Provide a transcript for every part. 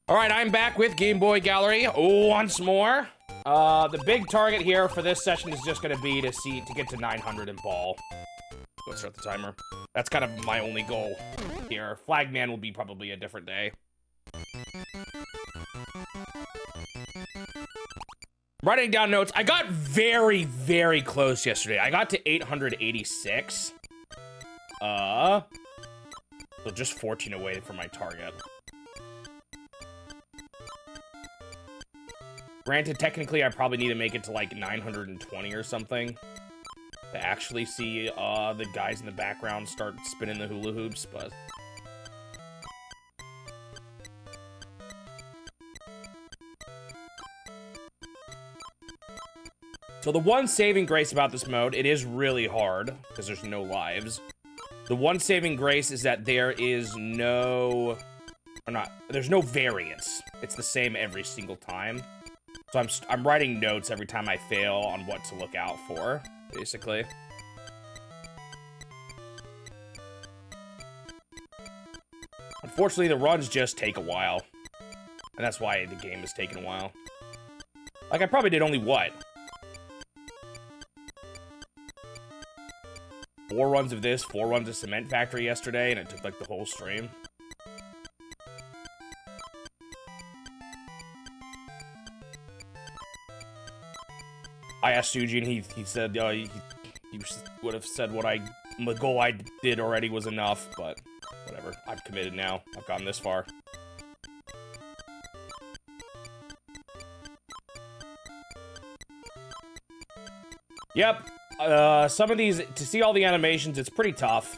All right, I'm back with Game Boy Gallery once more. The big target here for this session is just gonna be to get to 900 in ball. Let's start the timer. That's kind of my only goal here. Flagman will be probably a different day. Writing down notes. I got very, very close yesterday. I got to 886. So just 14 away from my target. Granted, technically, I probably need to make it to like 920 or something to actually see the guys in the background start spinning the hula hoops, but... So the one saving grace about this mode, it is really hard, because there's no lives. The one saving grace is that there is no... there's no variance. It's the same every single time. So I'm writing notes every time I fail on what to look out for, basically. Unfortunately, the runs just take a while. And that's why the game has taken a while. Like, I probably did only, what? 4 runs of this, 4 runs of Cement Factory yesterday, and it took, like, the whole stream. I asked Suji, and he said he would have said the goal I did already was enough, but whatever. I've committed now. I've gotten this far. Yep. Some of these, to see all the animations, it's pretty tough.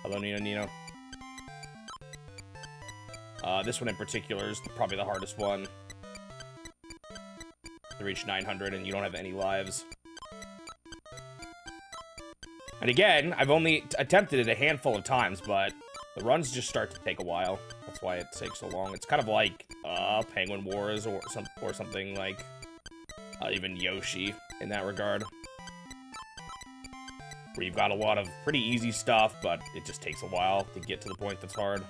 Hello, Nino. This one in particular is probably the hardest one. To reach 900 and you don't have any lives. And again, I've only attempted it a handful of times, but the runs just start to take a while. That's why it takes so long. It's kind of like Penguin Wars or something like even Yoshi in that regard. Where you've got a lot of pretty easy stuff, but it just takes a while to get to the point that's hard.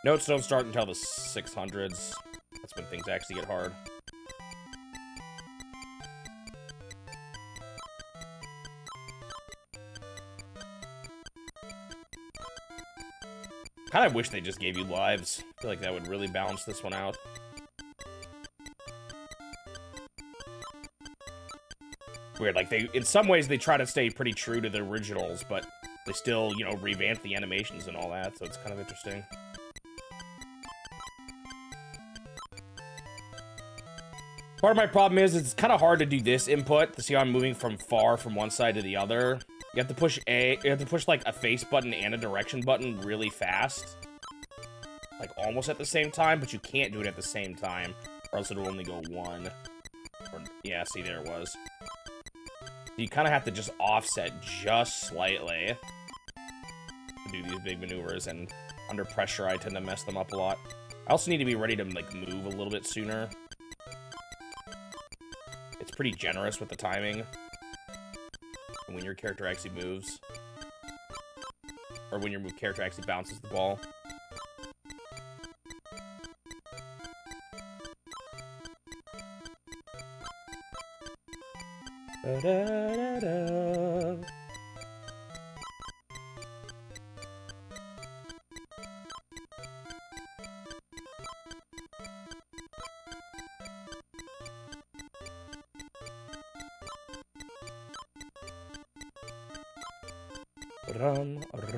Notes don't start until the 600s. That's when things actually get hard. Kind of wish they just gave you lives. I feel like that would really balance this one out. Weird, like in some ways they try to stay pretty true to the originals, but they still, you know, revamp the animations and all that, so it's kind of interesting. Part of my problem is it's kind of hard to do this input to see how I'm moving from far from one side to the other. You have to push like a face button and a direction button really fast. Like almost at the same time, but you can't do it at the same time, or else it'll only go one. Or, yeah, see, there it was. You kind of have to just offset just slightly to do these big maneuvers, and under pressure, I tend to mess them up a lot. I also need to be ready to, like, move a little bit sooner. It's pretty generous with the timing. And when your character actually moves. Or when your character actually bounces the ball. Da-da-da-da.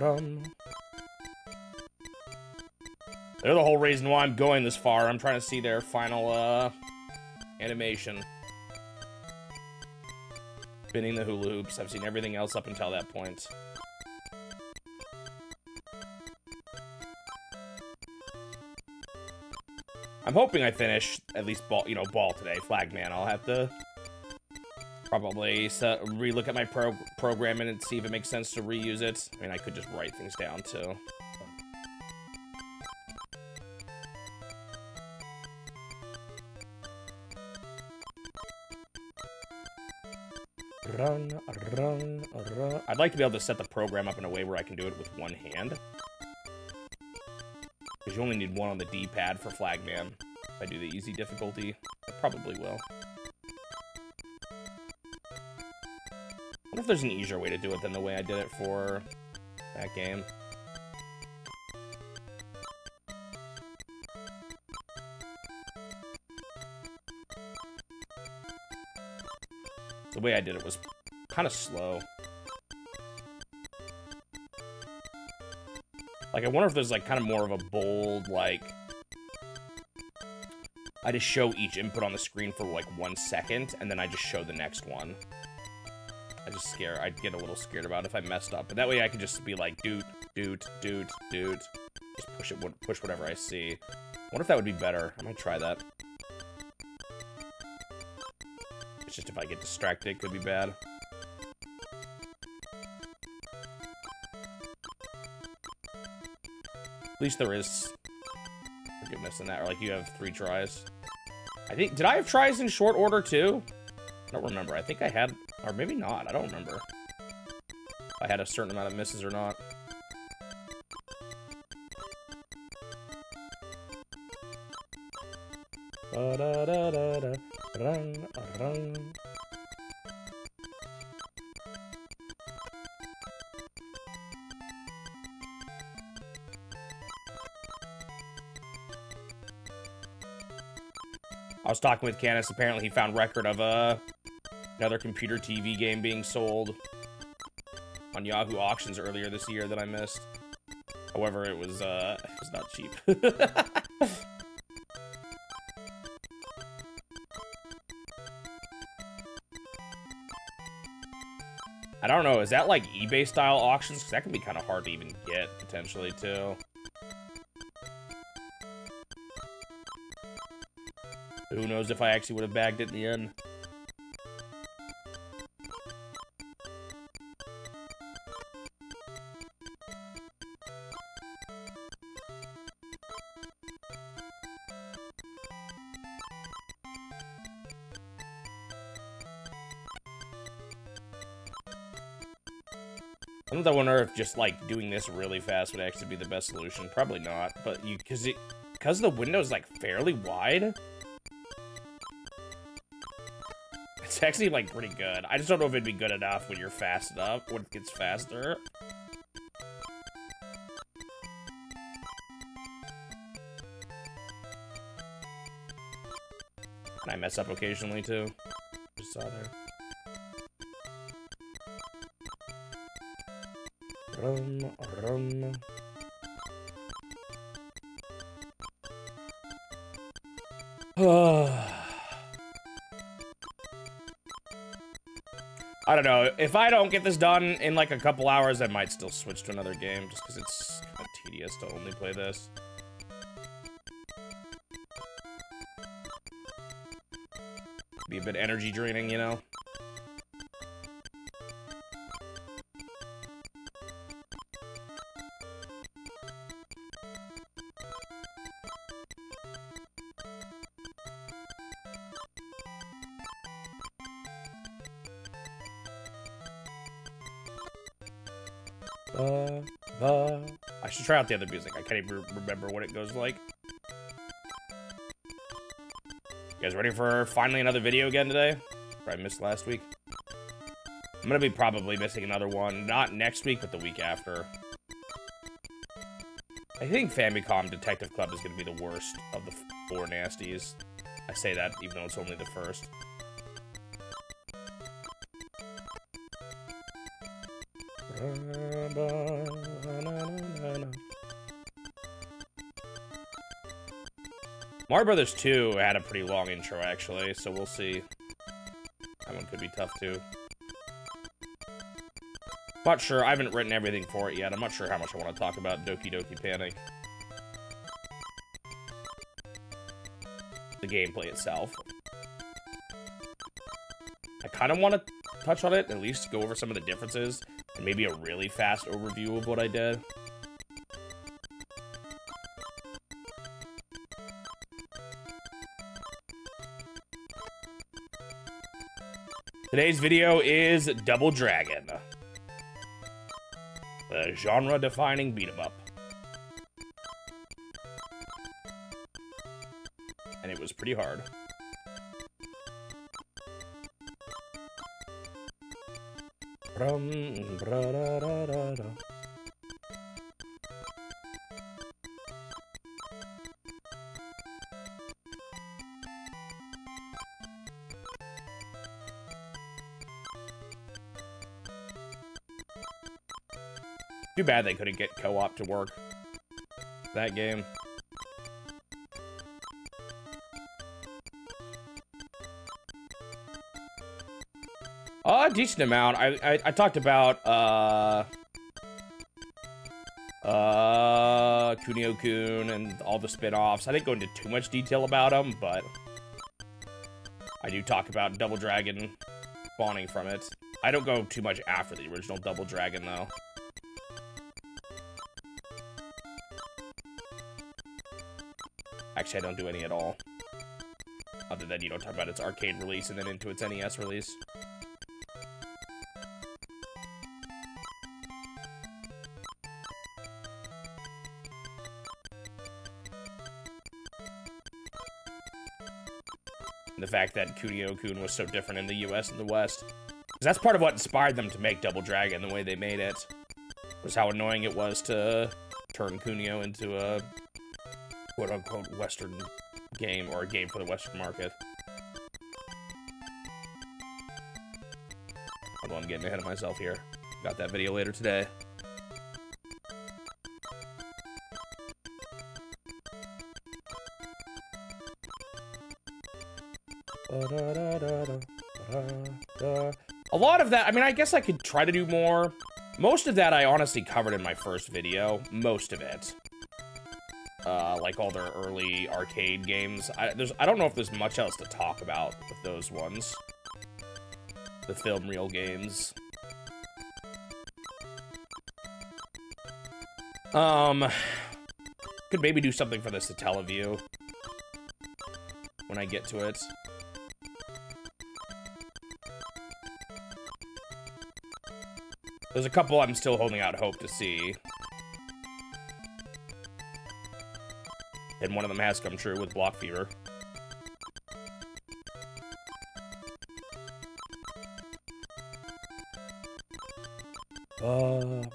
Rum. They're the whole reason why I'm going this far. I'm trying to see their final animation. Spinning the hula hoops. I've seen everything else up until that point. I'm hoping I finish at least ball today. Flagman. I'll have to probably relook at my program and see if it makes sense to reuse it. I mean, I could just write things down too. I'd like to be able to set the program up in a way where I can do it with one hand. Because you only need one on the D-pad for Flagman. If I do the easy difficulty, I probably will. I wonder if there's an easier way to do it than the way I did it for that game. The way I did it was kind of slow. Like, I wonder if there's, like, kind of more of a bold, like... I just show each input on the screen for, like, 1 second, and then I just show the next one. I'd get a little scared about it if I messed up. But that way I could just be like, doot, doot, doot, doot. Just push whatever I see. I wonder if that would be better. I might try that. It's just if I get distracted, it could be bad. At least there is forgiveness in that, or like you have 3 tries. I think, did I have tries in short order too? I don't remember. I think I had, or maybe not. I don't remember if I had a certain amount of misses or not. I was talking with Canis. Apparently, he found record of another computer TV game being sold on Yahoo Auctions earlier this year that I missed. However, it was not cheap. I don't know. Is that like eBay style auctions? Because that can be kind of hard to even get potentially too. Who knows if I actually would have bagged it in the end. Sometimes I wonder if just like doing this really fast would actually be the best solution. Probably not, but because the window's like fairly wide. It's actually, like, pretty good. I just don't know if it'd be good enough when you're fast enough, when it gets faster. And I mess up occasionally, too. Just saw there. I don't know. If I don't get this done in like a couple hours, I might still switch to another game just because it's kind of tedious to only play this. Be a bit energy draining, you know? I should try out the other music. I can't even remember what it goes like. You guys ready for finally another video again today? I missed last week. I'm gonna be probably missing another one. Not next week, but the week after. I think Famicom Detective Club is gonna be the worst of the 4 nasties. I say that even though it's only the first. Mario Brothers 2 had a pretty long intro, actually, so we'll see. That one could be tough, too. Not sure. I haven't written everything for it yet. I'm not sure how much I want to talk about Doki Doki Panic. The gameplay itself. I kind of want to touch on it, at least go over some of the differences, and maybe a really fast overview of what I did. Today's video is Double Dragon. The genre-defining beat-em-up. And it was pretty hard. Too bad they couldn't get co-op to work. That game. A decent amount. I talked about Kunio-kun and all the spin-offs. I didn't go into too much detail about them, but I do talk about Double Dragon spawning from it. I don't go too much after the original Double Dragon, though. Actually, I don't do any at all. Other than, you know, talk about its arcade release and then into its NES release. And the fact that Kunio-kun was so different in the US and the West. Because that's part of what inspired them to make Double Dragon the way they made it. Was how annoying it was to turn Kunio into a quote-unquote Western game, or a game for the Western market. Although I'm getting ahead of myself here. Got that video later today. A lot of that, I mean, I guess I could try to do more. Most of that I honestly covered in my first video. Most of it. Like all their early arcade games. I don't know if there's much else to talk about with those ones. The film reel games. Could maybe do something for the Satellaview when I get to it. There's a couple I'm still holding out hope to see. And one of them has come true with Block Fever. And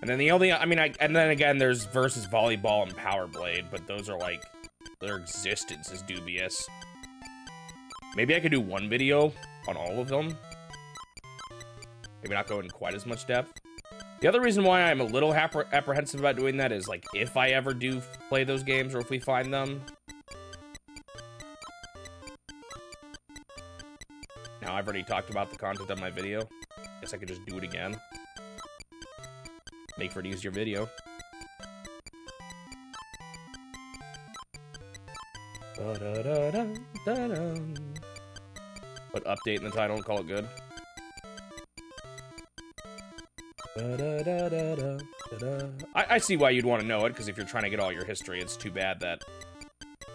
then the only, I mean, and then again, there's versus Volleyball and Power Blade, but those are like, their existence is dubious. Maybe I could do one video on all of them. Maybe not go in quite as much depth. The other reason why I'm a little apprehensive about doing that is, like, if I ever do play those games, or if we find them. Now, I've already talked about the content of my video. Guess I could just do it again. Make for an easier video. Put update in the title and call it good. I see why you'd want to know it, because if you're trying to get all your history, it's too bad that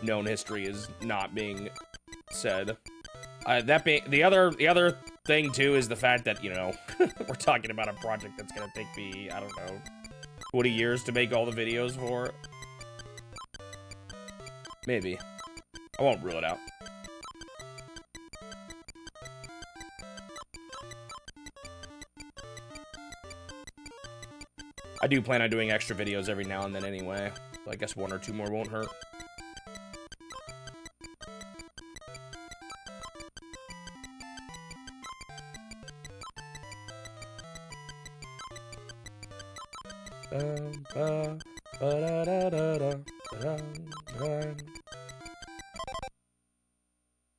known history is not being said. That being the other thing too is the fact that, you know, we're talking about a project that's gonna take me, I don't know, 20 years to make all the videos for. Maybe. I won't rule it out. I do plan on doing extra videos every now and then anyway. So I guess one or two more won't hurt.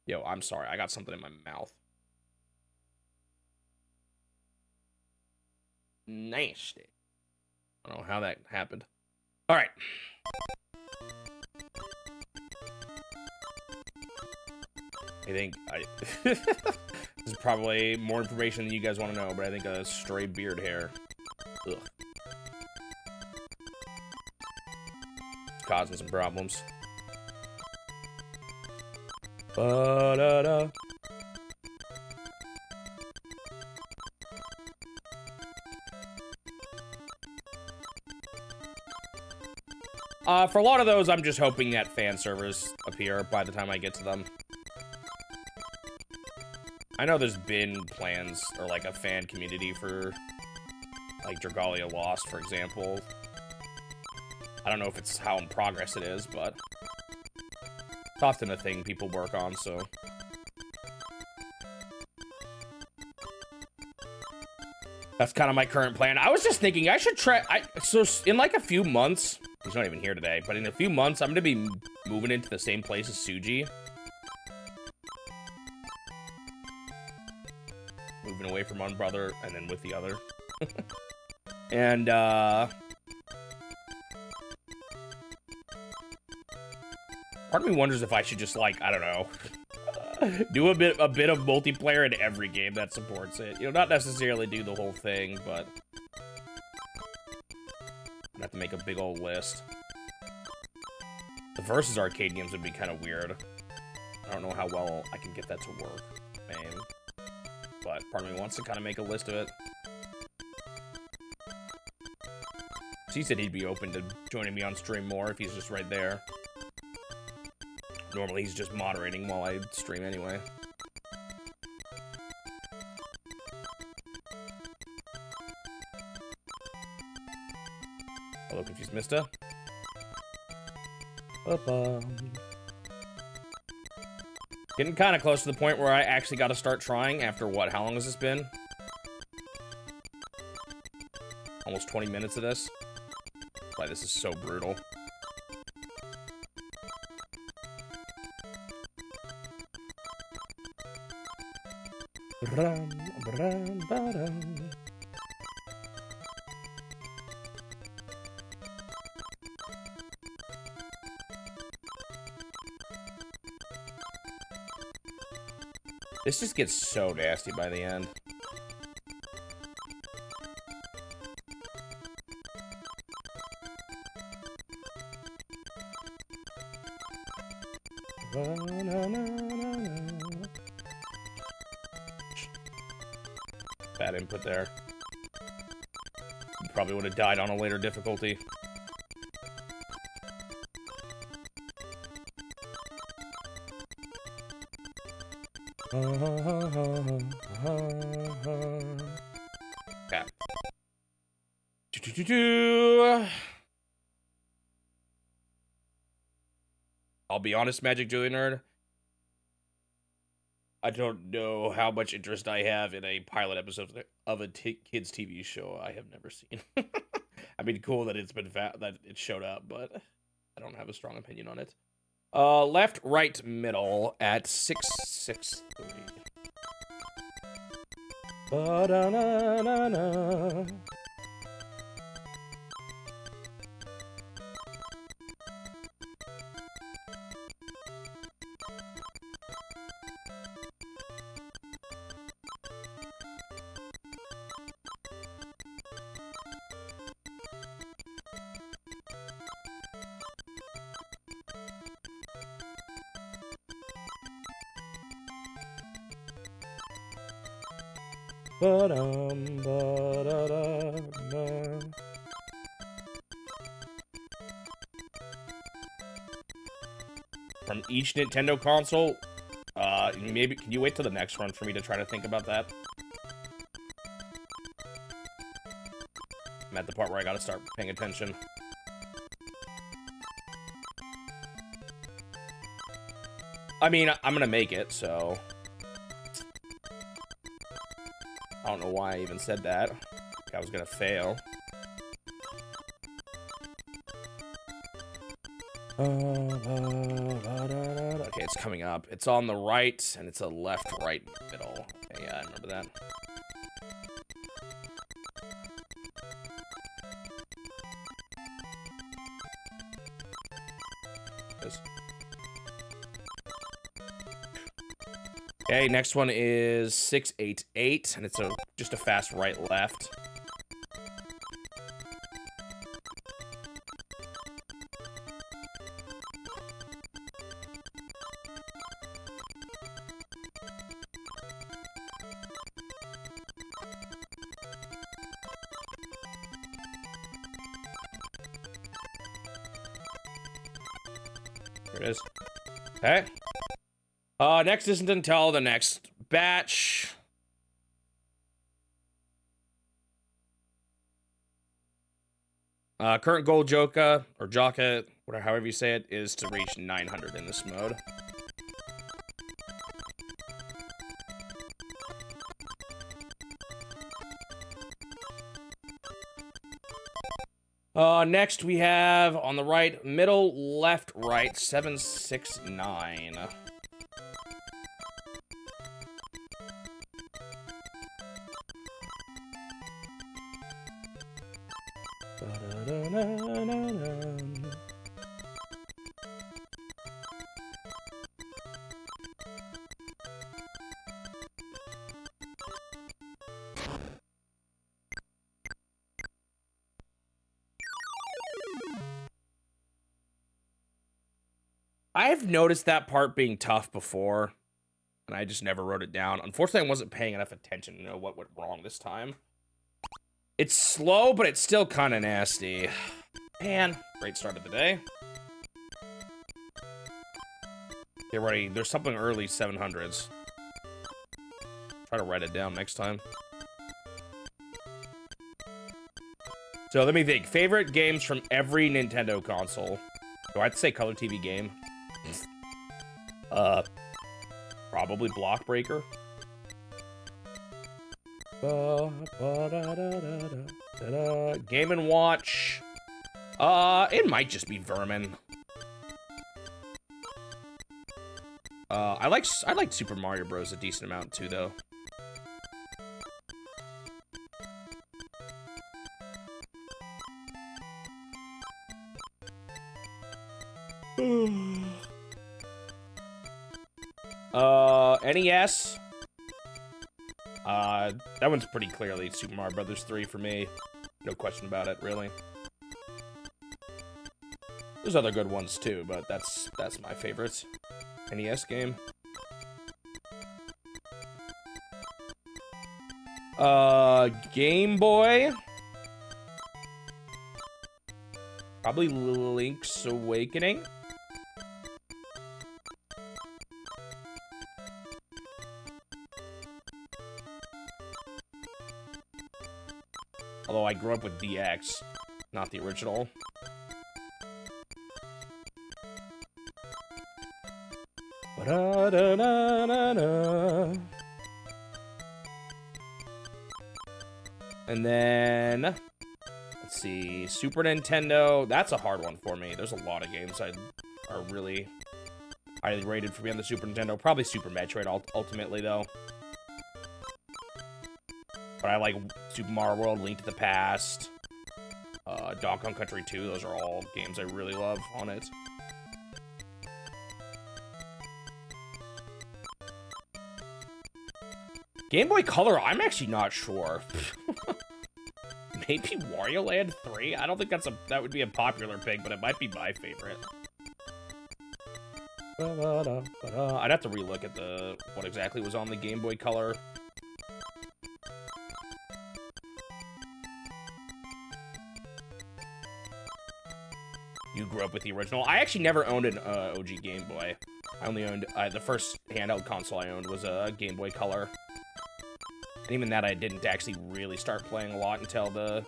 Yo, I'm sorry. I got something in my mouth. Nasty. I don't know how that happened. All right. I think this is probably more information than you guys want to know, but I think a stray beard hair. Ugh. It's causing some problems. Ba-da-da. For a lot of those, I'm just hoping that fan servers appear by the time I get to them. I know there's been plans, or like a fan community for, like, Dragalia Lost, for example. I don't know if it's how in progress it is, but it's often a thing people work on, so. That's kind of my current plan. I was just thinking I should try, so in like a few months, he's not even here today, but in a few months, I'm gonna be moving into the same place as Suji. Moving away from one brother and then with the other. And, part of me wonders if I should just, like, I don't know, do a bit of multiplayer in every game that supports it. You know, not necessarily do the whole thing, but I'd have to make a big old list. The versus arcade games would be kind of weird. I don't know how well I can get that to work, man. But part of me wants to kind of make a list of it. So he said he'd be open to joining me on stream more if he's just right there. Normally he's just moderating while I stream anyway. Hello, Confused Mista. Getting kind of close to the point where I actually got to start trying after what? How long has this been? Almost 20 minutes of this. Why, this is so brutal. This just gets so nasty by the end. Bad input there. Probably would have died on a later difficulty. Okay. I'll be honest, Magic Julie Nerd. I don't know how much interest I have in a pilot episode of a kids TV show I have never seen. I mean, cool that it's been that it showed up, but I don't have a strong opinion on it. Left, right, middle at 663. Ba-da-na-na-na. Ba-dum-ba-da-da-da. From each Nintendo console, maybe can you wait till the next one for me to try to think about that? I'm at the part where I gotta start paying attention. I mean, I'm gonna make it, so I don't know why I even said that. I was gonna fail. Okay, it's coming up. It's on the right, and it's a left, right, middle. Okay, yeah, I remember that. Okay, next one is 688, and it's just a fast right left. Here it is. Okay. Next isn't until the next batch. Current goal Joka, or Jaka, whatever, however you say it, is to reach 900 in this mode. Next we have on the right, middle, left, right, 769. I've noticed that part being tough before, and I just never wrote it down. Unfortunately, I wasn't paying enough attention to know what went wrong this time. It's slow, but it's still kind of nasty. Man, great start of the day. Get ready. There's something early 700s. Try to write it down next time. So let me think. Favorite games from every Nintendo console. Do I have to say Color TV game? Probably Block Breaker. Game and Watch. It might just be Vermin. I like Super Mario Bros. A decent amount too, though. NES. That one's pretty clearly Super Mario Brothers 3 for me. No question about it, really. There's other good ones too, but that's my favorite NES game. Game Boy. Probably Link's Awakening. Although I grew up with DX, not the original. And then, let's see, Super Nintendo. That's a hard one for me. There's a lot of games are really highly rated for me on the Super Nintendo. Probably Super Metroid ultimately, though. But I like Super Mario World, Link to the Past, Donkey Kong Country 2. Those are all games I really love on it. Game Boy Color, I'm actually not sure. Maybe Wario Land 3? I don't think that would be a popular pick, but it might be my favorite. I'd have to relook at what exactly was on the Game Boy Color. You grew up with the original. I actually never owned an OG Game Boy. I only owned, the first handheld console I owned was a Game Boy Color. And even that I didn't actually really start playing a lot until the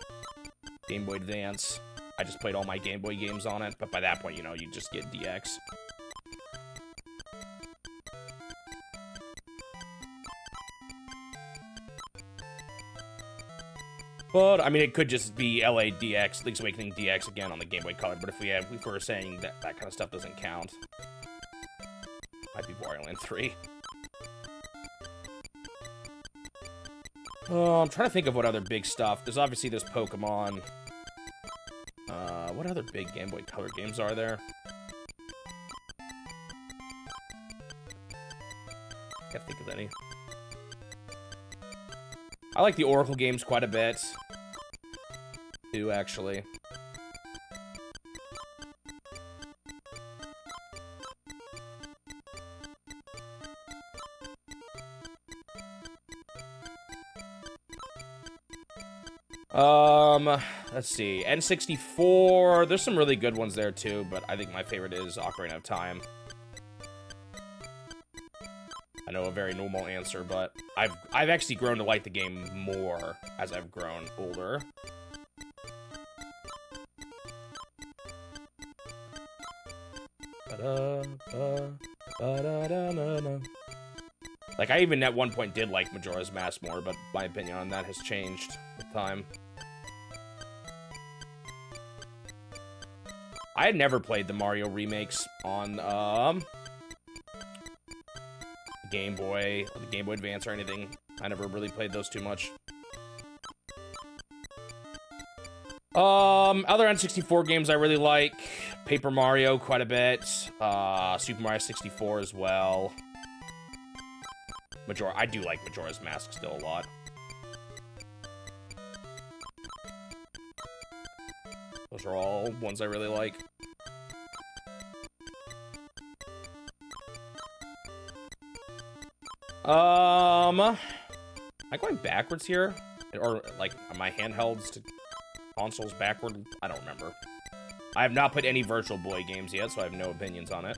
Game Boy Advance. I just played all my Game Boy games on it, but by that point, you know, you just get DX. But, I mean, it could just be LA DX, Link's Awakening DX again on the Game Boy Color, but if we were saying that kind of stuff doesn't count, might be Wario Land 3. I'm trying to think of what other big stuff. There's Pokemon. What other big Game Boy Color games are there? Can't think of any. I like the Oracle games quite a bit, too, actually. let's see. N64. There's some really good ones there, too, but I think my favorite is Ocarina of Time. I know a very normal answer, but I've actually grown to like the game more as I've grown older. Like, I even at one point did like Majora's Mask more, but my opinion on that has changed with time. I had never played the Mario remakes on, Game Boy, or the Game Boy Advance or anything. I never really played those too much. Other N64 games I really like. Paper Mario quite a bit. Super Mario 64 as well. I do like Majora's Mask still a lot. Those are all ones I really like. Am I going backwards here? Or, like, are my handhelds to consoles backward? I don't remember. I have not played any Virtual Boy games yet, so I have no opinions on it.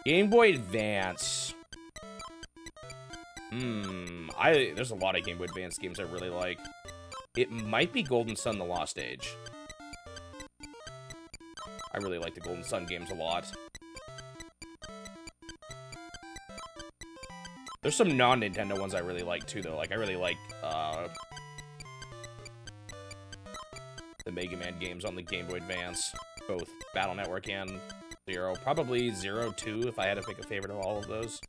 Game Boy Advance. There's a lot of Game Boy Advance games I really like. It might be Golden Sun: The Lost Age. I really like the Golden Sun games a lot. There's some non-Nintendo ones I really like, too, though. Like, I really like, the Mega Man games on the Game Boy Advance. Both Battle Network and Zero. Probably Zero, too, if I had to pick a favorite of all of those.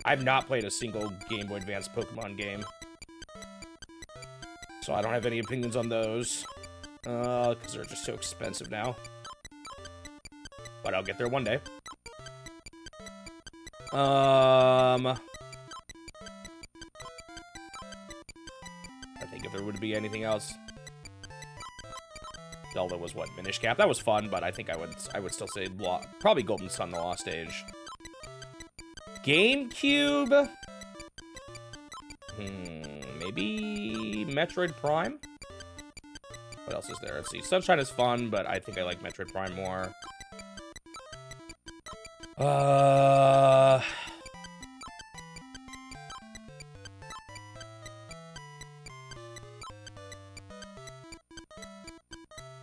I've not played a single Game Boy Advance Pokemon game, so I don't have any opinions on those, because they're just so expensive now. But I'll get there one day. I think if there would be anything else. Zelda was what, Minish Cap? That was fun, but I think I would still say probably Golden Sun: The Lost Age. GameCube? Maybe Metroid Prime? What else is there? Let's see. Sunshine is fun, but I think I like Metroid Prime more.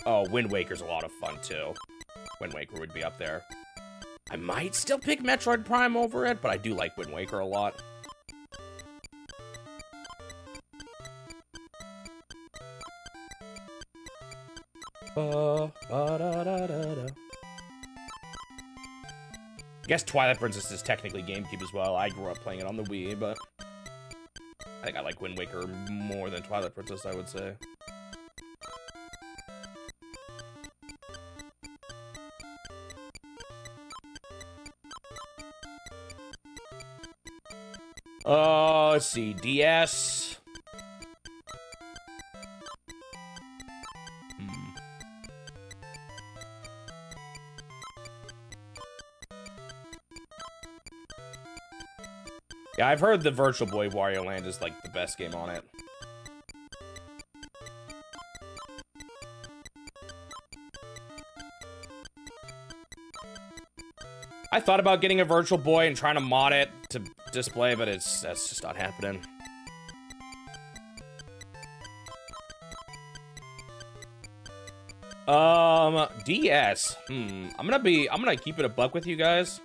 Oh, Wind Waker's a lot of fun, too. Wind Waker would be up there. I might still pick Metroid Prime over it, but I do like Wind Waker a lot. I guess Twilight Princess is technically GameCube as well. I grew up playing it on the Wii, but I think I like Wind Waker more than Twilight Princess, I would say. Let's see, DS. Yeah, I've heard the Virtual Boy Wario Land is, like, the best game on it. I thought about getting a Virtual Boy and trying to mod it to display, but that's just not happening. DS. I'm gonna keep it a buck with you guys.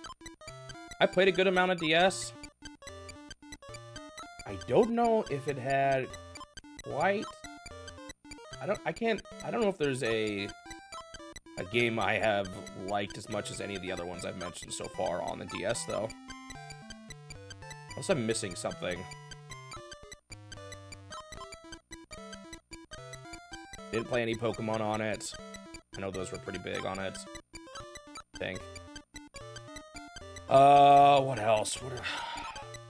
I played a good amount of DS. I don't know if it had quite... I don't know if there's a game I have liked as much as any of the other ones I've mentioned so far on the DS, though. Unless I'm missing something. Didn't play any Pokemon on it. I know those were pretty big on it. I think. What else?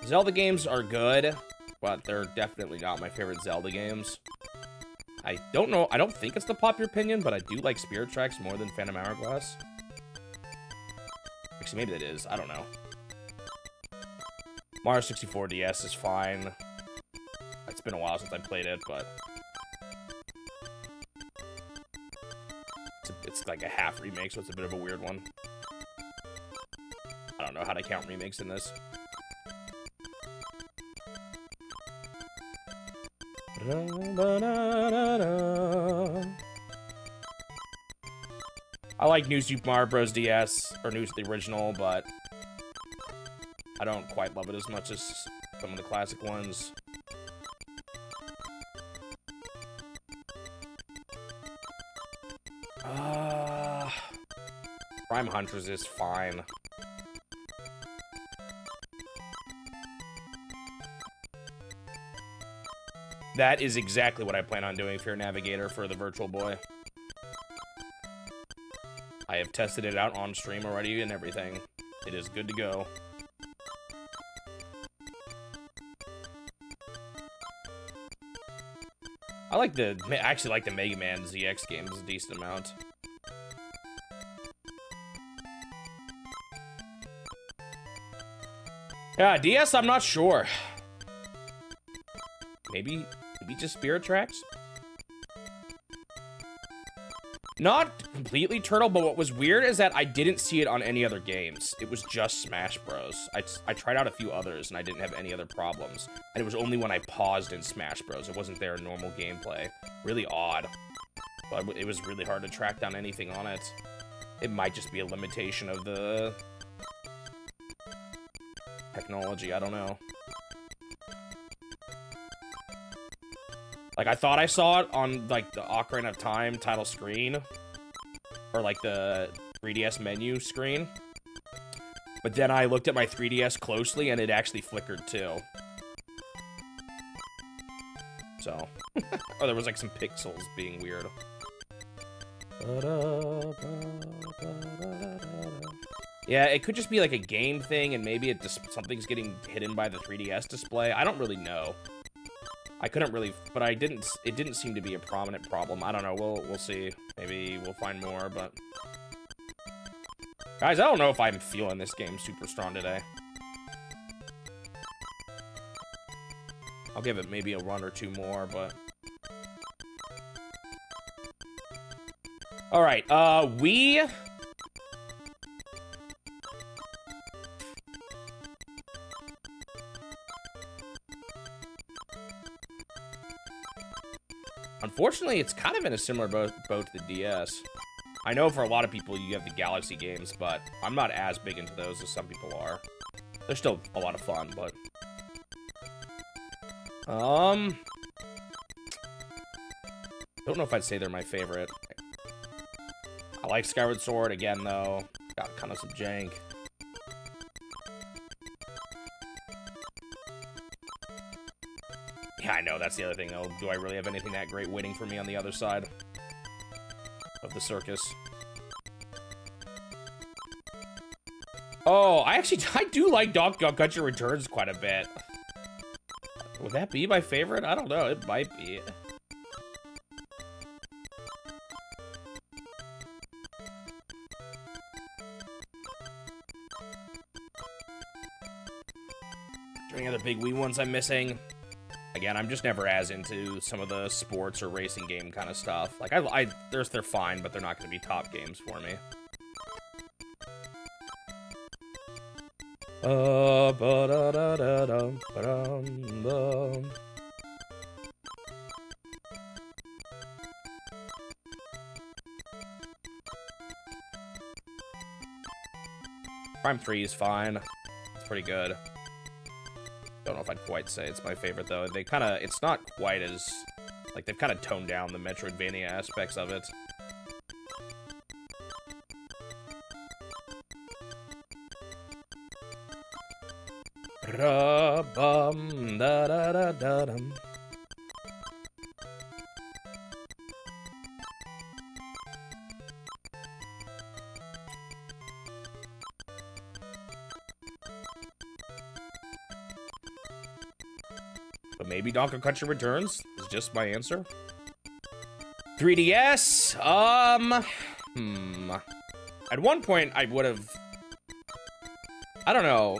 Zelda games are good, but they're definitely not my favorite Zelda games. I don't know. I don't think it's the popular opinion, but I do like Spirit Tracks more than Phantom Hourglass. Actually, maybe that is. I don't know. Mario 64 DS is fine. It's been a while since I played it, but it's like a half remake, so it's a bit of a weird one. I don't know how to count remakes in this. I like New Super Mario Bros. DS, or the original, but I don't quite love it as much as some of the classic ones. Prime Hunters is fine. That is exactly what I plan on doing for your Navigator for the Virtual Boy. I have tested it out on stream already and everything. It is good to go. I actually like the Mega Man ZX games a decent amount. Yeah, DS, I'm not sure. Maybe just Spirit Tracks? Not completely Turtle, but what was weird is that I didn't see it on any other games. It was just Smash Bros. I tried out a few others, and I didn't have any other problems. And it was only when I paused in Smash Bros. It wasn't there in normal gameplay. Really odd. But it was really hard to track down anything on it. It might just be a limitation of the technology, I don't know. Like, I thought I saw it on, like, the Ocarina of Time title screen. Or, like, the 3DS menu screen. But then I looked at my 3DS closely, and it actually flickered, too. So. Or there was, like, some pixels being weird. Yeah, it could just be, like, a game thing, and maybe something's getting hidden by the 3DS display. I don't really know. I couldn't really, but it didn't seem to be a prominent problem. I don't know, we'll see. Maybe we'll find more, but... Guys, I don't know if I'm feeling this game super strong today. I'll give it maybe a run or two more, but... Alright, we... Unfortunately, it's kind of in a similar boat to the DS. I know for a lot of people you have the Galaxy games, but I'm not as big into those as some people are. They're still a lot of fun, but... Don't know if I'd say they're my favorite. I like Skyward Sword again, though. Got kind of some jank. Yeah, I know, that's the other thing, though. Do I really have anything that great waiting for me on the other side of the circus? Oh, I do like Donkey Kong Country Returns quite a bit. Would that be my favorite? I don't know, it might be. Any other big Wii ones I'm missing? Again, I'm just never as into some of the sports or racing game kind of stuff. Like, they're fine, but they're not going to be top games for me. Prime 3 is fine. It's pretty good. Don't know if I'd quite say it's my favorite, though. It's not quite as, like, they've kind of toned down the Metroidvania aspects of it. But maybe Donkey Kong Country Returns is just my answer. 3DS, At one point, I would have... I don't know.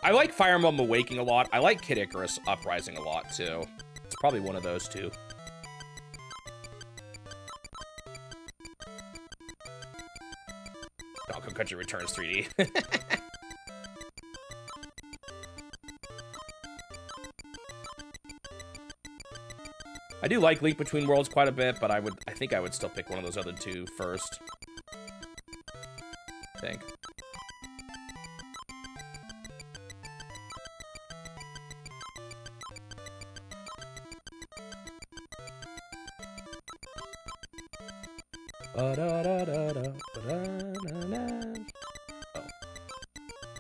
I like Fire Emblem Awakening a lot. I like Kid Icarus Uprising a lot, too. It's probably one of those two. Donkey Kong Country Returns 3D. I do like Link Between Worlds quite a bit, but I think I would still pick one of those other two first. I think. Oh.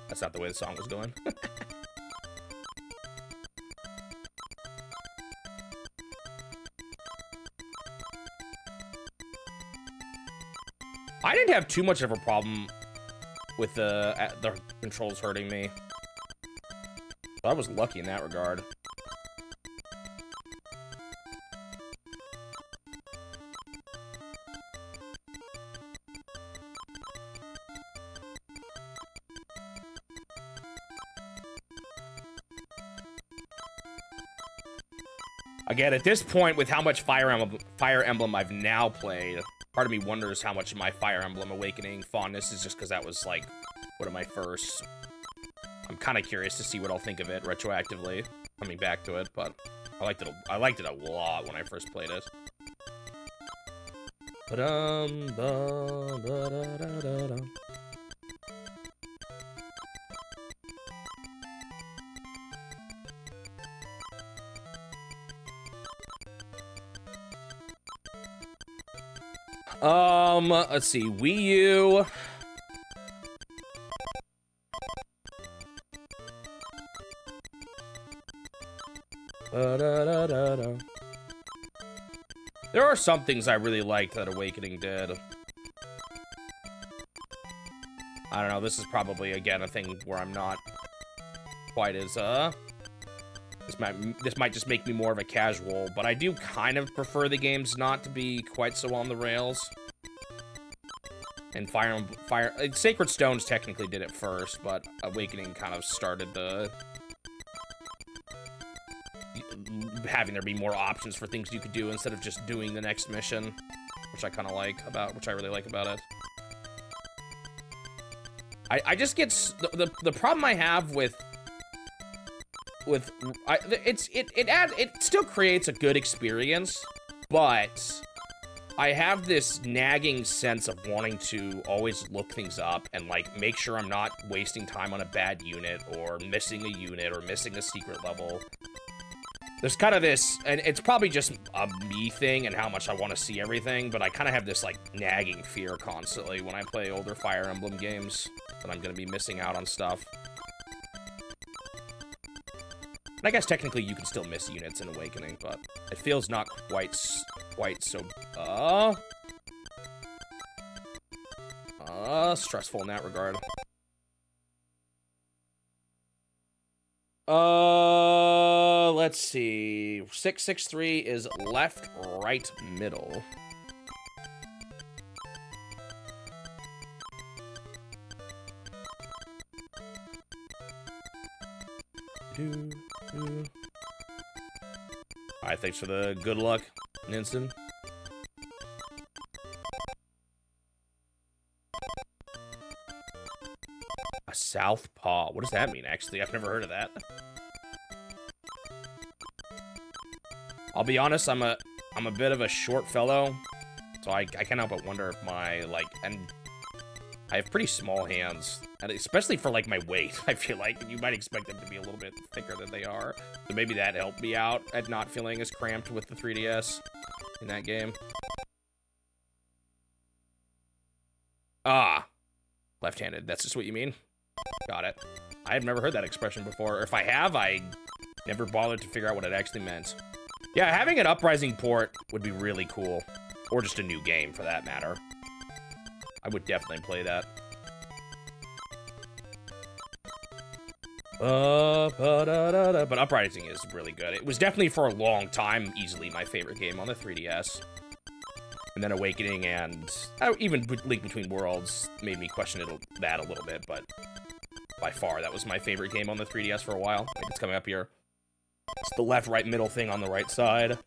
That's not the way the song was going. I didn't have too much of a problem with the controls hurting me. I was lucky in that regard. Again, at this point, with how much Fire Emblem I've now played, part of me wonders how much of my Fire Emblem Awakening fondness is just because that was, like, one of my first. I'm kind of curious to see what I'll think of it retroactively, coming back to it, but I liked it a lot when I first played it. Let's see, Wii U. There are some things I really liked that Awakening did. I don't know, this is probably, again, a thing where I'm not quite as, This might just make me more of a casual, but I do kind of prefer the games not to be quite so on the rails. And Sacred Stones technically did it first, but Awakening kind of started the having there be more options for things you could do instead of just doing the next mission, which I kind of like about, which I really like about it. I just get the problem I have it still creates a good experience, but I have this nagging sense of wanting to always look things up and, like, make sure I'm not wasting time on a bad unit or missing a unit or missing a secret level. There's kind of this, and it's probably just a me thing and how much I want to see everything, but I kind of have this, like, nagging fear constantly when I play older Fire Emblem games that I'm going to be missing out on stuff. And I guess technically you can still miss units in Awakening, but it feels not quite so, stressful in that regard. Let's see. 663 is left, right, middle. Alright, thanks for the good luck, Ninsen. A southpaw. What does that mean, actually? I've never heard of that. I'll be honest, I'm a bit of a short fellow, so I can't help but wonder if my, like, and I have pretty small hands, and especially for, like, my weight, I feel like you might expect them to be a little bit thicker than they are. So maybe that helped me out at not feeling as cramped with the 3DS in that game. Ah, left-handed. That's just what you mean? Got it. I have never heard that expression before. Or if I have, I never bothered to figure out what it actually meant. Yeah, having an Uprising port would be really cool. Or just a new game, for that matter. I would definitely play that. But Uprising is really good. It was definitely for a long time easily my favorite game on the 3DS. And then Awakening and even Link Between Worlds made me question that a little bit, but by far that was my favorite game on the 3DS for a while. I think it's coming up here. It's the left, right, middle thing on the right side.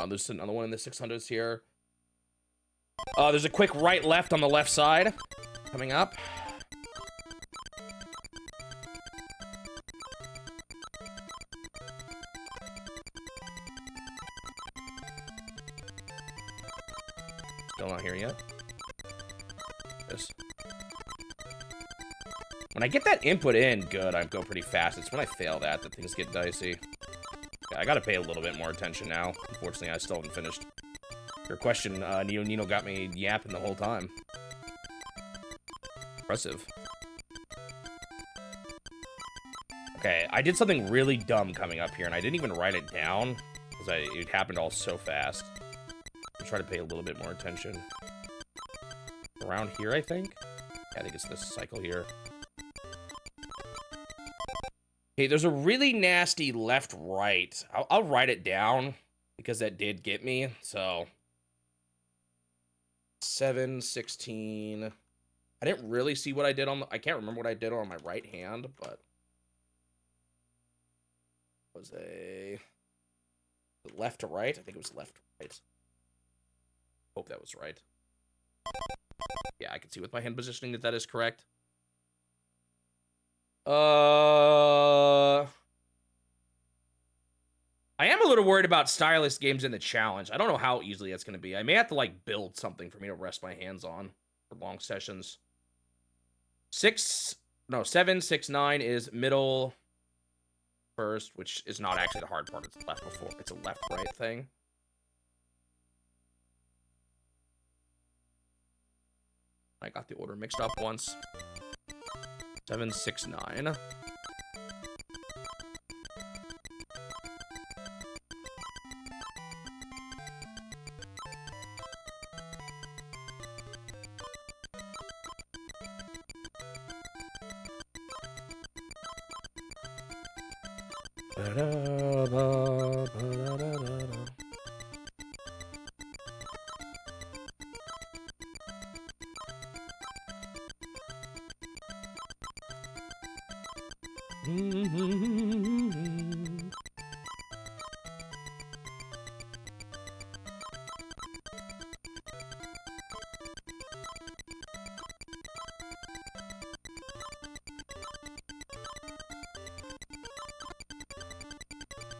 There's another one in the 600s here. There's a quick right left on the left side coming up. Still not here yet. This. When I get that input in, good, I go pretty fast. It's when I fail that things get dicey. Yeah, I gotta pay a little bit more attention now. Unfortunately, I still haven't finished. Your question, Nino got me yapping the whole time. Impressive. Okay, I did something really dumb coming up here, and I didn't even write it down, because it happened all so fast. I'll try to pay a little bit more attention. Around here, I think? Yeah, I think it's this cycle here. Okay, there's a really nasty left-right. I'll write it down, because that did get me, so... 7, 16... I didn't really see what I did on the... I can't remember what I did on my right hand, but... It was a... left to right? I think it was left to right. Hope that was right. Yeah, I can see with my hand positioning that is correct. I am a little worried about stylus games in the challenge. I don't know how easily that's going to be. I may have to, like, build something for me to rest my hands on for long sessions. 7, 6, 9 is middle first, which is not actually the hard part. It's left before. It's a left-right thing. I got the order mixed up once. 7, 6, 9.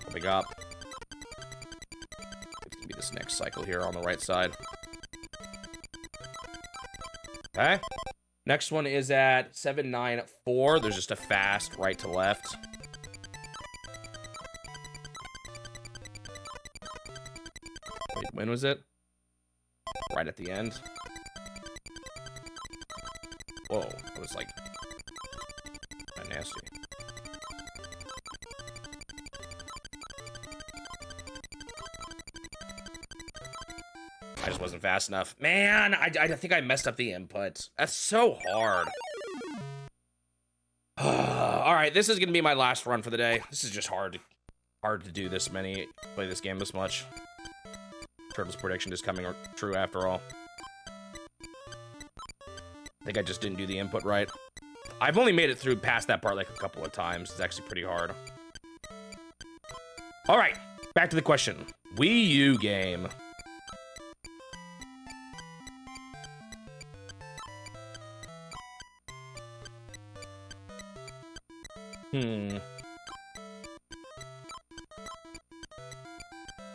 Coming up. It's gonna be this next cycle here on the right side. Okay. Next one is at 7, 9, 4. There's just a fast right to left. Wait, when was it? Right at the end. Whoa, it was like kinda nasty. I just wasn't fast enough. Man, I think I messed up the input. That's so hard. Alright, this is gonna be my last run for the day. This is just hard to do this many, play this game this much. Turtle's prediction is coming true after all. I think I just didn't do the input right. I've only made it through past that part like a couple of times. It's actually pretty hard. Alright, back to the question. Wii U game.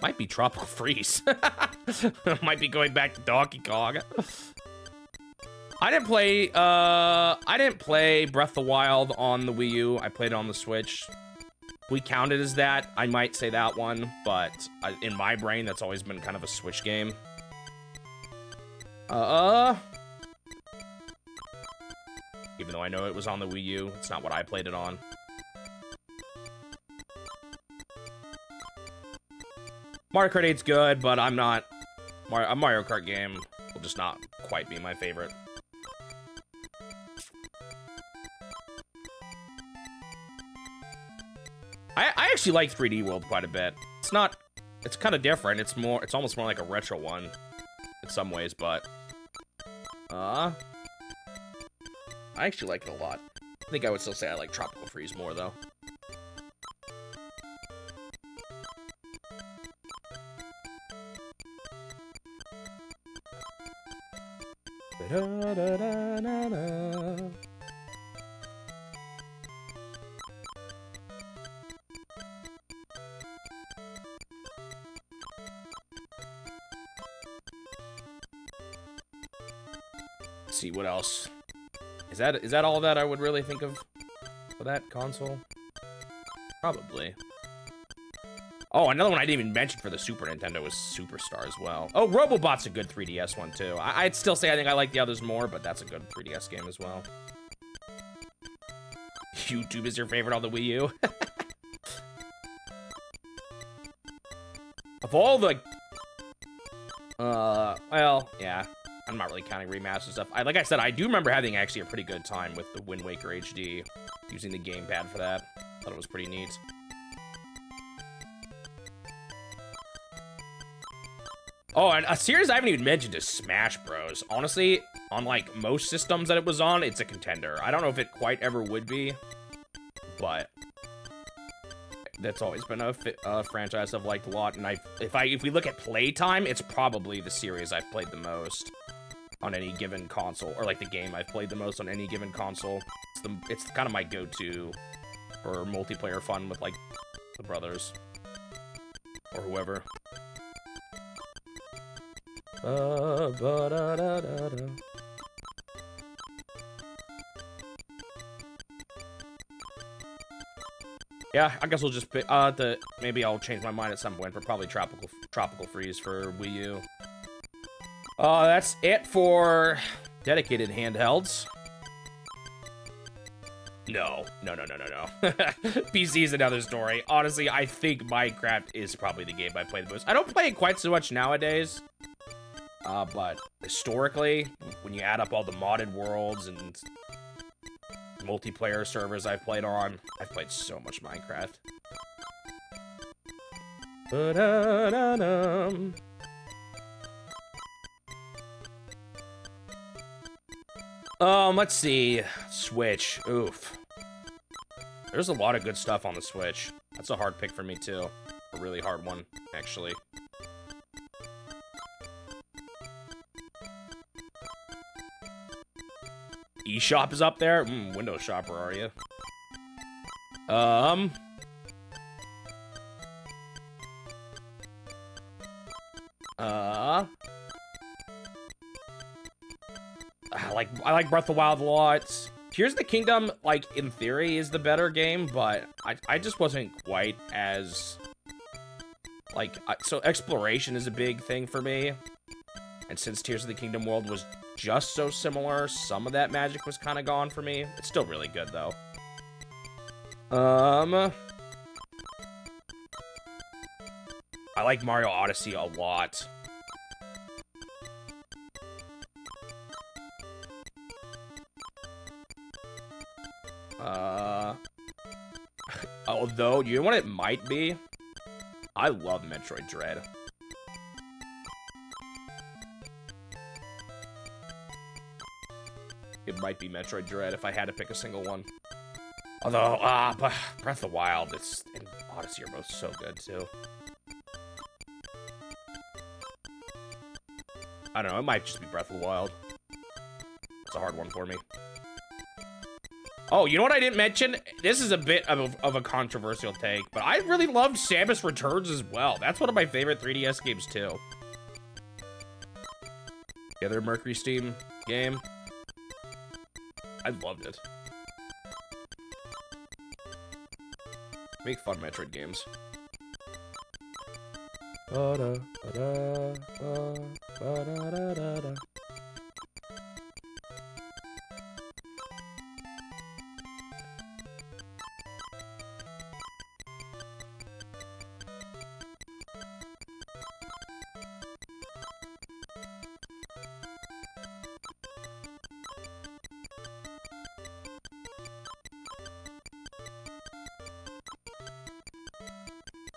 Might be Tropical Freeze. Might be going back to Donkey Kong. I didn't play Breath of the Wild on the Wii U. I played it on the Switch. We count it as that. I might say that one, but in my brain, that's always been kind of a Switch game. Even though I know it was on the Wii U, it's not what I played it on. Mario Kart 8's good, but a Mario Kart game will just not quite be my favorite. I actually like 3D World quite a bit. It's kind of different. It's almost more like a retro one in some ways, but I actually like it a lot. I think I would still say I like Tropical Freeze more, though. Let's see, what else? Is that all that I would really think of for that console? Probably. Oh, another one I didn't even mention for the Super Nintendo was Superstar as well. Oh, Robobot's a good 3DS one, too. I'd still say I think I like the others more, but that's a good 3DS game as well. YouTube is your favorite on the Wii U? Of all the... well, yeah. I'm not really counting remaster stuff. Like I said, I do remember having actually a pretty good time with the Wind Waker HD, using the gamepad for that. Thought it was pretty neat. Oh, and a series I haven't even mentioned is Smash Bros. Honestly, on like most systems that it was on, it's a contender. I don't know if it quite ever would be, but that's always been a franchise I've liked a lot. And if we look at playtime, it's probably the series I've played the most on any given console, or like the game I've played the most on any given console. It's kind of my go-to for multiplayer fun with like the brothers or whoever. Yeah, I guess we'll just pick, maybe I'll change my mind at some point, but probably Tropical Freeze for Wii U. That's it for dedicated handhelds. No. PC is another story. Honestly, I think Minecraft is probably the game I play the most. I don't play it quite so much nowadays. But historically, when you add up all the modded worlds and multiplayer servers I've played on, I've played so much Minecraft. Let's see. Switch. Oof. There's a lot of good stuff on the Switch. That's a hard pick for me, too. A really hard one, actually. eShop is up there? Windows shopper, are you? I like Breath of the Wild a lot. Tears of the Kingdom, like, in theory, is the better game, but I just wasn't quite as... Like, so exploration is a big thing for me. And since Tears of the Kingdom world was just so similar, some of that magic was kind of gone for me. It's still really good, though. I like Mario Odyssey a lot. Although, you know what it might be? I love Metroid Dread. It might be Metroid Dread if I had to pick a single one. Although, Breath of the Wild and Odyssey are both so good, too. I don't know, it might just be Breath of the Wild. It's a hard one for me. Oh, you know what I didn't mention? This is a bit of a controversial take, but I really loved Samus Returns as well. That's one of my favorite 3DS games, too. The other Mercury Steam game. I loved it. Make fun Metroid games.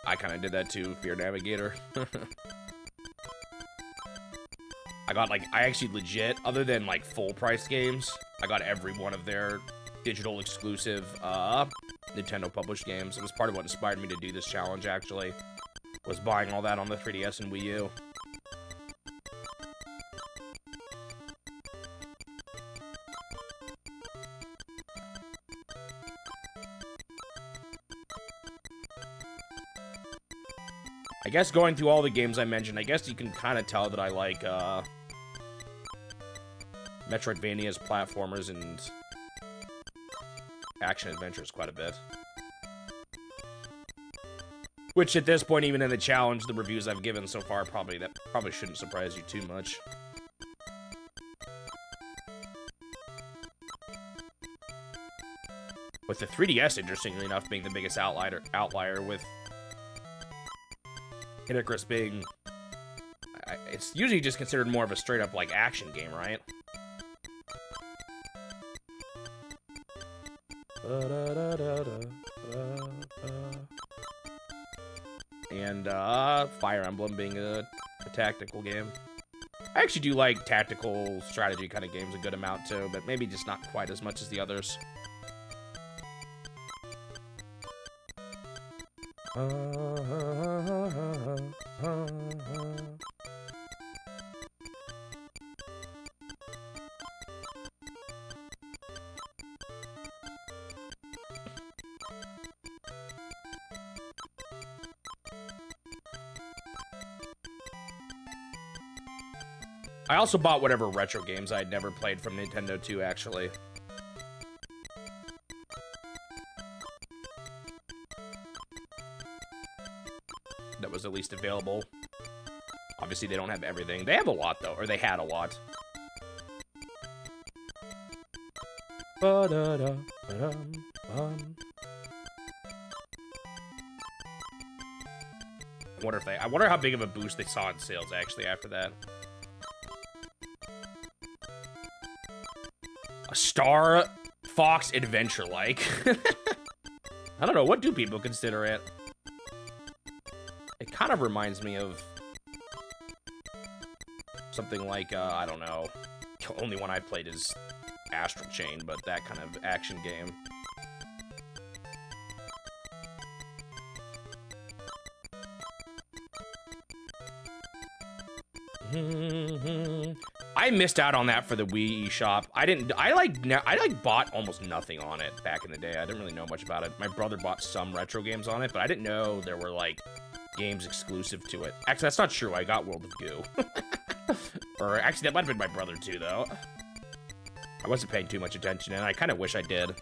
I kind of did that too, Fear Navigator. I actually legit, other than like full price games, I got every one of their digital exclusive Nintendo published games. It was part of what inspired me to do this challenge, actually, was buying all that on the 3DS and Wii U. I guess going through all the games I mentioned, I guess you can kind of tell that I like Metroidvanias, platformers, and action adventures quite a bit. Which at this point, even in the challenge, the reviews I've given so far probably shouldn't surprise you too much. With the 3DS, interestingly enough, being the biggest outlier with Hit Icarus being... it's usually just considered more of a straight-up, like, action game, right? And, Fire Emblem being a tactical game. I actually do like tactical strategy kind of games a good amount, too, but maybe just not quite as much as the others. I also bought whatever retro games I'd never played from Nintendo 2, actually. That was at least available. Obviously, they don't have everything. They have a lot, though, or they had a lot. I wonder how big of a boost they saw in sales, actually, after that. A Star Fox adventure-like. I don't know, what do people consider it? It kind of reminds me of something like, I don't know. The only one I played is Astral Chain, but that kind of action game. I missed out on that for the Wii eShop. I bought almost nothing on it back in the day. I didn't really know much about it. My brother bought some retro games on it, but I didn't know there were like games exclusive to it. Actually, that's not true. I got World of Goo. Or actually, that might have been my brother too, though. I wasn't paying too much attention, and I kind of wish I did.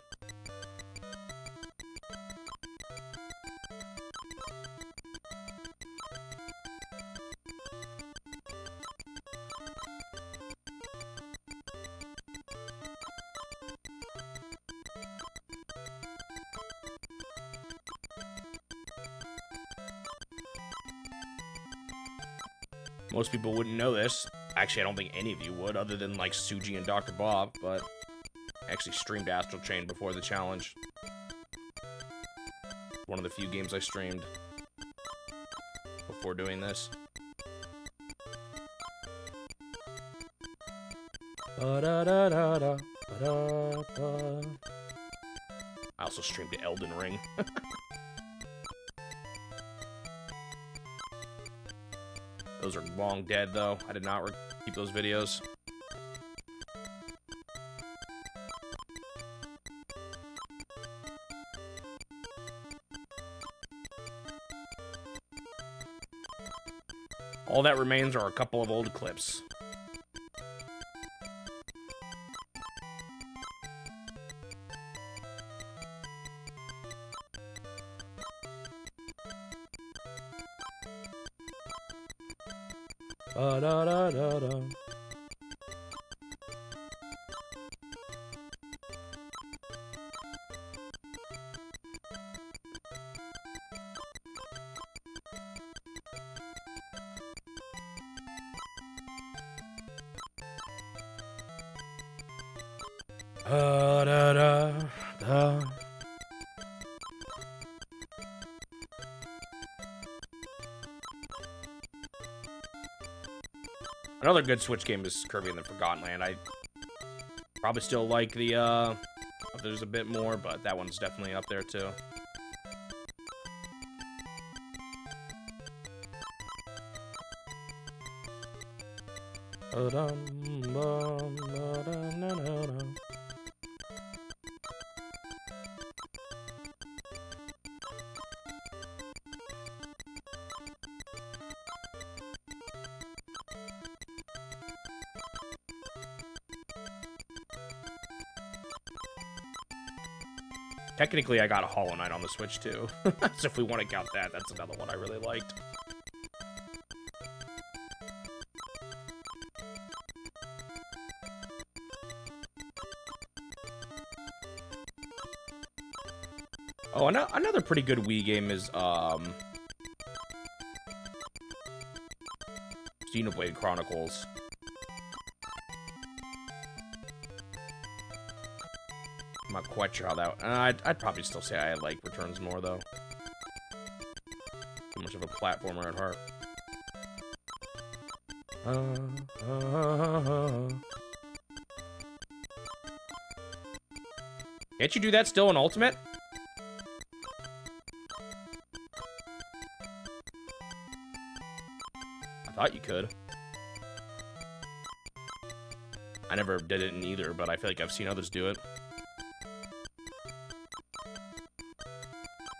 Most people wouldn't know this. Actually, I don't think any of you would, other than, like, Suji and Dr. Bob, but I actually streamed Astral Chain before the challenge. One of the few games I streamed before doing this. I also streamed Elden Ring. Those are long dead, though. I did not keep those videos. All that remains are a couple of old clips. Da-da-da-da-da. Da-da-da-da. Another good Switch game is Kirby and the Forgotten Land. I probably still like the, there's a bit more, but that one's definitely up there, too. Technically, I got a Hollow Knight on the Switch, too. So if we want to count that, that's another one I really liked. Oh, another pretty good Wii game is, Xenoblade Chronicles. I'm not quite sure how that... I'd probably still say I like Returns more, though. Too much of a platformer at heart. Can't you do that still in Ultimate? I thought you could. I never did it in either, but I feel like I've seen others do it.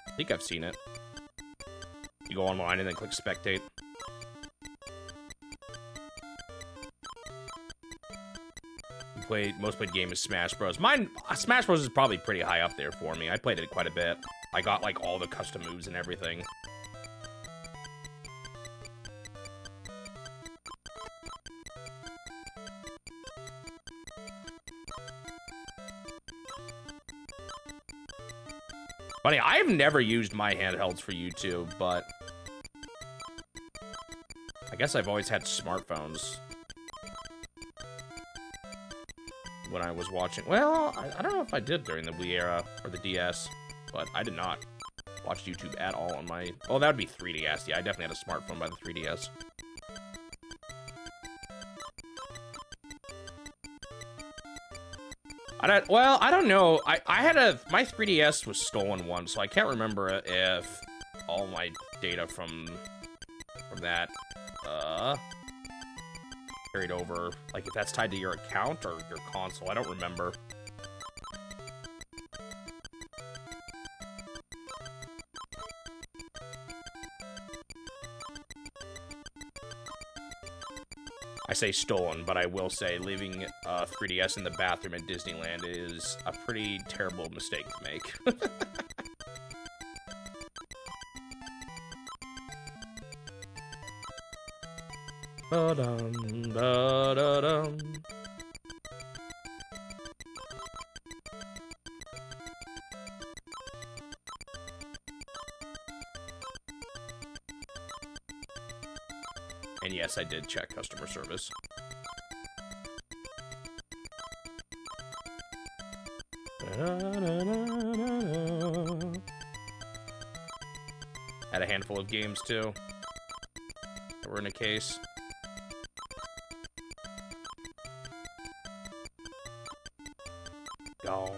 I think I've seen it. You go online and then click spectate. Most played game is Smash Bros. Smash Bros is probably pretty high up there for me. I played it quite a bit. I got like all the custom moves and everything. Funny, I've never used my handhelds for YouTube, but I guess I've always had smartphones when I was watching. Well, I don't know if I did during the Wii era or the DS, but I did not watch YouTube at all on my... Oh, that would be 3DS. Yeah, I definitely had a smartphone by the 3DS. I don't know. I had my 3DS was stolen once, so I can't remember if all my data from that carried over. Like, if that's tied to your account or your console. I don't remember. I say stolen, but I will say leaving 3DS in the bathroom at Disneyland is a pretty terrible mistake to make. Ba-dum, ba-da-dum. And yes, I did check customer service. Had a handful of games, too, that were in a case. Gone.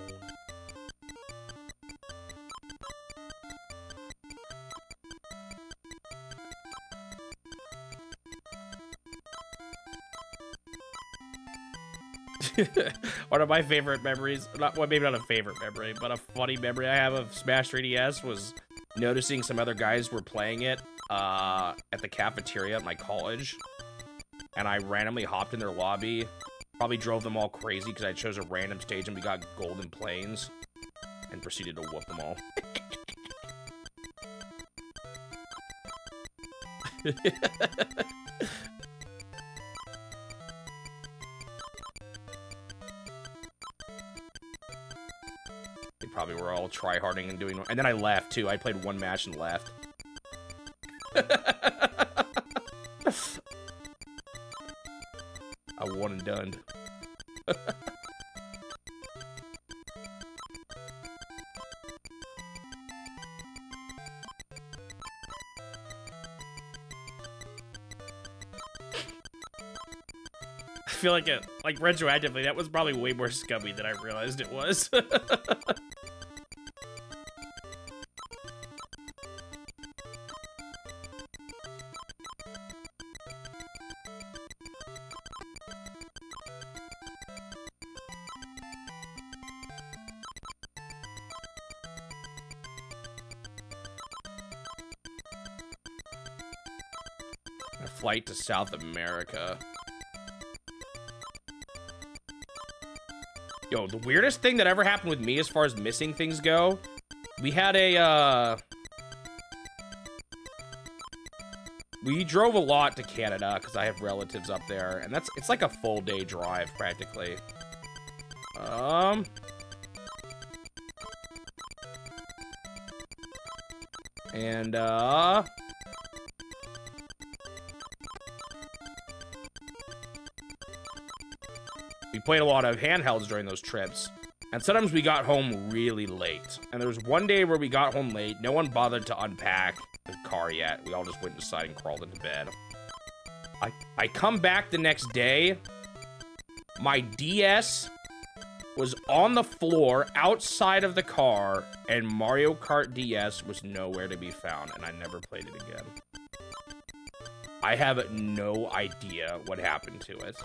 One of my favorite memories, well, maybe not a favorite memory, but a funny memory I have of Smash 3DS was noticing some other guys were playing it at the cafeteria at my college, and I randomly hopped in their lobby, probably drove them all crazy because I chose a random stage and we got golden planes, and proceeded to whoop them all. They probably were all try-harding and doing... And then I left, too. I played one match and left. I one and done. feel like retroactively, that was probably way more scummy than I realized it was. A flight to South America. Yo, the weirdest thing that ever happened with me as far as missing things go, we had we drove a lot to Canada because I have relatives up there, and it's like a full day drive practically. And we played a lot of handhelds during those trips, and sometimes we got home really late. And there was one day where we got home late, no one bothered to unpack the car yet. We all just went inside and crawled into bed. I come back the next day, my DS was on the floor outside of the car, and Mario Kart DS was nowhere to be found, and I never played it again. I have no idea what happened to it.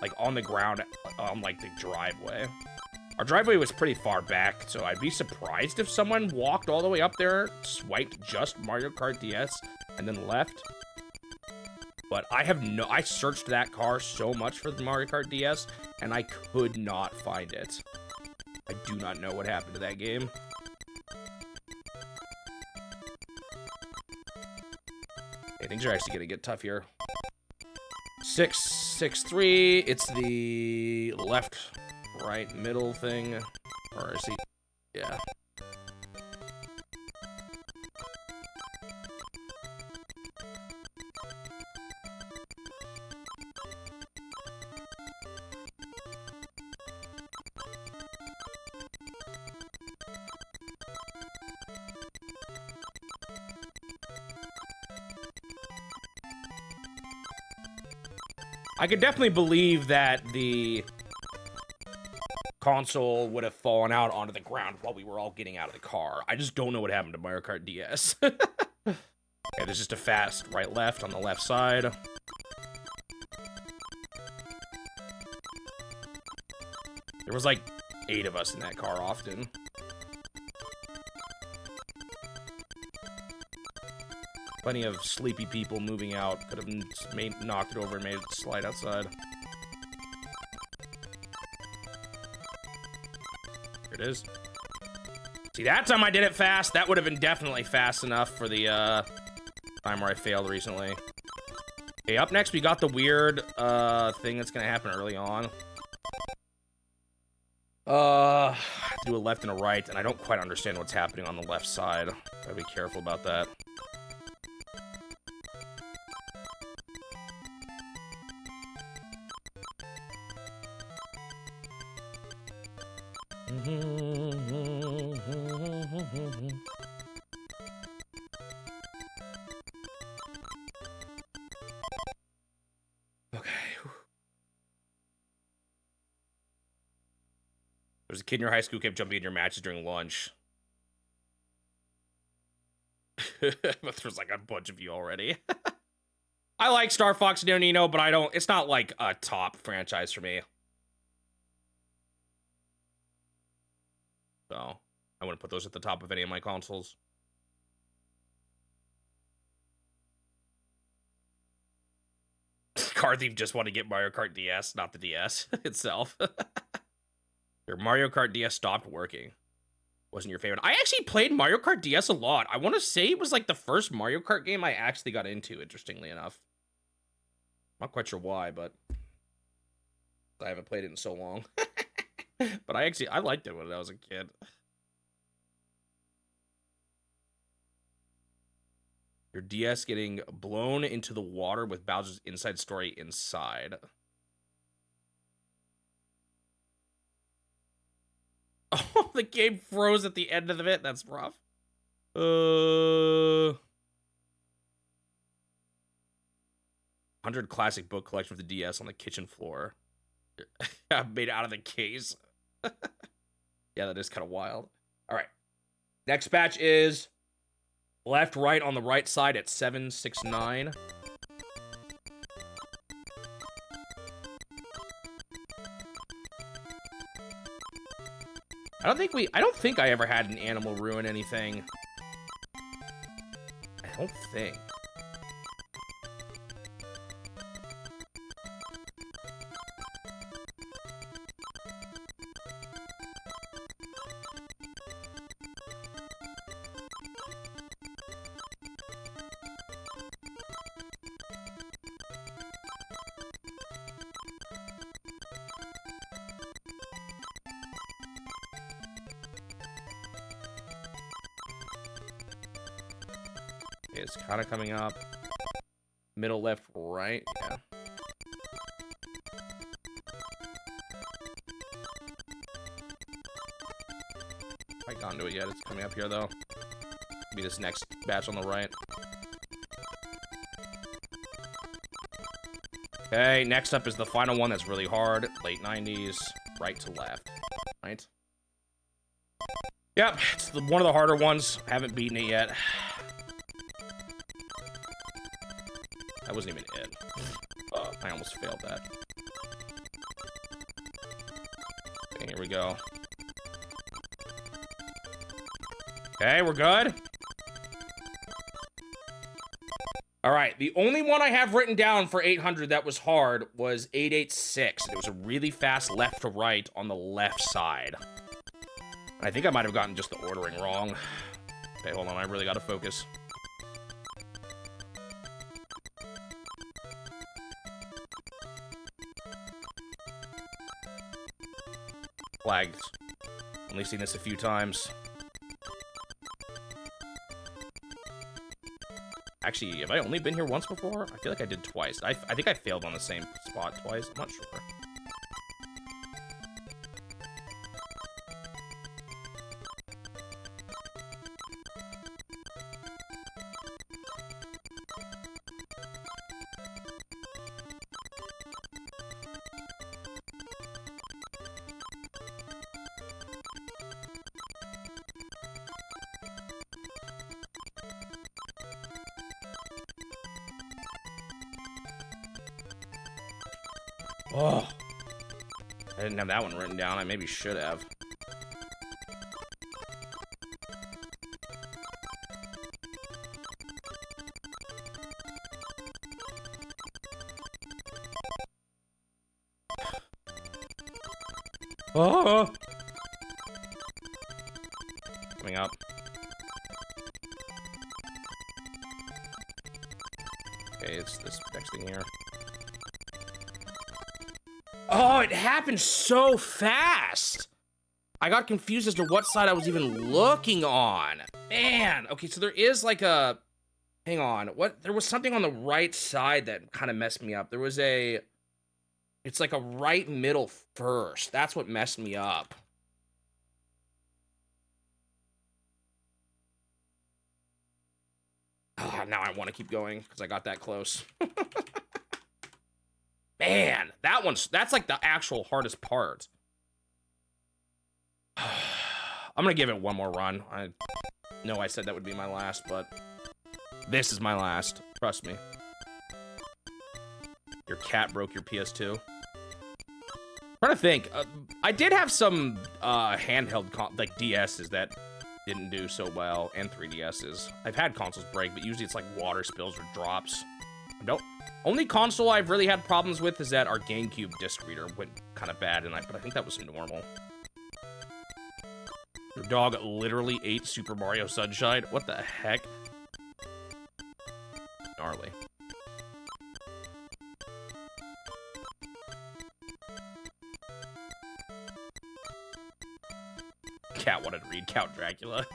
Like, on the ground, on, like, the driveway. Our driveway was pretty far back, so I'd be surprised if someone walked all the way up there, swiped just Mario Kart DS, and then left. But I searched that car so much for the Mario Kart DS, and I could not find it. I do not know what happened to that game. Okay, things are actually gonna get tough here. 6, 6, 3. It's the left, right, middle thing. Or is he? Yeah. I could definitely believe that the console would have fallen out onto the ground while we were all getting out of the car. I just don't know what happened to Mario Kart DS. Okay, there's just a fast right-left on the left side. There was like 8 of us in that car often. Plenty of sleepy people moving out. Could have knocked it over and made it slide outside. Here it is. See, that time I did it fast. That would have been definitely fast enough for the time where I failed recently. Okay, up next we got the weird thing that's gonna happen early on. I have to do a left and a right, and I don't quite understand what's happening on the left side. Gotta be careful about that. Okay. There's a kid in your high school who kept jumping in your matches during lunch. But there's like a bunch of you already. I like Star Fox Neo Nino, but it's not like a top franchise for me. So, I wouldn't put those at the top of any of my consoles. Car Thief just want to get Mario Kart DS, not the DS itself. Your Mario Kart DS stopped working. Wasn't your favorite. I actually played Mario Kart DS a lot. I want to say it was like the first Mario Kart game I actually got into, interestingly enough. Not quite sure why, but I haven't played it in so long. But I liked it when I was a kid. Your DS getting blown into the water with Bowser's Inside Story inside. Oh, the game froze at the end of it. That's rough. 100 classic book collection with the DS on the kitchen floor. Made out of the case. Yeah, that is kind of wild. All right. Next batch is left, right on the right side at 769. I don't think I ever had an animal ruin anything. I don't think. It's kind of coming up. Middle, left, right. Yeah. I can't do it yet. It's coming up here, though. Be this next batch on the right. Okay, next up is the final one that's really hard. Late 90s, right to left. Right? Yep, it's one of the harder ones. Haven't beaten it yet. That wasn't even it. I almost failed that. Okay, here we go. Okay, we're good. All right, the only one I have written down for 800 that was hard was 886. It was a really fast left to right on the left side. I think I might have gotten just the ordering wrong. Okay, hold on, I really gotta focus. Flagged. Only seen this a few times. Actually, have I only been here once before? I feel like I did twice. I think I failed on the same spot twice. I'm not sure. Oh, I didn't have that one written down. I maybe should have. Oh, coming up. Okay, it's this next thing here. Oh, it happened so fast. I got confused as to what side I was even looking on. Man, okay, so there is like a... Hang on, what? There was something on the right side that kind of messed me up. There was a... It's like a right middle first. That's what messed me up. Oh, now I want to keep going because I got that close. Man, that's like the actual hardest part. I'm gonna give it one more run. I know I said that would be my last, but this is my last. Trust me. Your cat broke your PS2. I'm trying to think. I did have some handheld like DSs that didn't do so well, and 3DSs. I've had consoles break, but usually it's like water spills or drops. Only console I've really had problems with is that our GameCube disc reader went kind of bad, but I think that was normal. Your dog literally ate Super Mario Sunshine? What the heck? Gnarly. Cat wanted to read Count Dracula.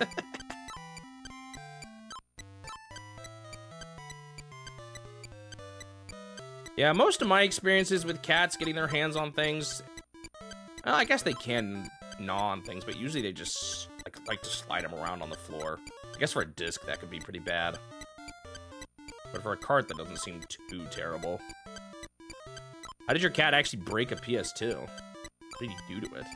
Yeah, most of my experiences with cats getting their hands on things, well, I guess they can gnaw on things, but usually they just like to slide them around on the floor. I guess for a disc, that could be pretty bad. But for a cart, that doesn't seem too terrible. How did your cat actually break a PS2? What did he do to it?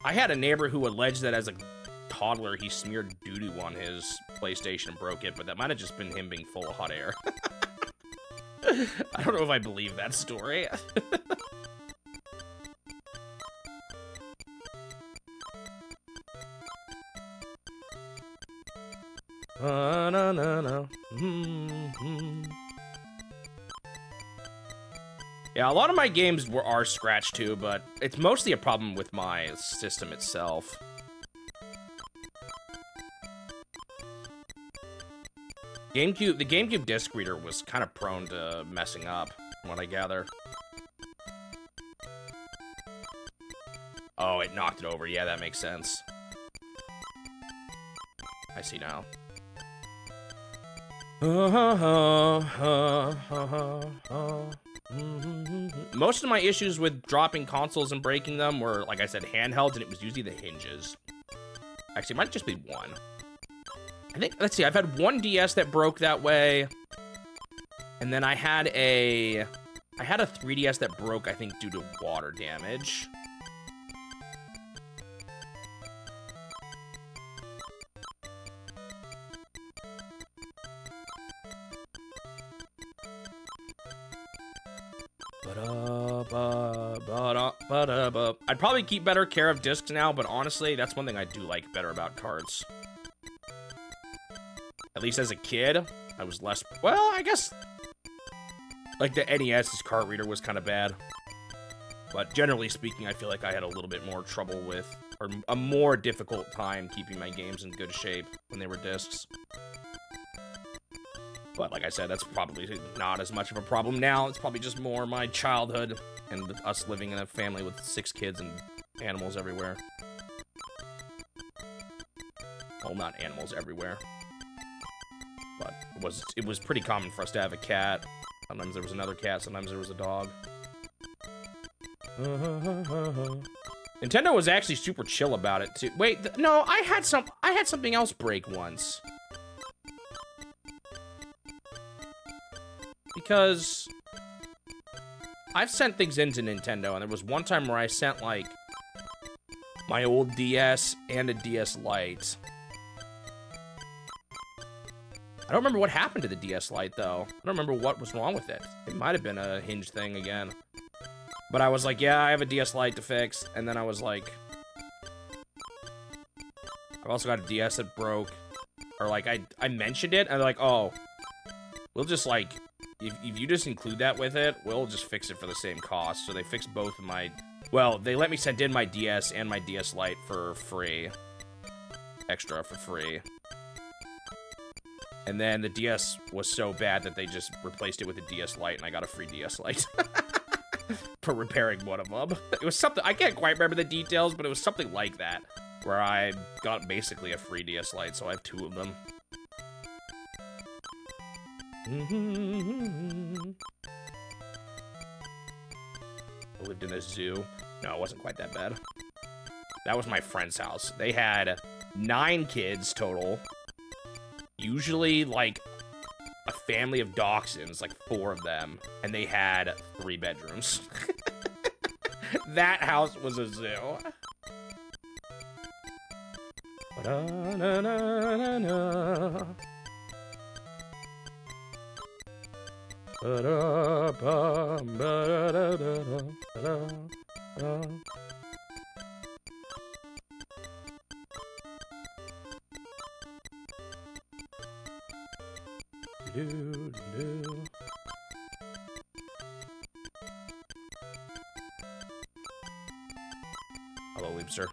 I had a neighbor who alleged that as a toddler, he smeared doo-doo on his PlayStation and broke it, but that might have just been him being full of hot air. I don't know if I believe that story. No. Yeah, a lot of my games are scratched too, but it's mostly a problem with my system itself. The GameCube disc reader was kind of prone to messing up, from what I gather. Oh, it knocked it over. Yeah, that makes sense. I see now. Most of my issues with dropping consoles and breaking them were, like I said, handhelds, and it was usually the hinges. Actually, it might just be one. I think, let's see, I've had one DS that broke that way. And then I had a 3DS that broke, I think, due to water damage. I'd probably keep better care of discs now, but honestly, that's one thing I do like better about cards. At least as a kid, I was less... Well, I guess... Like, the NES's card reader was kind of bad. But generally speaking, I feel like I had a little bit more trouble with... Or a more difficult time keeping my games in good shape when they were discs. But like I said, that's probably not as much of a problem now. It's probably just more my childhood and us living in a family with 6 kids and animals everywhere. Well, not animals everywhere. But it was pretty common for us to have a cat. Sometimes there was another cat, sometimes there was a dog. Nintendo was actually super chill about it too. Wait, no, I had something else break once. Because I've sent things into Nintendo, and there was one time where I sent, like, my old DS and a DS Lite. I don't remember what happened to the DS Lite, though. I don't remember what was wrong with it. It might have been a hinge thing again. But I was like, yeah, I have a DS Lite to fix. And then I was like... I've also got a DS that broke. Or, like, I mentioned it, and they're like, oh, we'll just, like... If you just include that with it, we'll just fix it for the same cost. So they fixed both of my... Well, they let me send in my DS and my DS Lite for free. Extra for free. And then the DS was so bad that they just replaced it with a DS Lite, and I got a free DS Lite. For repairing one of them. It was something... I can't quite remember the details, but it was something like that. Where I got basically a free DS Lite, so I have 2 of them. I lived in a zoo. No, it wasn't quite that bad. That was my friend's house. They had 9 kids total. Usually, like, a family of dachshunds, like 4 of them. And they had 3 bedrooms. That house was a zoo. Ba-da-na-na-na-na. Hello, Leapster.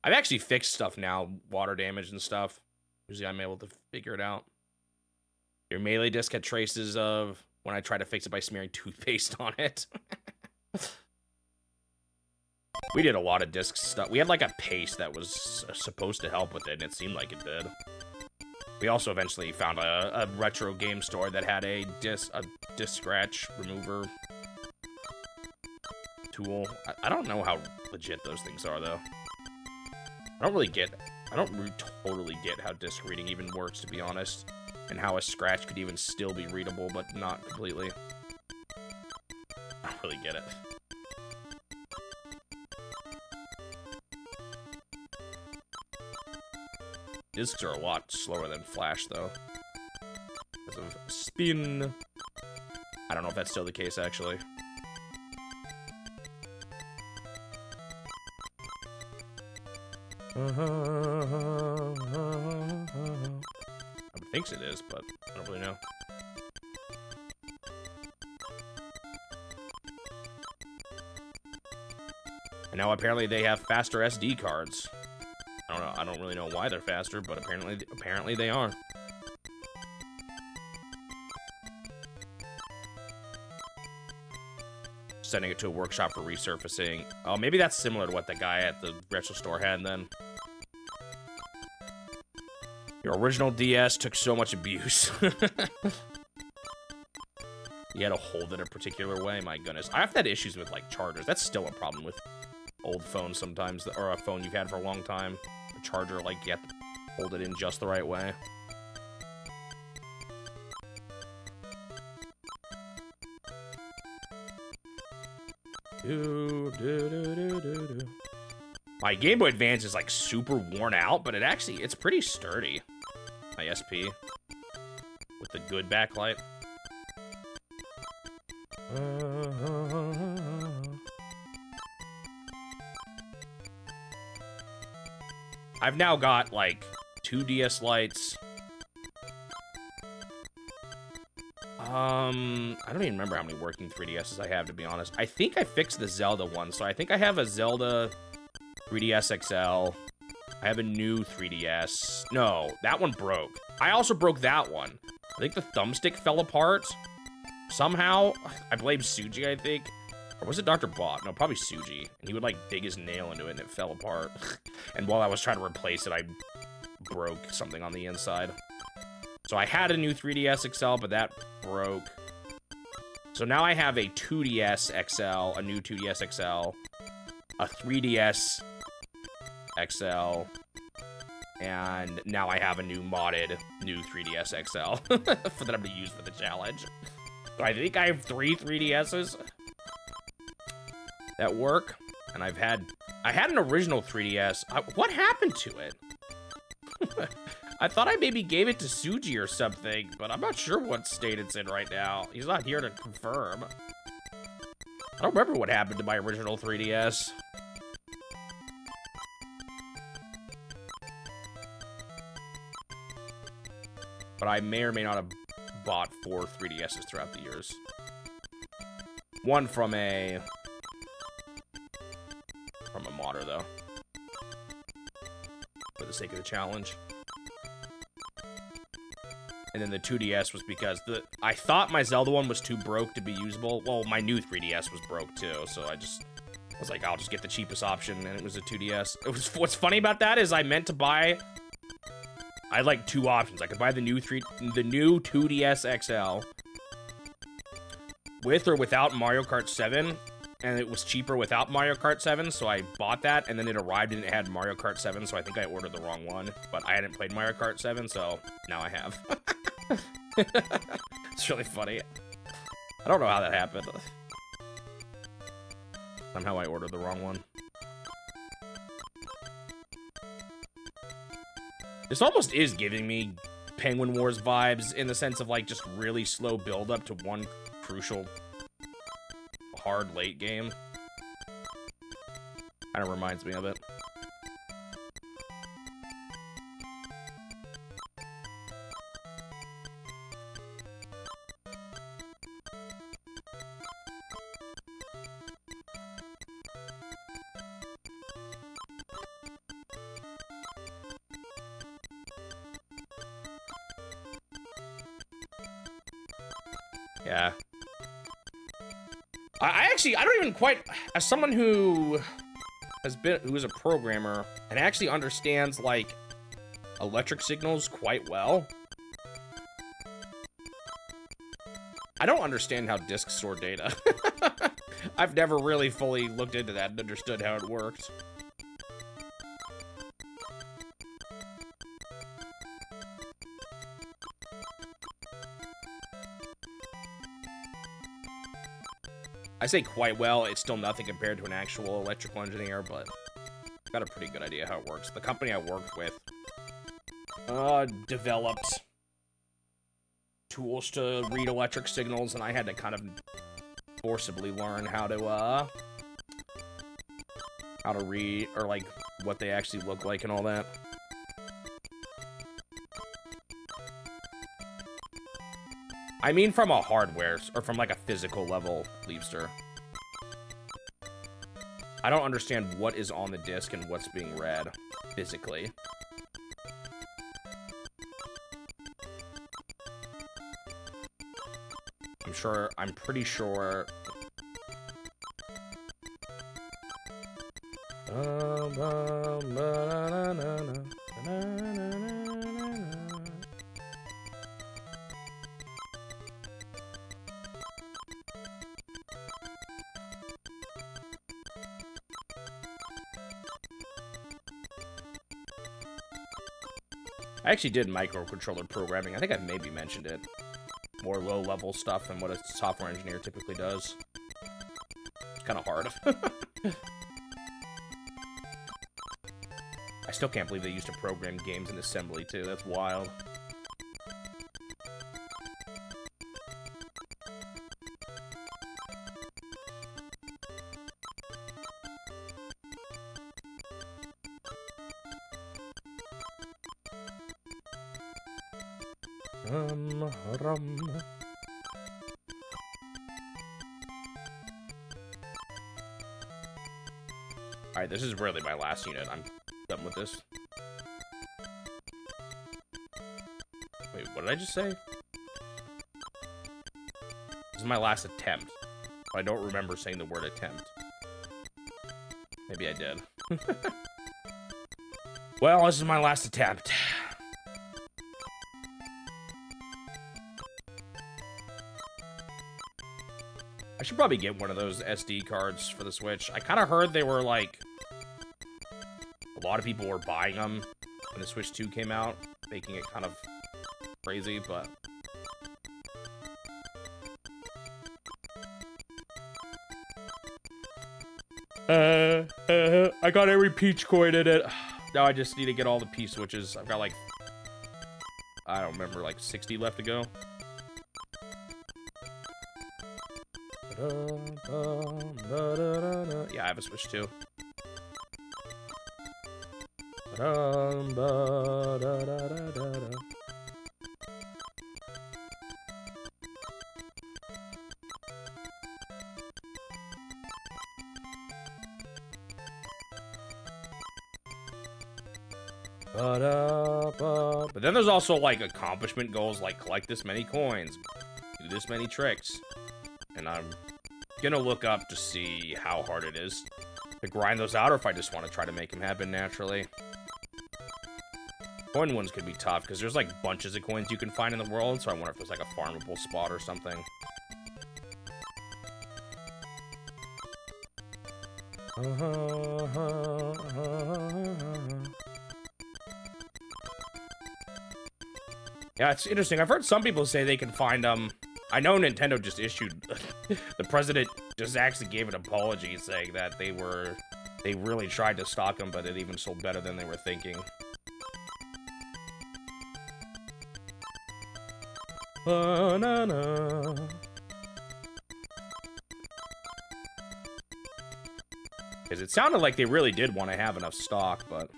I've actually fixed stuff now, water damage and stuff. Usually I'm able to figure it out. Your melee disc had traces of when I tried to fix it by smearing toothpaste on it. We did a lot of disc stuff. We had like a paste that was supposed to help with it, and it seemed like it did. We also eventually found a retro game store that had a disc scratch remover. tool. I don't know how legit those things are, though. I don't totally get how disk reading even works, to be honest. And how a scratch could even still be readable, but not completely. I don't really get it. Discs are a lot slower than Flash, though. Because of spin. I don't know if that's still the case, actually. I think it is, but I don't really know. And now apparently they have faster SD cards. I don't know. I don't really know why they're faster, but apparently they are. Sending it to a workshop for resurfacing. Oh, maybe that's similar to what the guy at the retro store had then. Your original DS took so much abuse. You had to hold it a particular way. My goodness. I've had issues with, like, chargers. That's still a problem with old phones sometimes, or a phone you've had for a long time. The charger, like, you have to hold it in just the right way. My Game Boy Advance is, like, super worn out, but it's pretty sturdy. My SP. With the good backlight. I've now got, like, 2 DS lights. I don't even remember how many working 3DSs I have, to be honest. I think I fixed the Zelda one, so I think I have a Zelda 3DS XL. I have a new 3DS. No, that one broke. I also broke that one. I think the thumbstick fell apart. Somehow. I blame Suji, I think. Or was it Dr. Bot? No, probably Suji. And he would, like, dig his nail into it and it fell apart. And while I was trying to replace it, I broke something on the inside. So I had a new 3DS XL, but that broke. So now I have a 2DS XL, a new 2DS XL, a 3DS XL, and now I have a new modded new 3DS XL that I'm going to use for the challenge. So I think I have 3 3DSs that work, and I had an original 3DS. What happened to it? I thought I maybe gave it to Suji or something, but I'm not sure what state it's in right now. He's not here to confirm. I don't remember what happened to my original 3DS. But I may or may not have bought 4 3DSs throughout the years. One from a modder, though. For the sake of the challenge. And then the 2DS was because I thought my Zelda one was too broke to be usable. Well, my new 3DS was broke too, so I was like, I'll just get the cheapest option, and it was a 2DS. What's funny about that is I meant to buy. I had like 2 options. I could buy the new 2DS XL with or without Mario Kart 7, and it was cheaper without Mario Kart 7, so I bought that, and then it arrived and it had Mario Kart 7, so I think I ordered the wrong one. But I hadn't played Mario Kart 7, so now I have. It's really funny. I don't know how that happened. Somehow I ordered the wrong one. This almost is giving me Penguin Wars vibes in the sense of, like, just really slow build up to one crucial hard late game. Kind of reminds me of it. Yeah. I don't even quite, as someone who is a programmer and actually understands, like, electric signals quite well, I don't understand how disks store data. I've never really fully looked into that and understood how it worked. I say quite well. It's still nothing compared to an actual electrical engineer, but I've got a pretty good idea how it works. The company I worked with developed tools to read electric signals, and I had to kind of forcibly learn how to read, or like what they actually look like and all that. I mean from a hardware, or from like a physical level, Leapster. I don't understand what is on the disc and what's being read physically. I'm pretty sure. I actually did microcontroller programming. I think I maybe mentioned it. More low-level stuff than what a software engineer typically does. It's kind of hard. I still can't believe they used to program games in assembly, too. That's wild. Alright, this is really my last unit. I'm done with this. Wait, what did I just say? This is my last attempt. I don't remember saying the word attempt. Maybe I did. Well, this is my last attempt. I should probably get one of those SD cards for the Switch. I kind of heard they were like... A lot of people were buying them when the Switch 2 came out, making it kind of crazy, but... I got every Peach coin in it. Now I just need to get all the P-switches. I've got like... I don't remember, like 60 left to go. Yeah, I have a Switch too. But then there's also like accomplishment goals, like collect this many coins, do this many tricks. And I'm gonna look up to see how hard it is to grind those out, or if I just want to try to make them happen naturally. Coin ones could be tough, because there's like bunches of coins you can find in the world, so I wonder if there's like a farmable spot or something. Yeah, it's interesting. I've heard some people say they can find I know Nintendo just issued the president just actually gave an apology saying that they really tried to stock them, but it even sold better than they were thinking. Because it sounded like they really did want to have enough stock, but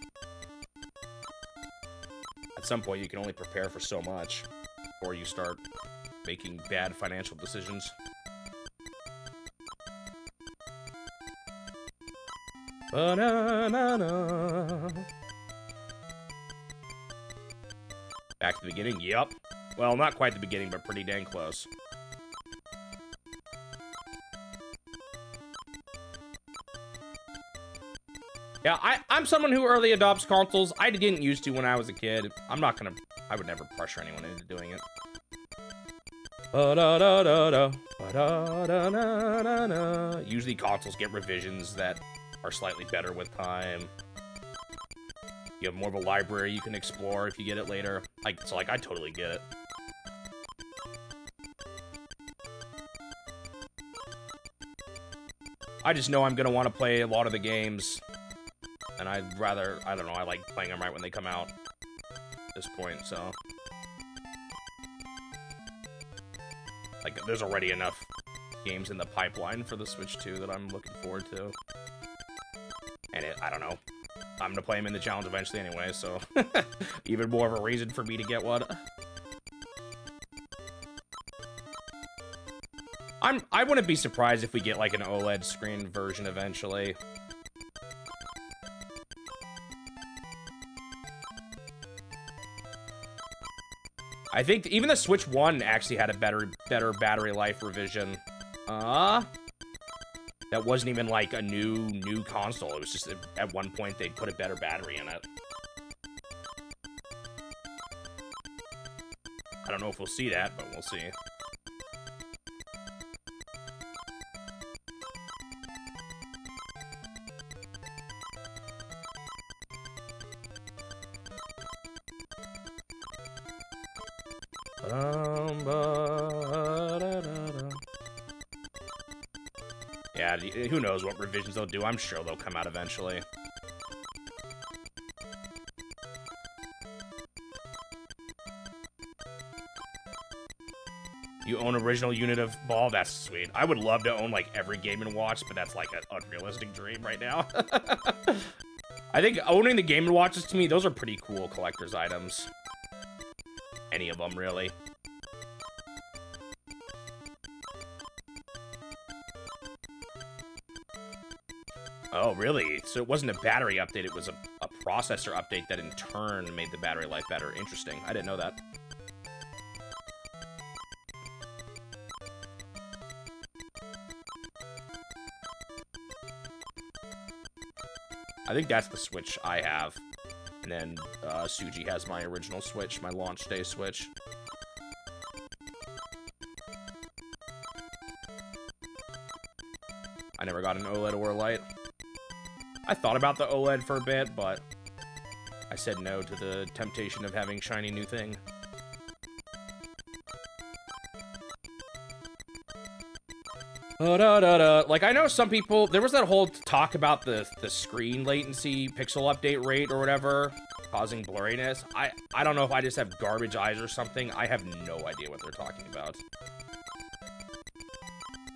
at some point you can only prepare for so much before you start making bad financial decisions. Back to the beginning? Yep. Well, not quite the beginning, but pretty dang close. Yeah, I'm someone who early adopts consoles. I didn't used to when I was a kid. I would never pressure anyone into doing it. Usually consoles get revisions that are slightly better with time. You have more of a library you can explore if you get it later. So I totally get it. I just know I'm gonna want to play a lot of the games, and I don't know, I like playing them right when they come out at this point, so. Like, there's already enough games in the pipeline for the Switch 2 that I'm looking forward to. And I don't know. I'm gonna play them in the challenge eventually anyway, so even more of a reason for me to get one. I wouldn't be surprised if we get like an OLED screen version eventually. I think even the Switch 1 actually had a better battery life revision. That wasn't even like a new console. It was just at one point they put a better battery in it. I don't know if we'll see that, but we'll see. Yeah, who knows what revisions they'll do. I'm sure they'll come out eventually. You own original unit of ball? That's sweet. I would love to own, like, every Game & Watch, but that's, like, an unrealistic dream right now. I think owning the Game & Watches, to me, those are pretty cool collector's items. Any of them, really. Oh, really? So it wasn't a battery update, it was a processor update that in turn made the battery life better. Interesting. I didn't know that. I think that's the Switch I have. And then Suji has my original Switch, my launch day Switch. I never got an OLED or a light. I thought about the OLED for a bit, but I said no to the temptation of having shiny new thing. Like, I know some people, there was that whole talk about the screen latency pixel update rate or whatever, causing blurriness. I don't know if I just have garbage eyes or something. I have no idea what they're talking about.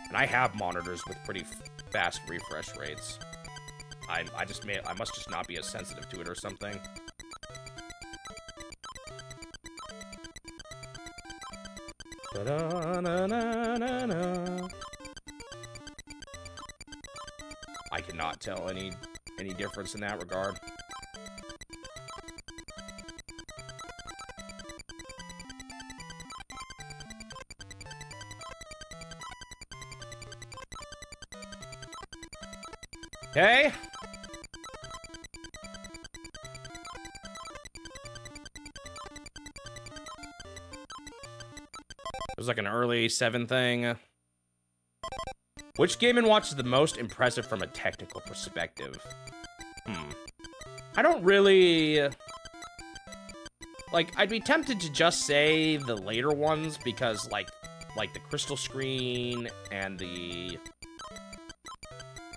And I have monitors with pretty fast refresh rates. I must just not be as sensitive to it or something. I cannot tell any difference in that regard. Okay. There's like an early 7 thing. Which Game & Watch is the most impressive from a technical perspective? I don't really... Like, I'd be tempted to just say the later ones, because, like the crystal screen and the...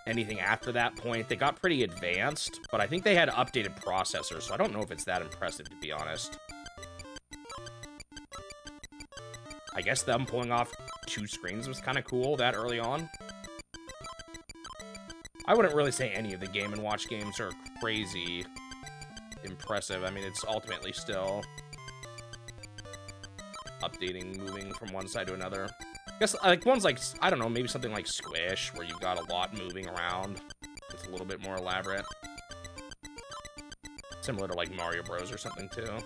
anything after that point, they got pretty advanced, but I think they had updated processors, so I don't know if it's that impressive, to be honest. I guess them pulling off 2 screens was kind of cool that early on. I wouldn't really say any of the Game & Watch games are crazy impressive. I mean, it's ultimately still updating, moving from one side to another. I guess, like, one's like, I don't know, maybe something like Squish, where you've got a lot moving around. It's a little bit more elaborate. Similar to, like, Mario Bros. Or something, too.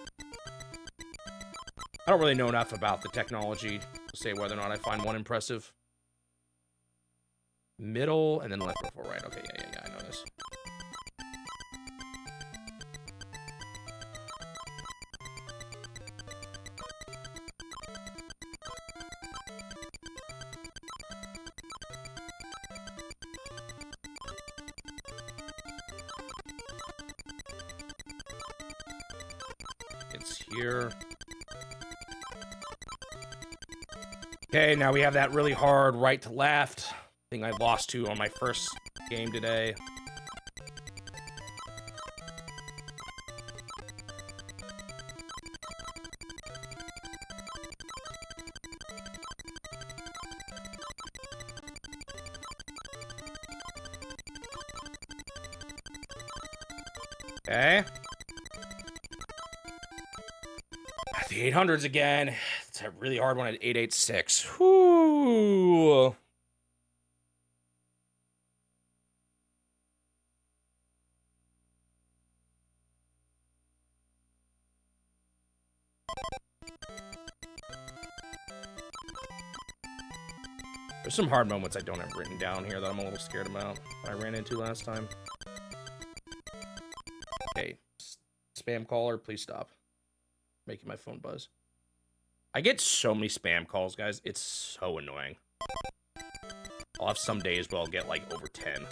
I don't really know enough about the technology to say whether or not I find one impressive. Middle, and then left before right. Okay, yeah, I know this. here. Okay, now we have that really hard right to left thing I lost to on my first game today. Okay. The 800s again. It's a really hard one at 886. Whoo. There's some hard moments I don't have written down here that I'm a little scared about. I ran into last time. Okay. Spam caller, please stop. Making my phone buzz. I get so many spam calls, guys. It's so annoying. I'll have some days where I'll get like over 10.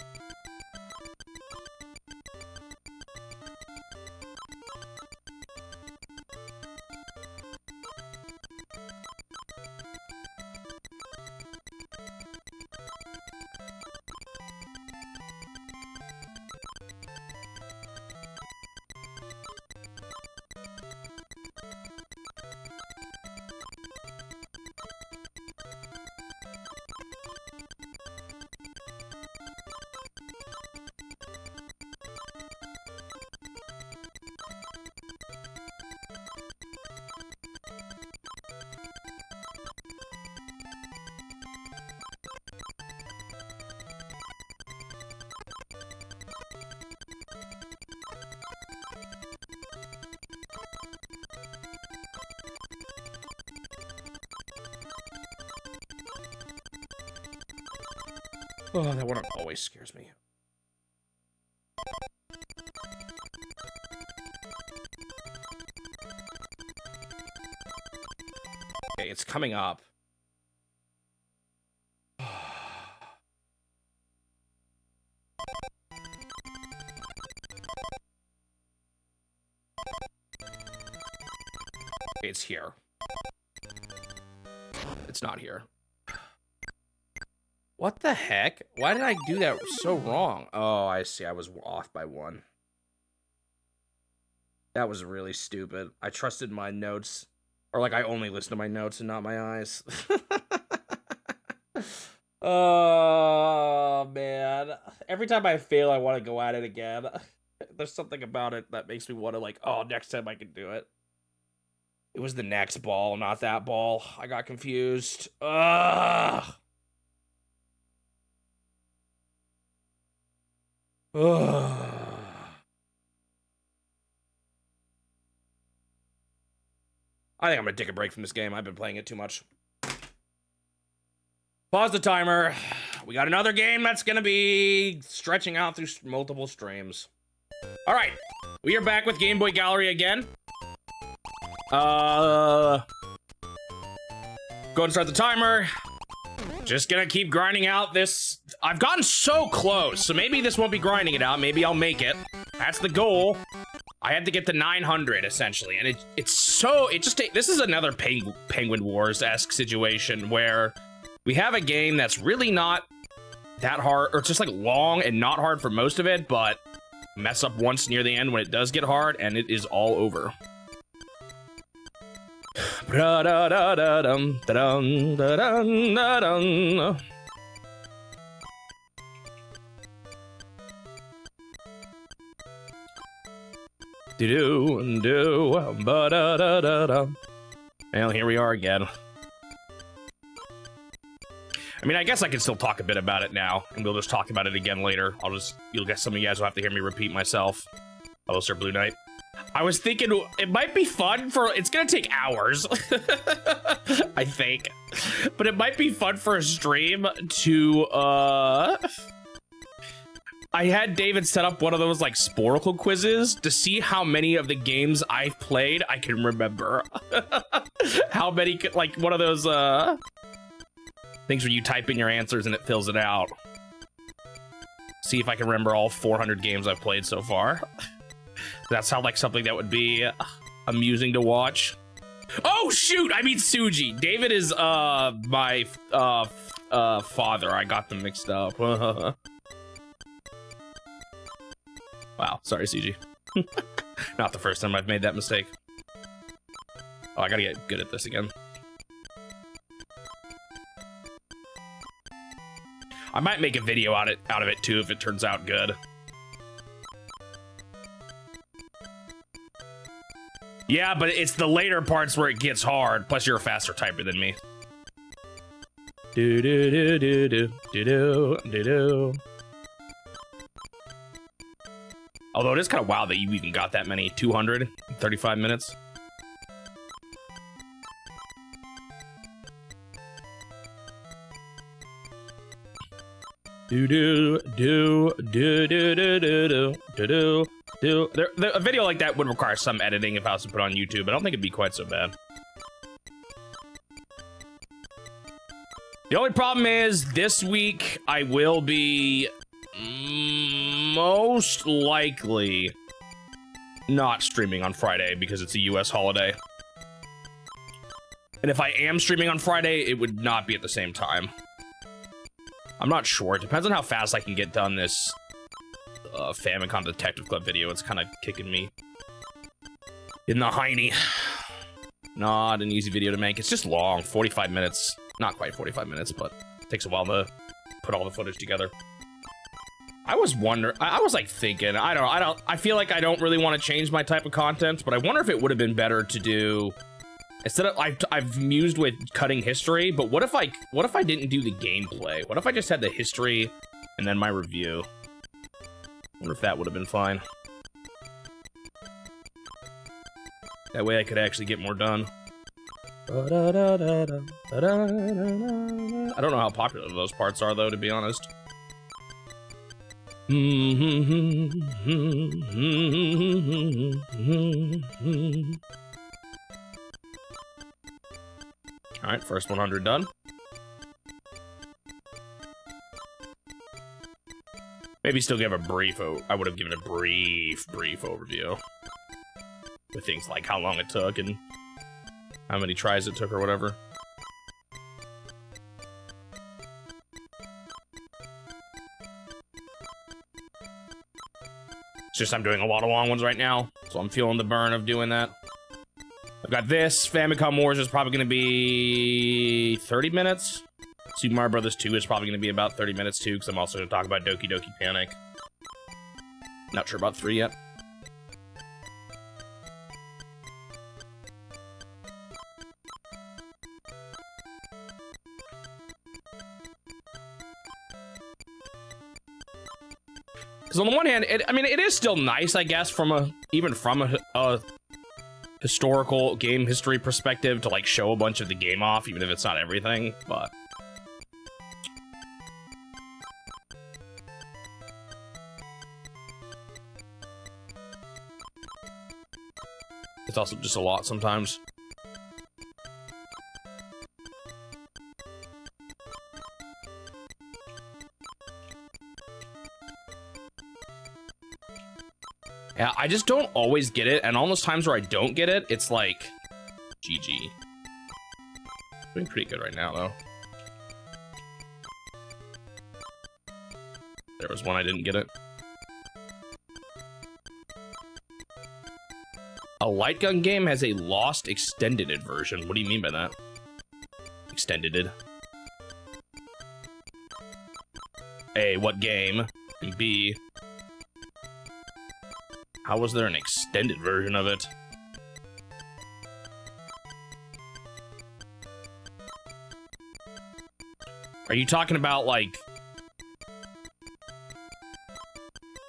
Oh, that one always scares me. Okay, it's coming up. It's here. It's not here. What the heck? Why did I do that so wrong? Oh, I see. I was off by 1. That was really stupid. I trusted my notes. Or like I only listen to my notes and not my eyes. Oh, man. Every time I fail, I want to go at it again. There's something about it that makes me want to like, oh, next time I can do it. It was the next ball, not that ball. I got confused. Ugh. Ugh. I think I'm gonna take a break from this game. I've been playing it too much. Pause the timer. We got another game that's gonna be stretching out through multiple streams. All right, we are back with Game Boy Gallery again. Go ahead and start the timer. Just gonna keep grinding out this. I've gotten so close, so maybe this won't be grinding it out. Maybe I'll make it. That's the goal. I had to get to 900 essentially, and this is another Penguin Wars-esque situation where we have a game that's really not that hard, or it's just like long and not hard for most of it, but mess up once near the end when it does get hard, and it is all over. Well, here we are again. I mean, I guess I can still talk a bit about it now, and we'll just talk about it again later. You'll get some of you guys will have to hear me repeat myself. Hello, Sir Blue Knight. I was thinking it might be fun it's gonna take hours, I think, but it might be fun for a stream to, I had David set up one of those, like, Sporcle quizzes to see how many of the games I've played I can remember. How many, like, one of those, things where you type in your answers and it fills it out. See if I can remember all 400 games I've played so far. That sounds like something that would be amusing to watch. Oh shoot! I mean Suji. David is my father. I got them mixed up. Wow. Sorry, Suji. Not the first time I've made that mistake. Oh, I gotta get good at this again. I might make a video out of it too if it turns out good. Yeah, but it's the later parts where it gets hard. Plus, you're a faster typer than me. Do do do do do do do do do. Although it is kind of wild that you even got that many. 200 in 35 minutes. Do do do do do do do do do. A video like that would require some editing if I was to put on YouTube. I don't think it'd be quite so bad. The only problem is this week I will be most likely not streaming on Friday because it's a US holiday. And if I am streaming on Friday, it would not be at the same time. I'm not sure. It depends on how fast I can get done this Famicom Detective Club video. It's kind of kicking me in the hiney. Not an easy video to make. It's just long, 45 minutes. Not quite 45 minutes, but it takes a while to put all the footage together. I was wondering, I was like thinking, I feel like I don't really want to change my type of content, but I wonder if it would have been better to do, instead of, I've mused with cutting history, but what if I didn't do the gameplay? What if I just had the history and then my review? I wonder if that would have been fine. That way I could actually get more done. I don't know how popular those parts are, though, to be honest. Alright, first 100 done. Maybe still give a brief, I would have given a brief overview. With things like how long it took and how many tries it took or whatever. It's just I'm doing a lot of long ones right now, so I'm feeling the burn of doing that. I've got this. Famicom Wars is probably going to be 30 minutes. Super Mario Brothers 2 is probably going to be about 30 minutes too, because I'm also going to talk about Doki Doki Panic. Not sure about 3 yet. Because on the one hand, I mean, it is still nice, I guess, even from a historical game history perspective to, like, show a bunch of the game off, even if it's not everything, but... it's also just a lot sometimes. Yeah, I just don't always get it, and all those times where I don't get it, it's like, GG. Doing pretty good right now, though. There was one I didn't get it. A light gun game has a lost extended version. What do you mean by that? Extended. A, what game? And B, how was there an extended version of it? Are you talking about, like,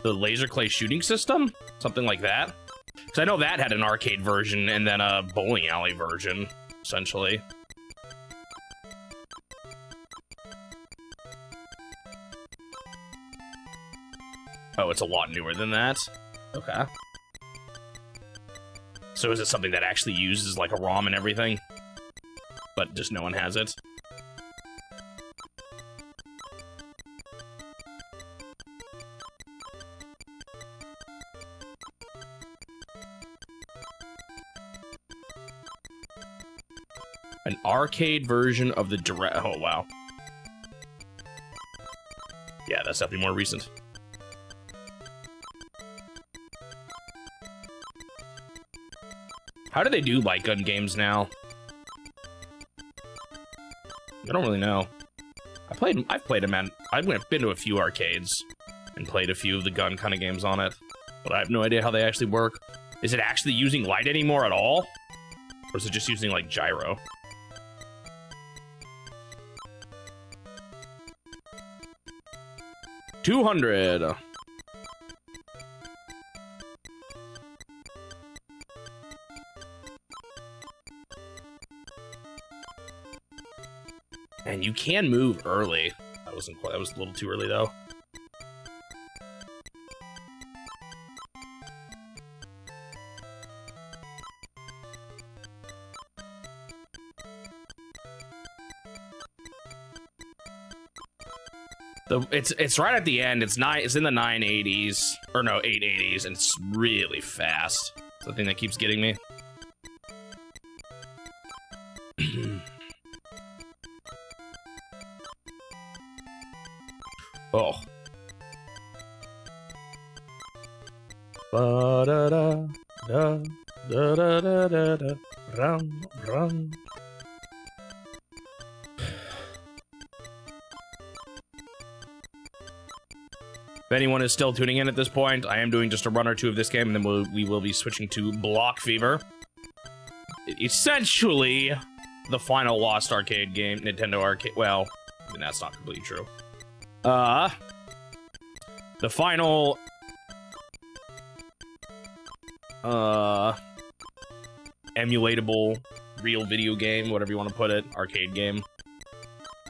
the laser clay shooting system? Something like that? Because I know that had an arcade version and then a bowling alley version, essentially. Oh, it's a lot newer than that? Okay. So is it something that actually uses, like, a ROM and everything? But just no one has it? arcade version of the direct. Oh, wow. Yeah, that's definitely more recent. How do they do light gun games now? I don't really know. I've played them, man. I've been to a few arcades and played a few of the gun kind of games on it, but I have no idea how they actually work. Is it actually using light anymore at all? Or is it just using, like, gyro? $200. And you can move early. That was a little too early, though. It's right at the end. It's in the 980s, or no, 880s, and it's really fast. It's the thing that keeps getting me. Oh. Ba da da da da da da da da run run. If anyone is still tuning in at this point, I am doing just a run or two of this game, and then we will be switching to Block Fever. Essentially, the final Lost Arcade game, Nintendo Arcade. Well, I mean, that's not completely true. The final emulatable real video game, whatever you want to put it, arcade game,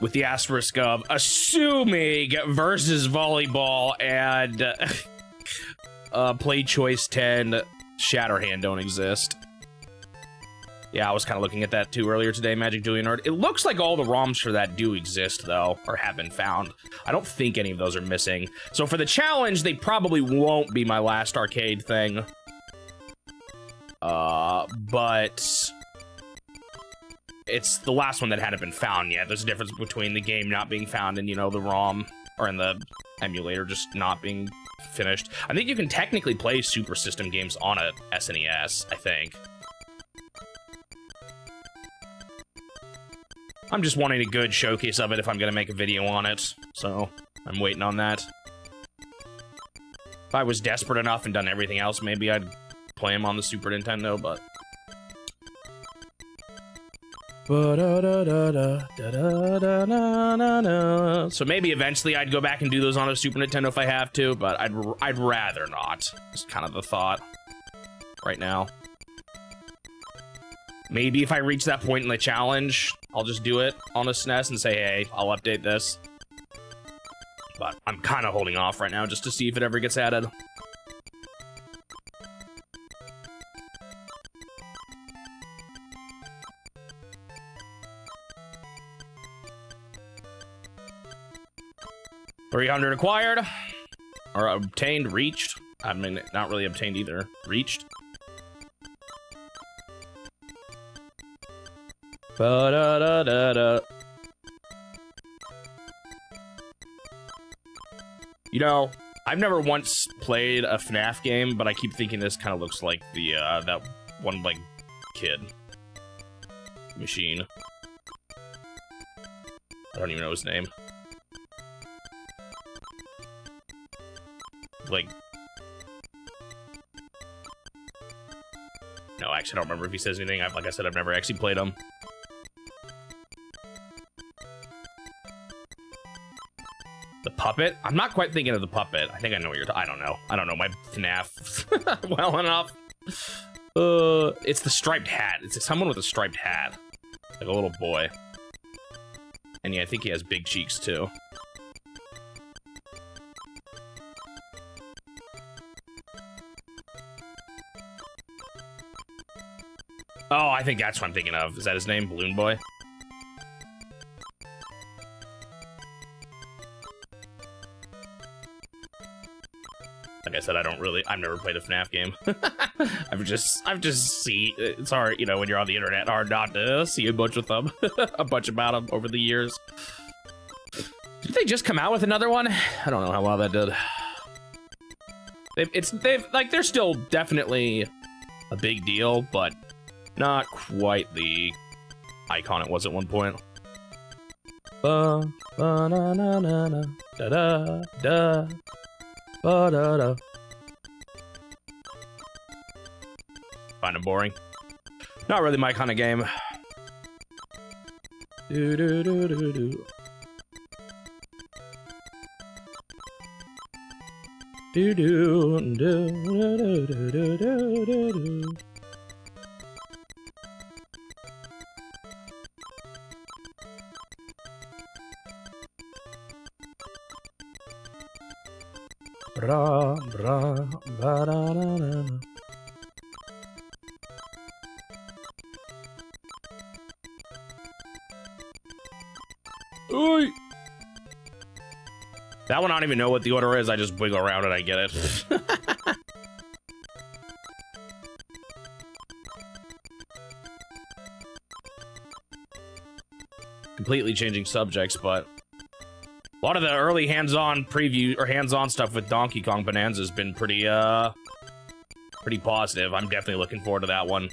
with the asterisk of assuming versus volleyball and Play Choice 10 Shatterhand don't exist. Yeah, I was kind of looking at that too earlier today, Magic Julian Art. It looks like all the ROMs for that do exist, though, or have been found. I don't think any of those are missing. So for the challenge, they probably won't be my last arcade thing. But it's the last one that hadn't been found yet. There's a difference between the game not being found and, you know, the ROM, or in the emulator just not being finished. I think you can technically play Super System games on a SNES, I think. I'm just wanting a good showcase of it if I'm gonna make a video on it, so I'm waiting on that. If I was desperate enough and done everything else, maybe I'd play him on the Super Nintendo, but... So maybe eventually I'd go back and do those on a Super Nintendo if I have to, but I'd rather not. It's kind of the thought right now. Maybe if I reach that point in the challenge, I'll just do it on a SNES and say, hey, I'll update this. But I'm kind of holding off right now just to see if it ever gets added. $300 acquired. Or obtained, reached. I mean, not really obtained either. Reached. Ba-da-da-da-da. You know, I've never once played a FNAF game, but I keep thinking this kind of looks like the, that one, like, kid machine. I don't even know his name. Like... No, actually, I don't remember if he says anything. Like I said, I've never actually played him. The puppet? I'm not quite thinking of the puppet. I think I know what you're talking. I don't know. I don't know my FNAF well enough. It's the striped hat. It's someone with a striped hat. Like a little boy. And yeah, I think he has big cheeks, too. Oh, I think that's what I'm thinking of. Is that his name? Balloon Boy? Like I said, I've never played a FNAF game. I've just seen, it's hard, you know, when you're on the internet, hard not to see a bunch of them, a bunch about them over the years. Did they just come out with another one? I don't know how well that did. They're still definitely a big deal, but not quite the icon it was at one point. Ba ba na na na na da da da ba da da. Find it boring. Not really my kind of game. Do do do do do. Do do do do do do do do. Bra bra ba da da da. Oi! That one I don't even know what the order is. I just wiggle around and I get it. Completely changing subjects, but a lot of the early hands-on preview or hands-on stuff with Donkey Kong Bonanza has been pretty positive. I'm definitely looking forward to that one.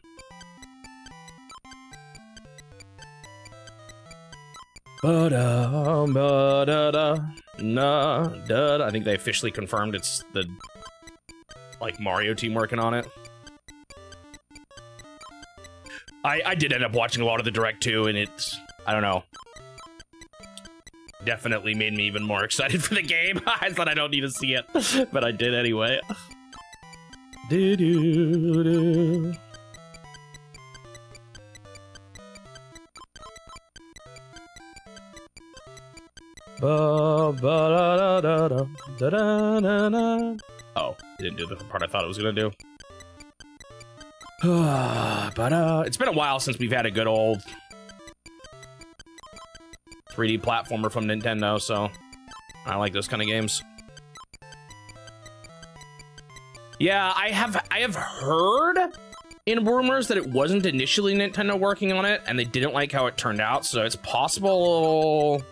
Ba-da, ba-da-da, na, da, da. I think they officially confirmed it's the, like, Mario team working on it. I did end up watching a lot of the Direct too, and it's, I don't know. Definitely made me even more excited for the game. I thought I don't need to see it, but I did anyway. Do-do-do. Ba ba da da da da da da da. Oh, it didn't do the part I thought it was gonna do. But it's been a while since we've had a good old 3D platformer from Nintendo, so I like those kind of games. Yeah, I have heard in rumors that it wasn't initially Nintendo working on it, and they didn't like how it turned out, so it's possible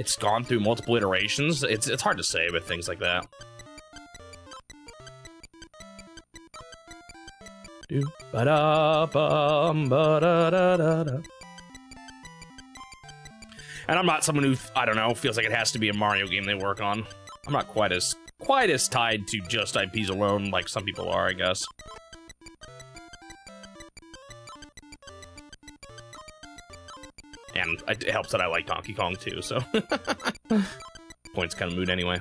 it's gone through multiple iterations. It's hard to say with things like that. Do ba da bum ba da da da da. And I'm not someone who, I don't know, feels like it has to be a Mario game they work on. I'm not quite as tied to just IPs alone like some people are, I guess. And it helps that I like Donkey Kong too, so points kind of moot anyway.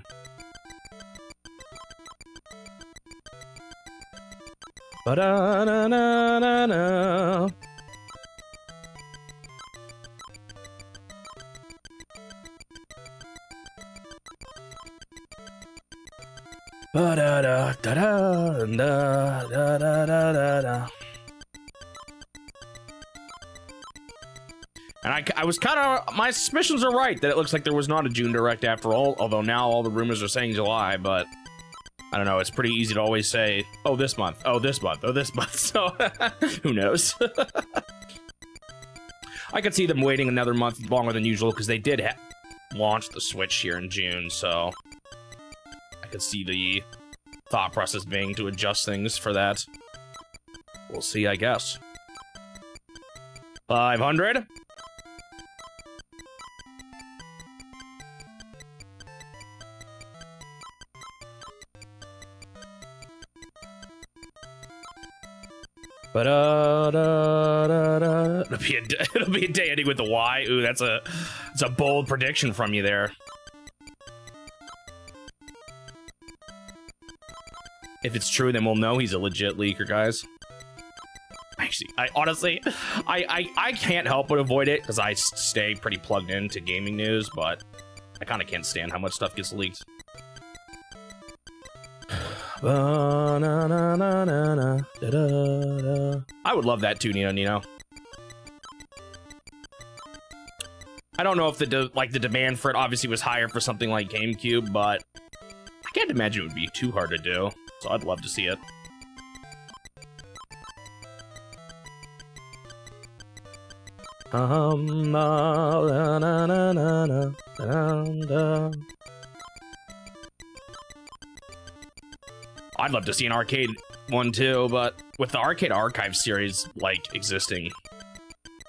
Ba-da-na-na-na-na. Ba-da-da-da-da-da-da-da-da-da. And I was kind of, my suspicions are right that it looks like there was not a June Direct after all, although now all the rumors are saying July, but I don't know, it's pretty easy to always say, oh, this month, oh, this month, oh, this month, so who knows? I could see them waiting another month longer than usual because they did launch the Switch here in June, so I could see the thought process being to adjust things for that. We'll see, I guess. 500? But it'll be a day ending with the Y. Ooh, it's a bold prediction from you there. If it's true, then we'll know he's a legit leaker, guys. Actually, I can't help but avoid it because I stay pretty plugged into gaming news, but I kind of can't stand how much stuff gets leaked. I would love that too, Nino. I don't know if the demand for it obviously was higher for something like GameCube, but I can't imagine it would be too hard to do, so I'd love to see it. I'd love to see an arcade one too, but with the Arcade Archive series like existing,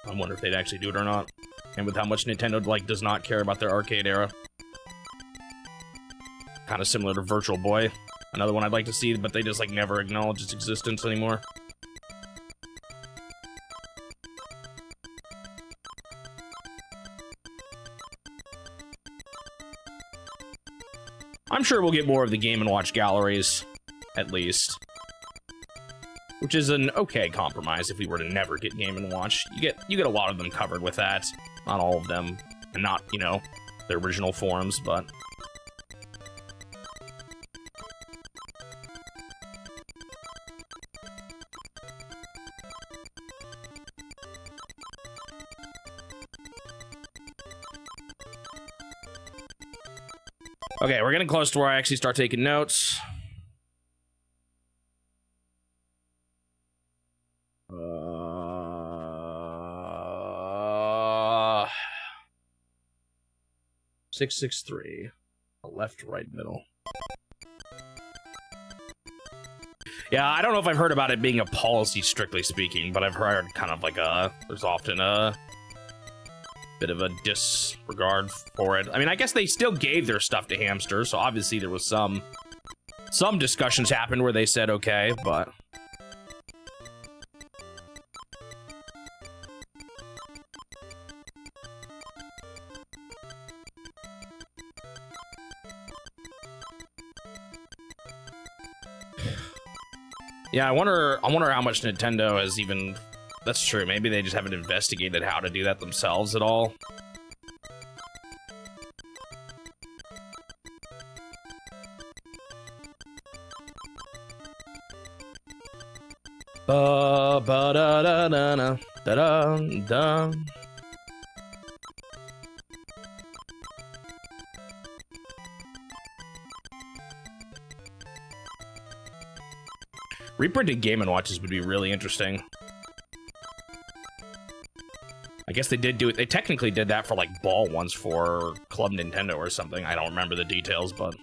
I wonder if they'd actually do it or not. And with how much Nintendo like does not care about their arcade era. Kind of similar to Virtual Boy, another one I'd like to see, but they just like never acknowledge its existence anymore. I'm sure we'll get more of the Game & Watch galleries, at least. Which is an okay compromise if we were to never get Game & Watch. You get a lot of them covered with that. Not all of them. And not, you know, their original forms, but... Okay, we're getting close to where I actually start taking notes. 663. Left, right, middle. Yeah, I don't know if I've heard about it being a policy, strictly speaking, but I've heard kind of like there's often a bit of a disregard for it. I mean, I guess they still gave their stuff to hamsters, so obviously there was some discussions happened where they said okay, but... Yeah, I wonder how much Nintendo has even... That's true, maybe they just haven't investigated how to do that themselves at all. Ba-ba-da-da-da-da, reprinted Game & Watches would be really interesting. I guess they did do it. They technically did that for like Ball once for Club Nintendo or something. I don't remember the details, but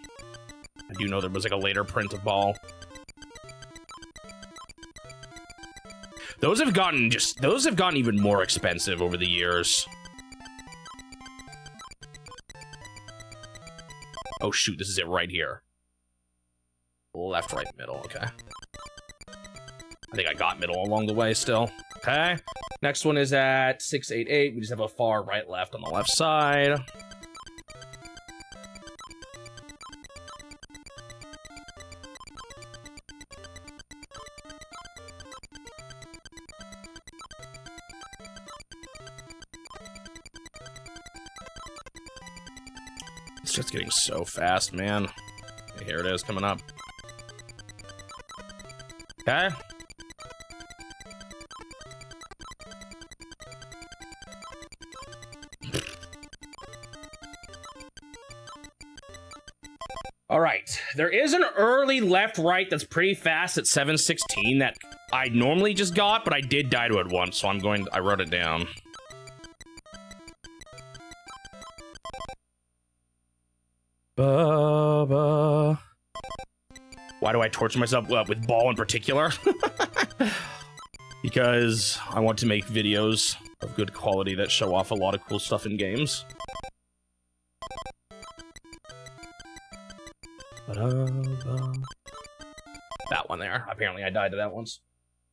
I do know there was like a later print of Ball. Those have gotten even more expensive over the years. Oh shoot, this is it right here. Left, right, middle, okay. I think I got middle along the way still. Okay. Next one is at 688. We just have a far right left on the left side. It's just getting so fast, man. Okay, here it is coming up. Okay. All right, there is an early left-right that's pretty fast at 716 that I normally just got, but I did die to it once, so I wrote it down. Why do I torture myself with Ball in particular? Because I want to make videos of good quality that show off a lot of cool stuff in games. That one there. Apparently I died to that once.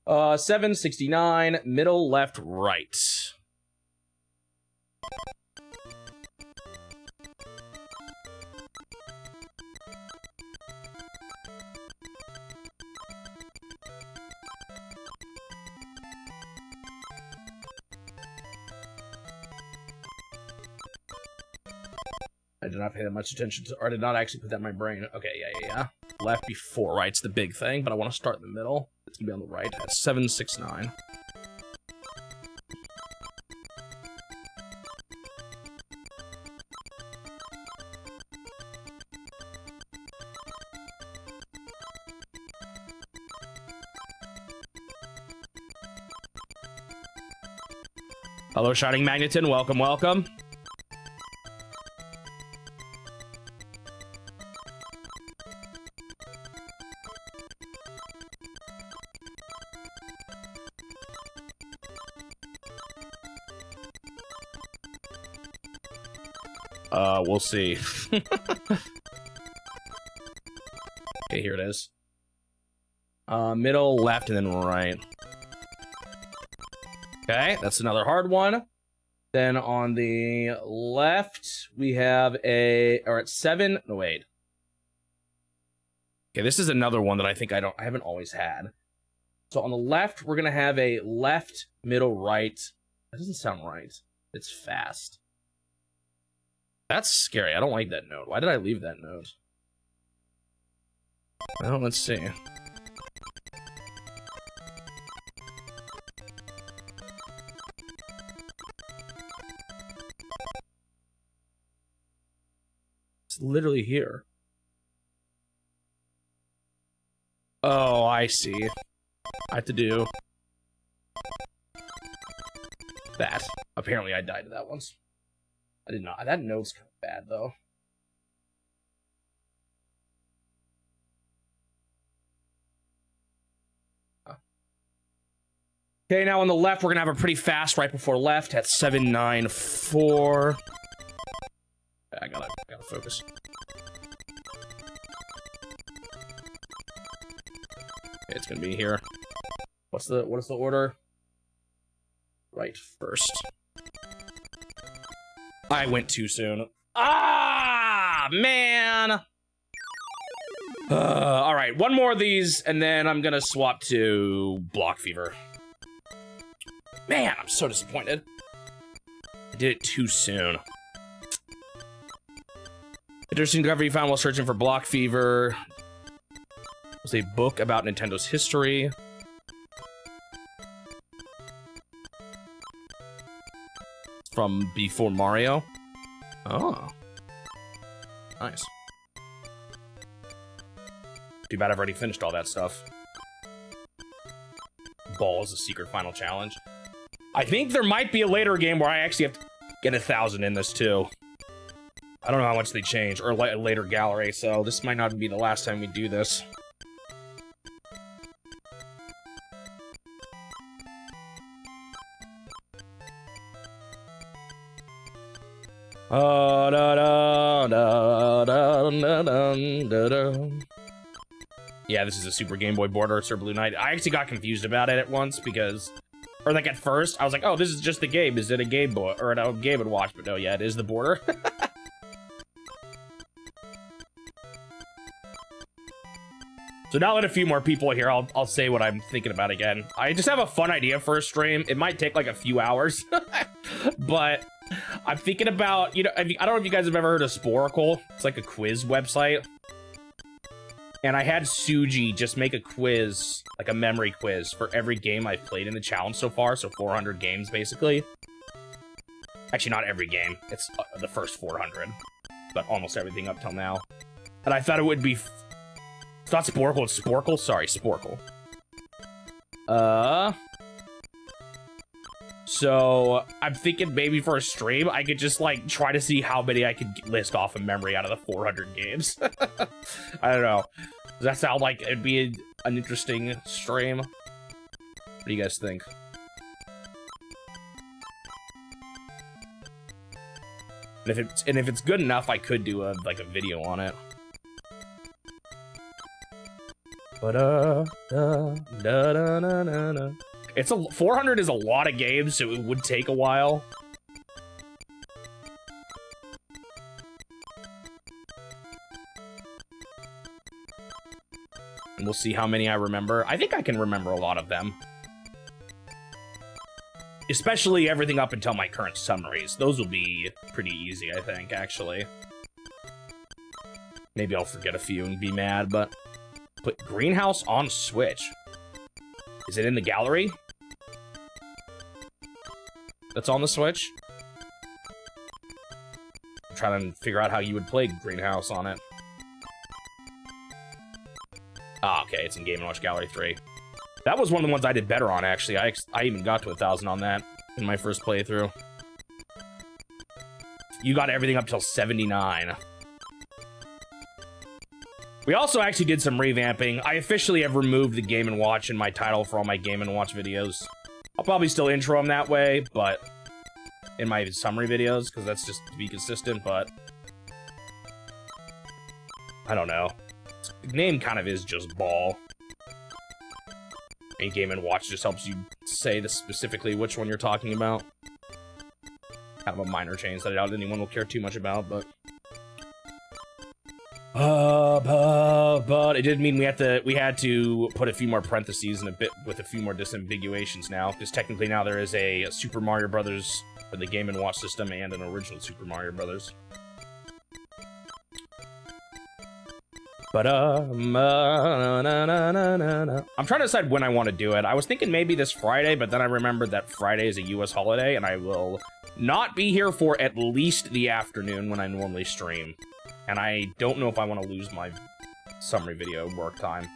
769, middle, left, right. I did not pay that much attention to, or I did not actually put that in my brain. Okay, yeah. Left before right's the big thing, but I want to start in the middle. It's gonna be on the right at 769. Hello, Shining Magneton. Welcome, welcome. We'll see. Okay, here it is. Middle, left, and then right. Okay, that's another hard one. Then on the left, we have or at 7. No, wait. Okay, this is another one that I think I haven't always had. So on the left, we're gonna have a left, middle, right. That doesn't sound right. It's fast. That's scary. I don't like that note. Why did I leave that note? Well, let's see. It's literally here. Oh, I see. I have to do that. Apparently I died to that once. I did not. That note's kind of bad, though. Okay, now on the left, we're gonna have a pretty fast right before left at 794. I gotta focus. Okay, it's gonna be here. What is the order? Right first. I went too soon. Ah, man. All right, one more of these, and then I'm gonna swap to Block Fever. Man, I'm so disappointed. I did it too soon. Interesting discovery you found while searching for Block Fever. It was a book about Nintendo's history. From before Mario. Oh. Nice. Too bad I've already finished all that stuff. Ball is a secret final challenge. I think there might be a later game where I actually have to get 1,000 in this too. I don't know how much they change, or a later gallery, so this might not be the last time we do this. Yeah, this is a Super Game Boy border, Sir Blue Knight. I actually got confused about it at once because, or like at first, I was like, oh, this is just the game. Is it a Game Boy or a Game & Watch? But no, yeah, it is the border. So now that a few more people are here, I'll say what I'm thinking about again. I just have a fun idea for a stream. It might take like a few hours, but I'm thinking about, you know, I don't know if you guys have ever heard of Sporacle. It's like a quiz website. And I had Suji just make a quiz, like a memory quiz for every game I've played in the challenge so far. So 400 games, basically. Actually, not every game. It's the first 400, but almost everything up till now. And I thought it would be... It's not Sporkle, it's Sporkle? Sorry, Sporkle. So, I'm thinking maybe for a stream, I could just, like, try to see how many I could list off of memory out of the 400 games. I don't know. Does that sound like it'd be an interesting stream? What do you guys think? And if it's good enough, I could do a video on it. It's 400 is a lot of games, so it would take a while. And we'll see how many I remember. I think I can remember a lot of them. Especially everything up until my current summaries. Those will be pretty easy, I think, actually. Maybe I'll forget a few and be mad, but... Put Greenhouse on Switch. Is it in the gallery? That's on the Switch? I'm trying to figure out how you would play Greenhouse on it. Ah, okay, it's in Game & Watch Gallery 3. That was one of the ones I did better on, actually. I even got to 1,000 on that. in my first playthrough. You got everything up till 79. We also actually did some revamping. I officially have removed the Game & Watch in my title for all my Game & Watch videos. I'll probably still intro them that way, but in my summary videos, because that's just to be consistent, but I don't know. The name kind of is just Ball. And Game & Watch just helps you say specifically which one you're talking about. Kind of a minor change that I doubt anyone will care too much about, but it did mean we had to put a few more parentheses and a bit with a few more disambiguations now, because technically now there is a Super Mario Brothers for the Game & Watch system and an original Super Mario Brothers. But I'm trying to decide when I want to do it. I was thinking maybe this Friday, but then I remembered that Friday is a US holiday, and I will not be here for at least the afternoon when I normally stream. And I don't know if I want to lose my summary video work time.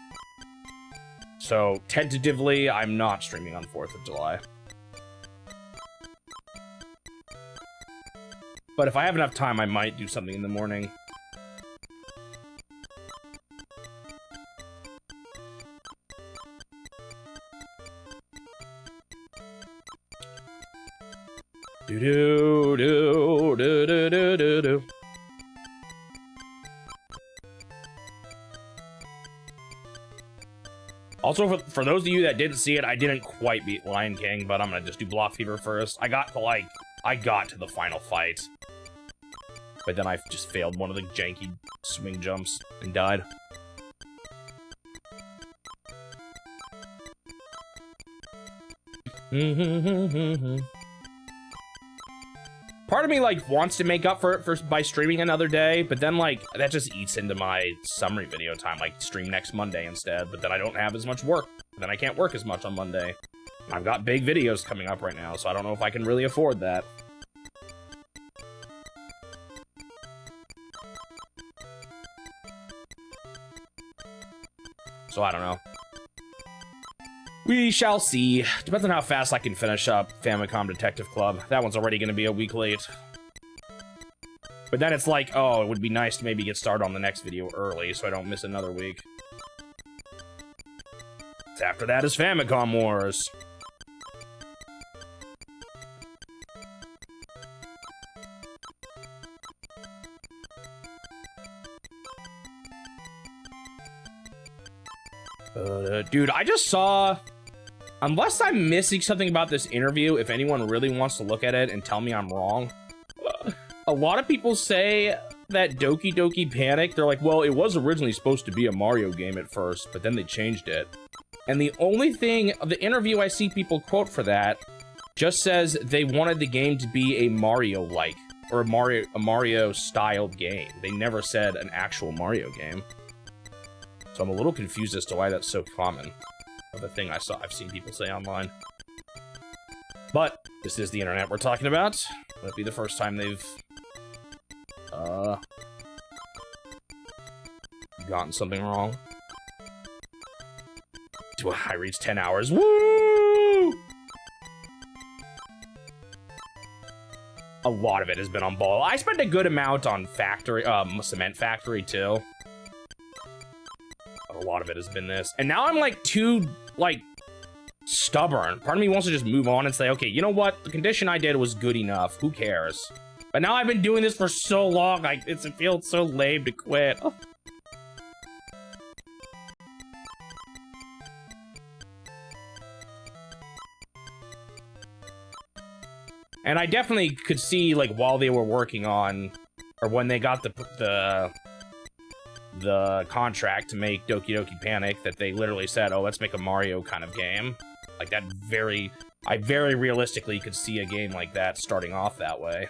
So, tentatively, I'm not streaming on 4th of July. But if I have enough time, I might do something in the morning. Do-do-do-do-do-do-do-do. Also, for those of you that didn't see it, I didn't quite beat Lion King, but I'm gonna just do Block Fever first. I got to the final fight. But then I just failed one of the janky swing jumps and died. Part of me, like, wants to make up for it by streaming another day, but then, like, that just eats into my summary video time, like, stream next Monday instead, but then I don't have as much work. Then I can't work as much on Monday. I've got big videos coming up right now, so I don't know if I can really afford that. So I don't know. We shall see. Depends on how fast I can finish up Famicom Detective Club. That one's already going to be a week late. But then it's like, oh, it would be nice to maybe get started on the next video early so I don't miss another week. After that is Famicom Wars. Dude, I just saw... Unless I'm missing something about this interview, if anyone really wants to look at it and tell me I'm wrong, a lot of people say that Doki Doki Panic, they're like, well, it was originally supposed to be a Mario game at first, but then they changed it. And the only thing, the interview I see people quote for that, just says they wanted the game to be a Mario-like, or a Mario-styled game. They never said an actual Mario game. So I'm a little confused as to why that's so common. The thing I've seen people say online. But this is the internet we're talking about. Won't be the first time they've gotten something wrong. I reached 10 hours. Woo! A lot of it has been on Ball. I spent a good amount on Cement Factory too. A lot of it has been this. And now I'm like too, like, stubborn. Part of me wants to just move on and say, okay, you know what? The condition I did was good enough. Who cares? But now I've been doing this for so long, it feels so lame to quit. Oh. And I definitely could see, like, while they were working on, or when they got the contract to make Doki Doki Panic, that they literally said, oh, let's make a Mario kind of game. Like, that I very realistically could see a game like that starting off that way.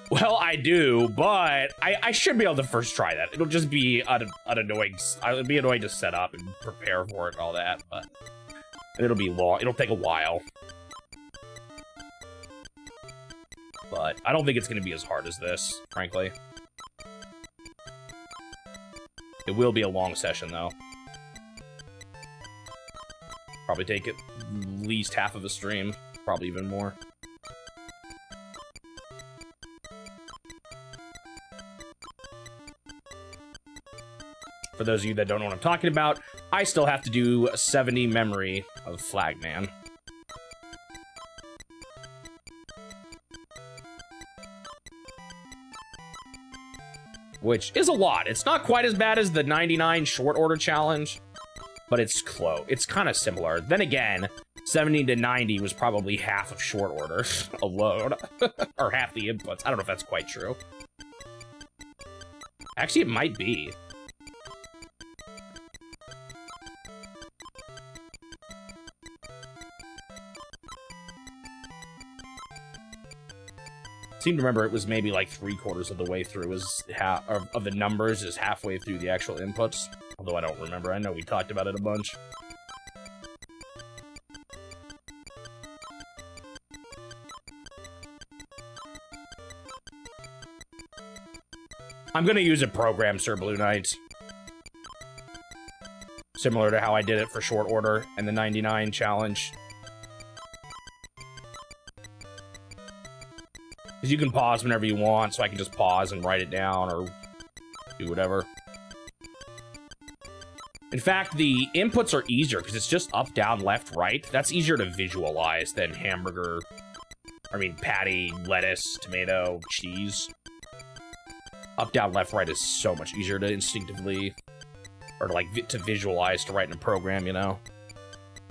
Well, I do, but I should be able to first try that. It'll just be annoying. It'll be annoying to set up and prepare for it and all that, but it'll be long. It'll take a while. But I don't think it's going to be as hard as this, frankly. It will be a long session, though. Probably take at least half of a stream. Probably even more. For those of you that don't know what I'm talking about, I still have to do 70 memory of Flagman. Which is a lot. It's not quite as bad as the 99 short order challenge, but it's close. It's kind of similar. Then again, 70 to 90 was probably half of short order alone. Or half the inputs. I don't know if that's quite true. Actually, it might be. I seem to remember it was maybe like 3/4 of the way through, is half of the numbers is halfway through the actual inputs. Although I don't remember. I know we talked about it a bunch. I'm gonna use a program, Sir Blue Knight. Similar to how I did it for short order and the 99 challenge. Because you can pause whenever you want, so I can just pause and write it down or do whatever. In fact, the inputs are easier because it's just up, down, left, right. That's easier to visualize than hamburger, patty, lettuce, tomato, cheese. Up, down, left, right is so much easier to instinctively, or to visualize, to write in a program, you know?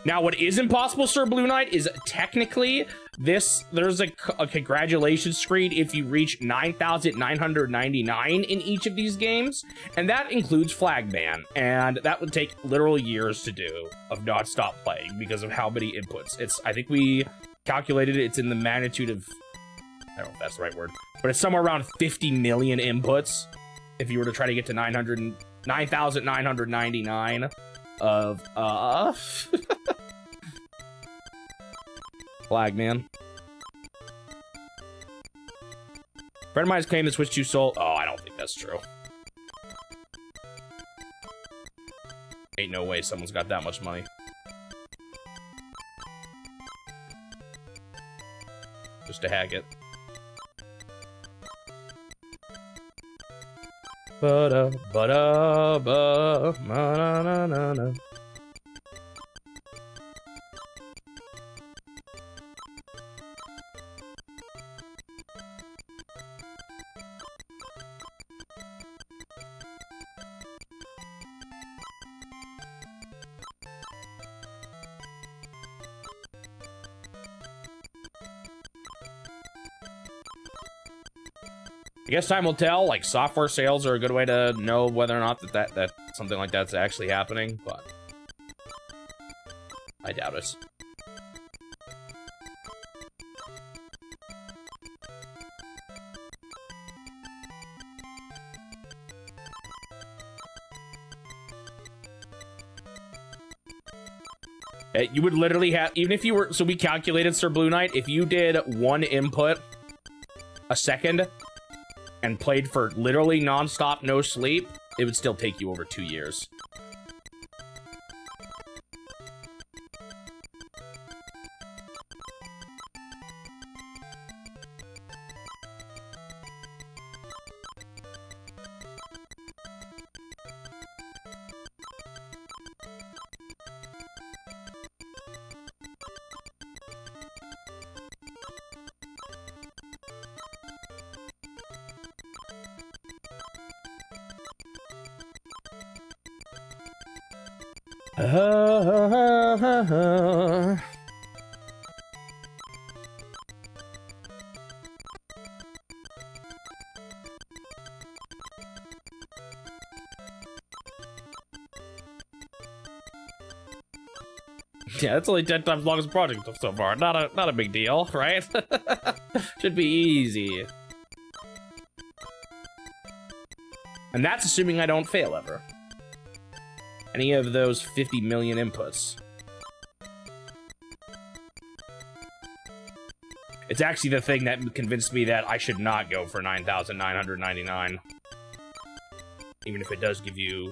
Now, what is impossible, Sir Blue Knight, is technically there's a congratulations screen if you reach 9,999 in each of these games, and that includes Flagman, and that would take literal years to do of non-stop playing because of how many inputs. I think we calculated it's in the magnitude of, I don't know if that's the right word, but it's somewhere around 50 million inputs if you were to try to get to 9,999 of, Flagman. Friend of mine's claimed the Switch 2 sold. Oh, I don't think that's true. Ain't no way someone's got that much money. Just to hack it. Ba-da, ba-da, ba, ma-na-na-na-na. I guess time will tell. Like, software sales are a good way to know whether or not that something like that's actually happening, but I doubt it. You would literally have, even if you were, so we calculated, Sir Blue Knight, if you did one input a second and played for literally non-stop, no sleep, it would still take you over 2 years. Yeah, that's only 10 times longest project so far. Not a big deal, right? Should be easy. And that's assuming I don't fail ever. Any of those 50 million inputs. It's actually the thing that convinced me that I should not go for 9,999. Even if it does give you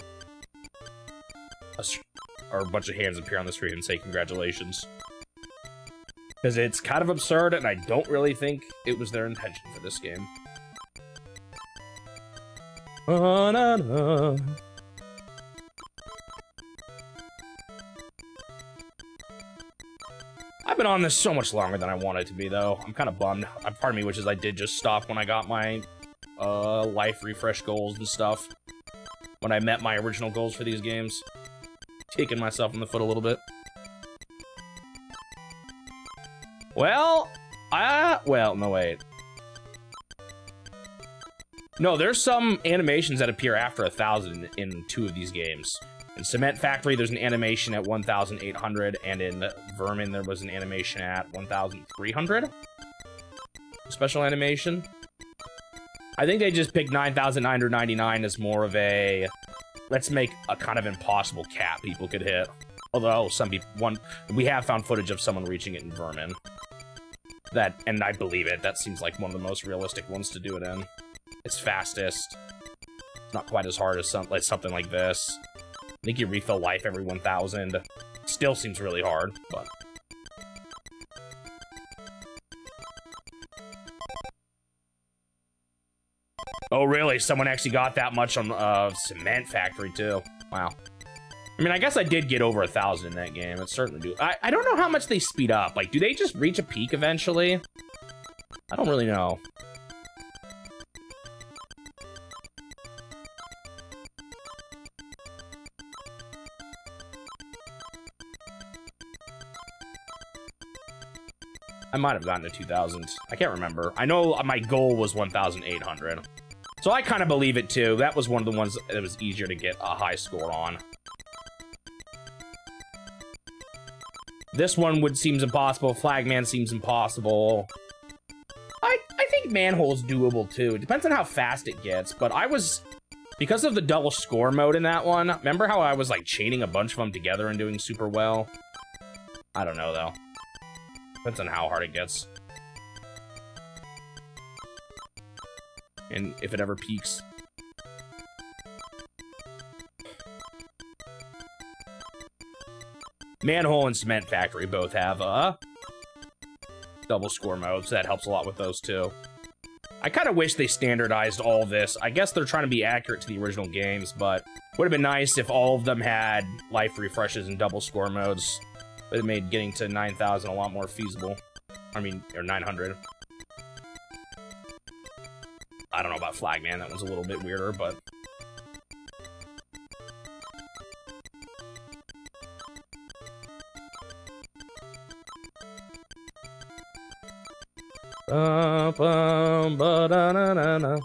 or a bunch of hands appear on the screen and say congratulations. Because it's kind of absurd, and I don't really think it was their intention for this game. I've been on this so much longer than I wanted to be, though. I'm kind of bummed. Part of me wishes I did just stop when I got my life refresh goals and stuff. When I met my original goals for these games. Taking myself in the foot a little bit. Well, no, wait. No, there's some animations that appear after 1,000 in 2 of these games. In Cement Factory, there's an animation at 1,800, and in Vermin, there was an animation at 1,300. Special animation. I think they just picked 9,999 as more of a... Let's make a kind of impossible cap people could hit. Although, some people... we have found footage of someone reaching it in Vermin. And I believe it. That seems like one of the most realistic ones to do it in. It's fastest. It's not quite as hard as something like this. I think you refill life every 1,000. Still seems really hard, but... Oh, really? Someone actually got that much on Cement Factory, too. Wow. I mean, I guess I did get over 1,000 in that game. It certainly do. I don't know how much they speed up. Like, do they just reach a peak eventually? I don't really know. I might have gotten to 2,000. I can't remember. I know my goal was 1,800. So I kind of believe it, too. That was one of the ones that was easier to get a high score on. This one seems impossible. Flagman seems impossible. I think Manhole's doable, too. It depends on how fast it gets, but because of the double score mode in that one, remember how I was, like, chaining a bunch of them together and doing super well? I don't know, though. Depends on how hard it gets. And if it ever peaks. Manhole and Cement Factory both have double score modes. So that helps a lot with those too. I kind of wish they standardized all this. I guess they're trying to be accurate to the original games, but would have been nice if all of them had life refreshes and double score modes. But it made getting to 9,000 a lot more feasible. I mean, or 900. I don't know about Flagman. That one's a little bit weirder, but... Ba-da-na-na-na.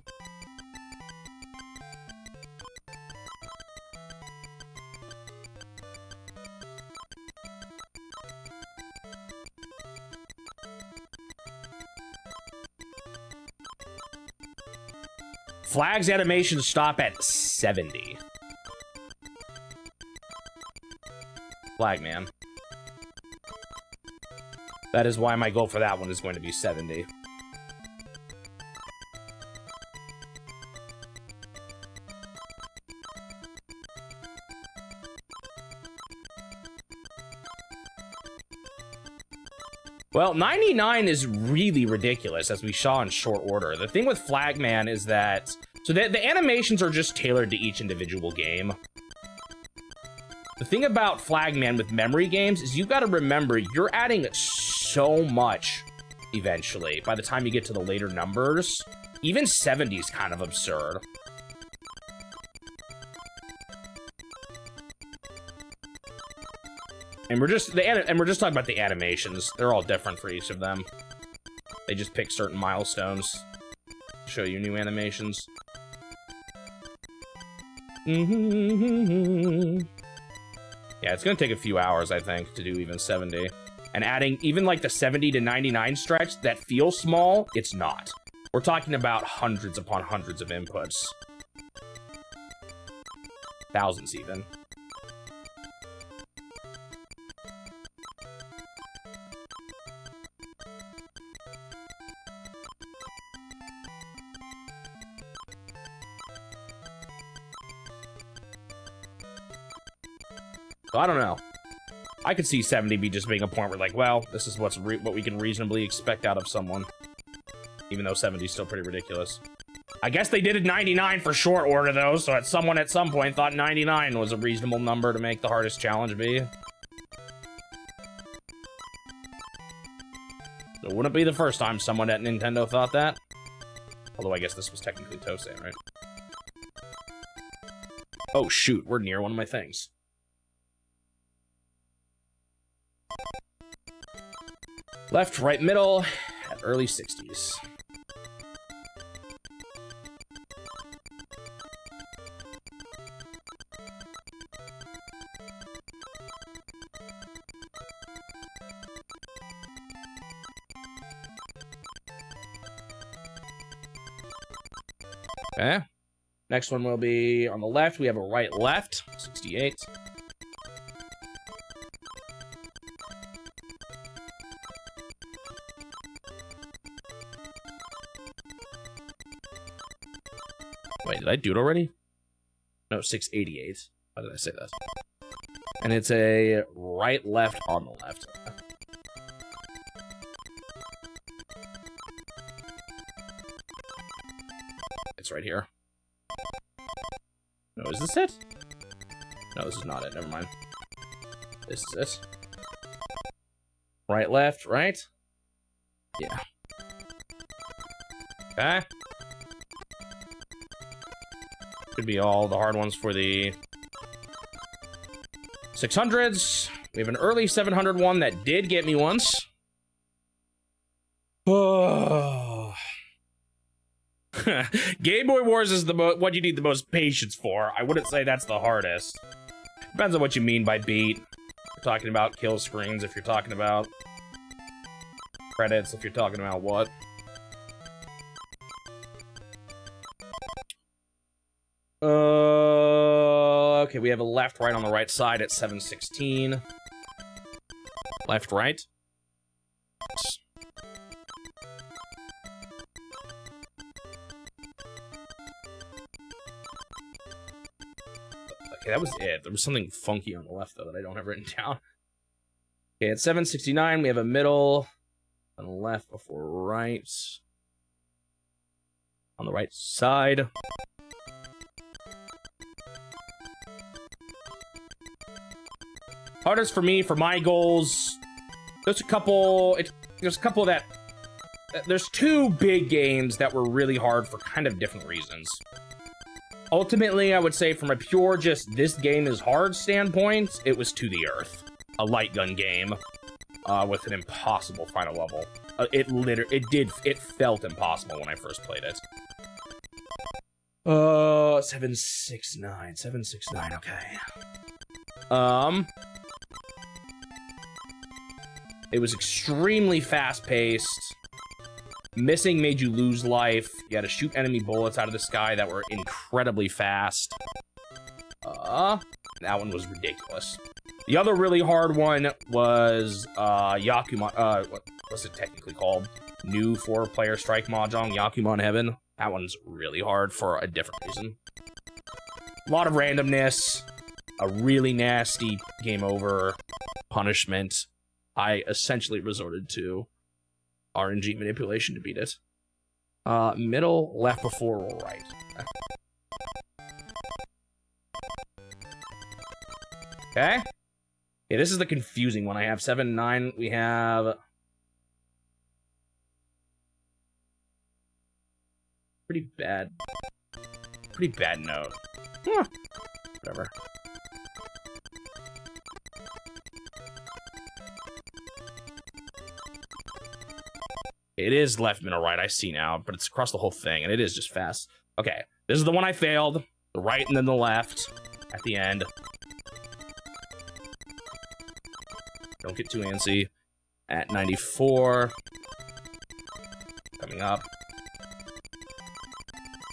Flag's animations stop at 70. Flagman. That is why my goal for that one is going to be 70. Well, 99 is really ridiculous, as we saw in short order. The thing with Flagman is that... So the animations are just tailored to each individual game. The thing about Flagman with memory games is you've got to remember, you're adding so much eventually by the time you get to the later numbers. Even 70 is kind of absurd. And we're just talking about the animations. They're all different for each of them. They just pick certain milestones to show you new animations. Yeah, it's gonna take a few hours, I think, to do even 70. And adding even like the 70 to 99 stretch that feels small, it's not. We're talking about hundreds upon hundreds of inputs. Thousands even. So I don't know. I could see 70 be just being a point where, like, well, this is what we can reasonably expect out of someone. Even though 70 is still pretty ridiculous. I guess they did it 99 for short order, though, so someone at some point thought 99 was a reasonable number to make the hardest challenge be. It wouldn't be the first time someone at Nintendo thought that. Although I guess this was technically Tosei, right? Oh, shoot, we're near one of my things. Left, right, middle, at early 60s. Okay. Next one will be on the left. We have a right left, 68. Wait, did I do it already? No, 688. Why did I say that? And it's a right left on the left. It's right here. No, is this it? No, this is not it. Never mind. This is it. Right, left, right? Yeah. Okay. Could be all the hard ones for the 600s. We have an early 700 one that did get me once. Oh. Game Boy Wars is what you need the most patience for. I wouldn't say that's the hardest. Depends on what you mean by beat. If you're talking about kill screens, if you're talking about credits, if you're talking about what. Okay, we have a left, right on the right side at 716. Left, right. Okay, that was it. There was something funky on the left, though, that I don't have written down. Okay, at 769, we have a middle. On the left before right. On the right side. Hardest for me, for my goals, there's a couple that... There's two big games that were really hard for kind of different reasons. Ultimately, I would say from a pure just this game is hard standpoint, it was To the Earth. A light gun game with an impossible final level. It felt impossible when I first played it. 769, okay. It was extremely fast-paced. Missing made you lose life. You had to shoot enemy bullets out of the sky that were incredibly fast. That one was ridiculous. The other really hard one was Yakuman. What's it technically called? New 4-player strike mahjong, Yakuman Heaven. That one's really hard for a different reason. A lot of randomness. A really nasty game over punishment. I essentially resorted to RNG manipulation to beat it. Middle, left before, or right. Okay. Yeah, this is the confusing one. I have 7, 9. We have... Pretty bad note. Huh. Whatever. It is left, middle, right. I see now, but it's across the whole thing, and it is just fast. Okay, this is the one I failed. The right and then the left at the end. Don't get too antsy. At 94. Coming up.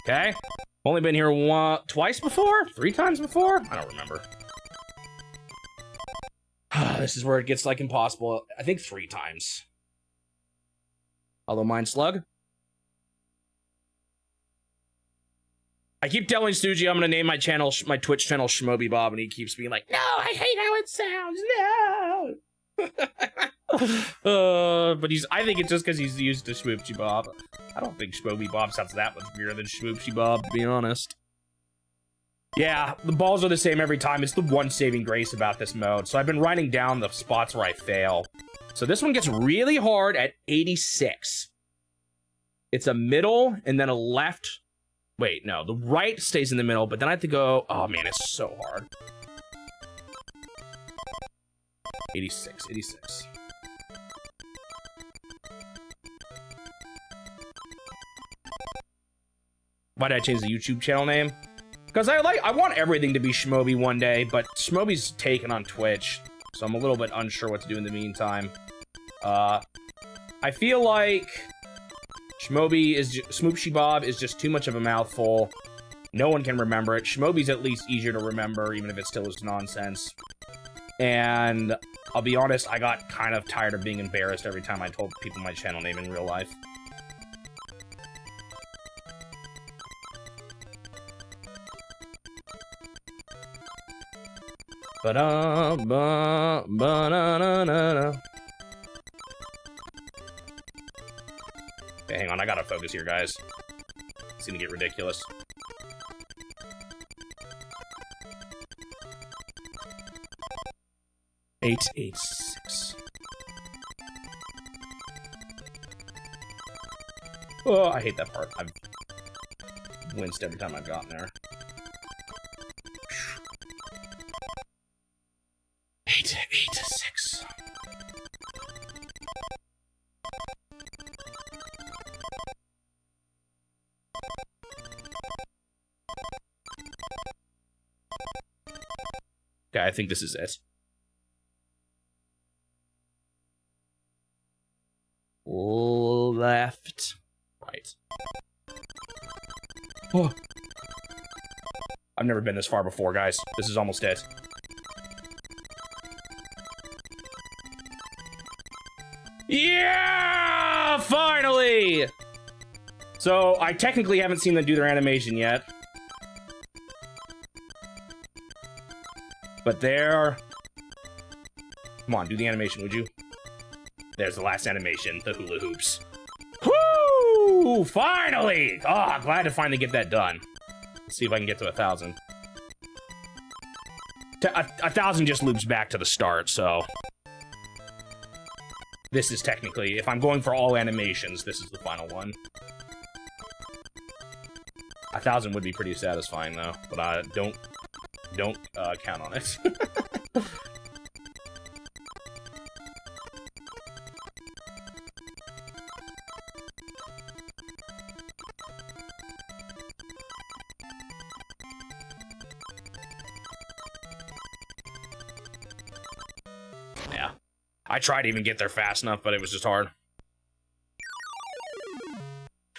Okay. Only been here twice before? 3 times before? I don't remember. This is where it gets, like, impossible. I think 3 times. Although Mind Slug. I keep telling Suji I'm gonna name my channel, my Twitch channel, Shmoby Bob, and he keeps being like, "No, I hate how it sounds. No." But I think it's just because he's used to Shmoopsy Bob. I don't think Shmoby Bob sounds that much weirder than Shmoopsy Bob, to be honest. Yeah, the balls are the same every time. It's the one saving grace about this mode. So I've been writing down the spots where I fail. So this one gets really hard at 86. It's a middle and then a left. Wait, no, the right stays in the middle, but then I have to go, oh man, it's so hard. 86, 86. Why did I change the YouTube channel name? Because I want everything to be Shmoby one day, but Shmoby's taken on Twitch, so I'm a little bit unsure what to do in the meantime. I feel like Shmoopsy Bob is just too much of a mouthful. No one can remember it. Shmoby's at least easier to remember, even if it still is nonsense. And I'll be honest, I got kind of tired of being embarrassed every time I told people my channel name in real life. Ba-da-ba-ba-na-na-na-na. Okay, hang on, I gotta focus here, guys. It's gonna get ridiculous. Eight, 6. Oh, I hate that part. I've winced every time I've gotten there. 8, 6. Okay, I think this is it. Left, right. Oh. I've never been this far before, guys. This is almost it. Yeah! Finally! So, I technically haven't seen them do their animation yet. But there... Come on, do the animation, would you? There's the last animation, the hula hoops. Woo! Finally! Oh, glad to finally get that done. Let's see if I can get to 1,000. 1,000 just loops back to the start, so... This is technically, if I'm going for all animations, this is the final one. 1,000 would be pretty satisfying, though, but don't count on it. Yeah. I tried to even get there fast enough, but it was just hard.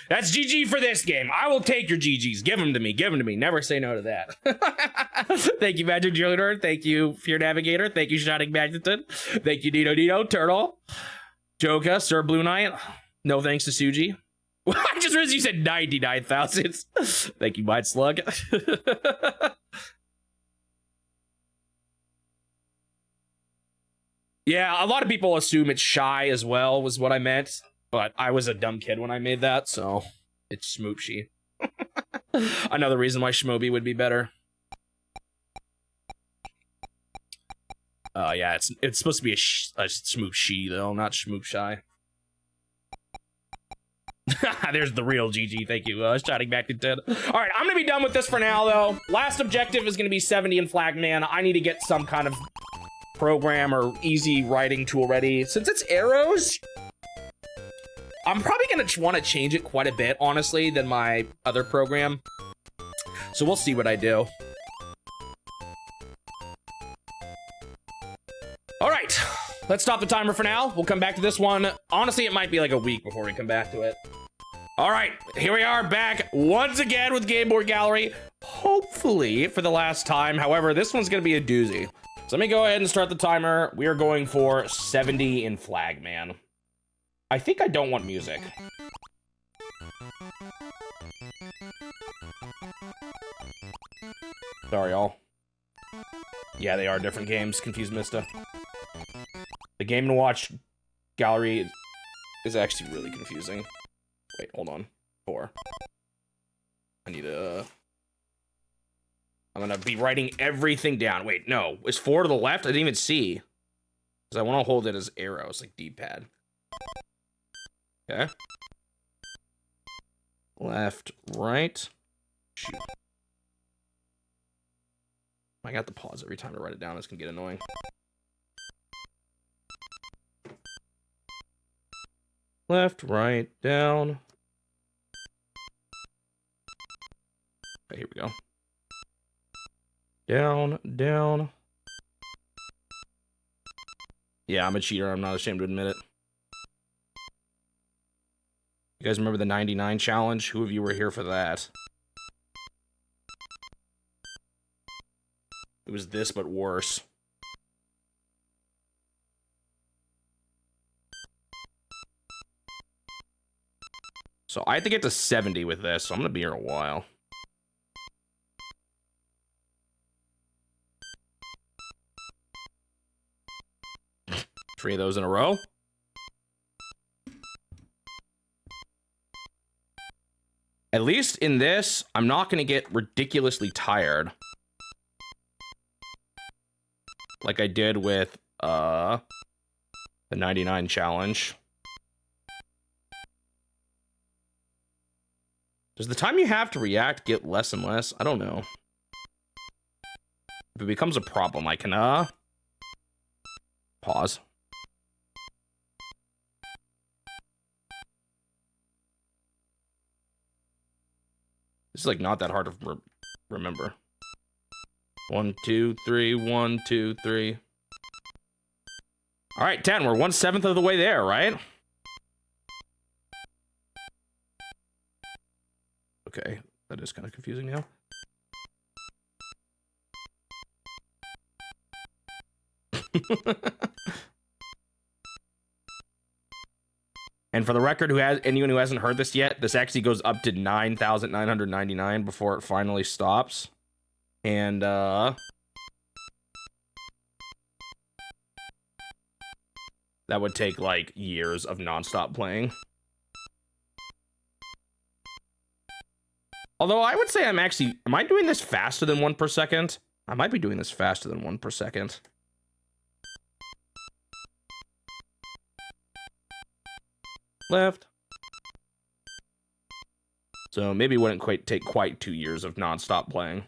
That's GG for this game. I will take your GGs. Give them to me. Give them to me. Never say no to that. Thank you, Magic Junior. Thank you, Fear Navigator. Thank you, Shining Magneton. Thank you, Dino, Turtle. Joka, Sir Blue Knight. No thanks to Suji. I just realized you said 99,000. Thank you, Mind Slug. Yeah, a lot of people assume it's shy as well, was what I meant. But I was a dumb kid when I made that, so it's Shmoopshy. Another reason why Shmoby would be better. Yeah, it's supposed to be a Shmoopshy, though, not Shmoopshy. There's the real GG, thank you, Shining back to 10. Alright, I'm gonna be done with this for now, though. Last objective is gonna be 70 in Flagman. I need to get some kind of program or easy writing tool ready. Since it's arrows, I'm probably gonna want to change it quite a bit, honestly, than my other program. So we'll see what I do. All right, let's stop the timer for now. We'll come back to this one. Honestly, it might be like a week before we come back to it. All right, here we are back once again with Game Board Gallery. Hopefully for the last time. However, this one's gonna be a doozy. So let me go ahead and start the timer. We are going for 70 in Flagman. I think I don't want music. Sorry, y'all. Yeah, they are different games. Confused Mista. The Game & Watch gallery is actually really confusing. Wait, hold on. 4. I need a... I'm gonna be writing everything down. Wait, no. Is 4 to the left? I didn't even see. Because I want to hold it as arrows, like D-pad. Okay. Left, right. Shoot. I got to pause every time to write it down. It's gonna get annoying. Left, right, down. Okay, here we go. Down, down. Yeah, I'm a cheater. I'm not ashamed to admit it. You guys remember the 99 challenge? Who of you were here for that? It was this, but worse. So I have to get to 70 with this, so I'm gonna be here a while. Three of those in a row. At least in this, I'm not gonna get ridiculously tired. Like I did with, the 99 challenge. Does the time you have to react get less and less? I don't know. If it becomes a problem, I can, pause. This is, like, not that hard to remember. 1, 2, 3, 1, 2, 3. All right, 10. We're 1/7 of the way there, right? Okay, that is kind of confusing now. And for the record, anyone who hasn't heard this yet, this actually goes up to 9,999 before it finally stops. And, that would take, like, years of nonstop playing. Although, I would say am I doing this faster than 1 per second? I might be doing this faster than 1 per second. Left. So, maybe it wouldn't take quite 2 years of nonstop playing.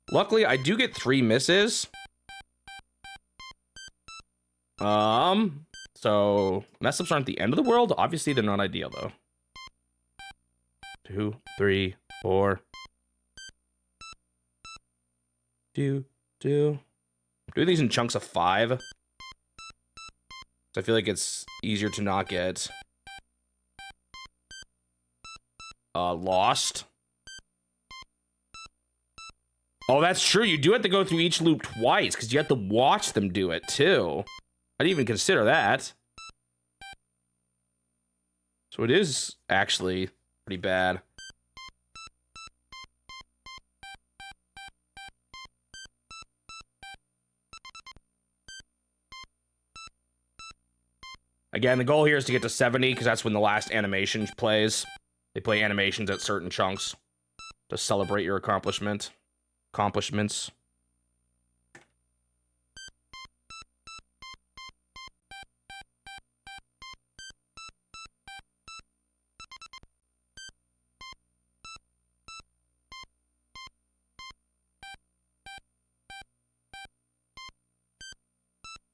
Luckily, I do get 3 misses. So mess-ups aren't the end of the world. Obviously, they're not ideal, though. 2, 3, 4. 2, 2. I'm doing these in chunks of 5. So I feel like it's easier to not get lost. Oh, that's true. You do have to go through each loop twice, because you have to watch them do it, too. I didn't even consider that. So it is actually pretty bad. Again, the goal here is to get to 70, because that's when the last animation plays. They play animations at certain chunks to celebrate your accomplishments.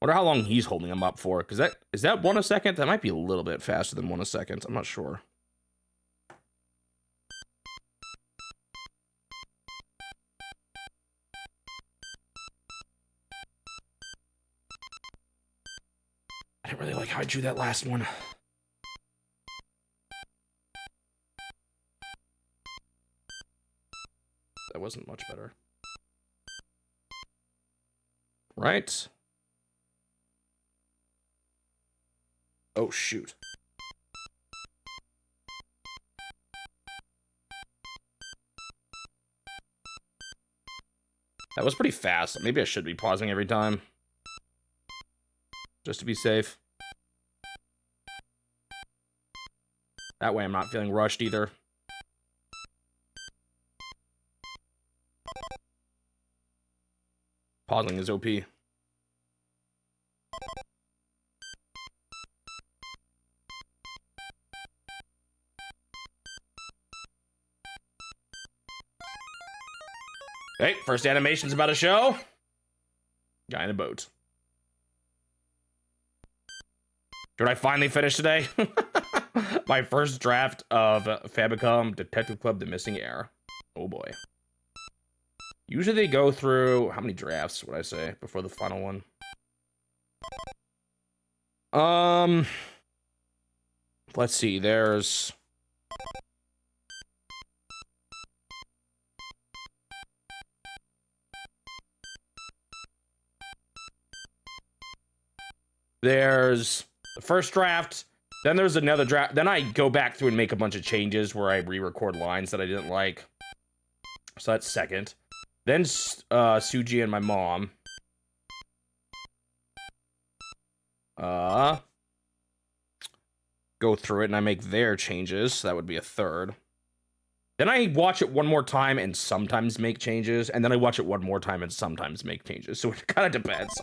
Wonder how long he's holding him up for, because is that 1 a second? That might be a little bit faster than 1 a second. I'm not sure. I didn't really like how I drew that last one. That wasn't much better. Right. Oh, shoot. That was pretty fast. Maybe I should be pausing every time. Just to be safe. That way I'm not feeling rushed either. Pausing is OP. Okay, first animation's about a show. Guy in a boat. Should I finally finish today? My first draft of Famicom Detective Club The Missing Heir. Oh boy. Usually they go through... How many drafts would I say before the final one? Let's see. There's... There's the first draft, then there's another draft, then I go back through and make a bunch of changes where I re-record lines that I didn't like. So that's second. Then Suji and my mom. Go through it and I make their changes. So that would be a third. Then I watch it one more time and sometimes make changes. And then I watch it one more time and sometimes make changes. So it kind of depends.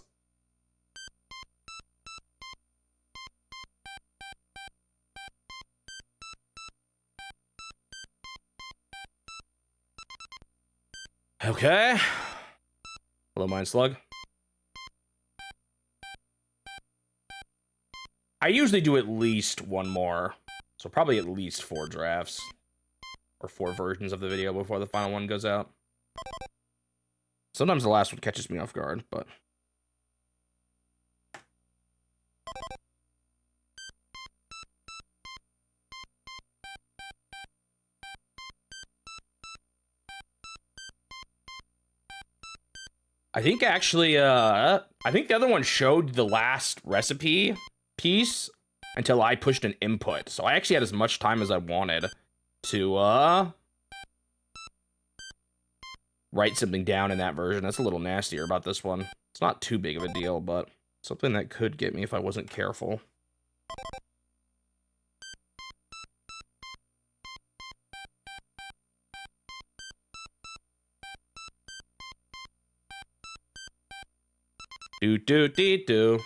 Okay. Hello, Mind Slug. I usually do at least one more. So probably at least 4 drafts. Or 4 versions of the video before the final one goes out. Sometimes the last one catches me off guard, but... I think actually, I think the other one showed the last recipe piece until I pushed an input. So I actually had as much time as I wanted to, write something down in that version. That's a little nastier about this one. It's not too big of a deal, but something that could get me if I wasn't careful. Do.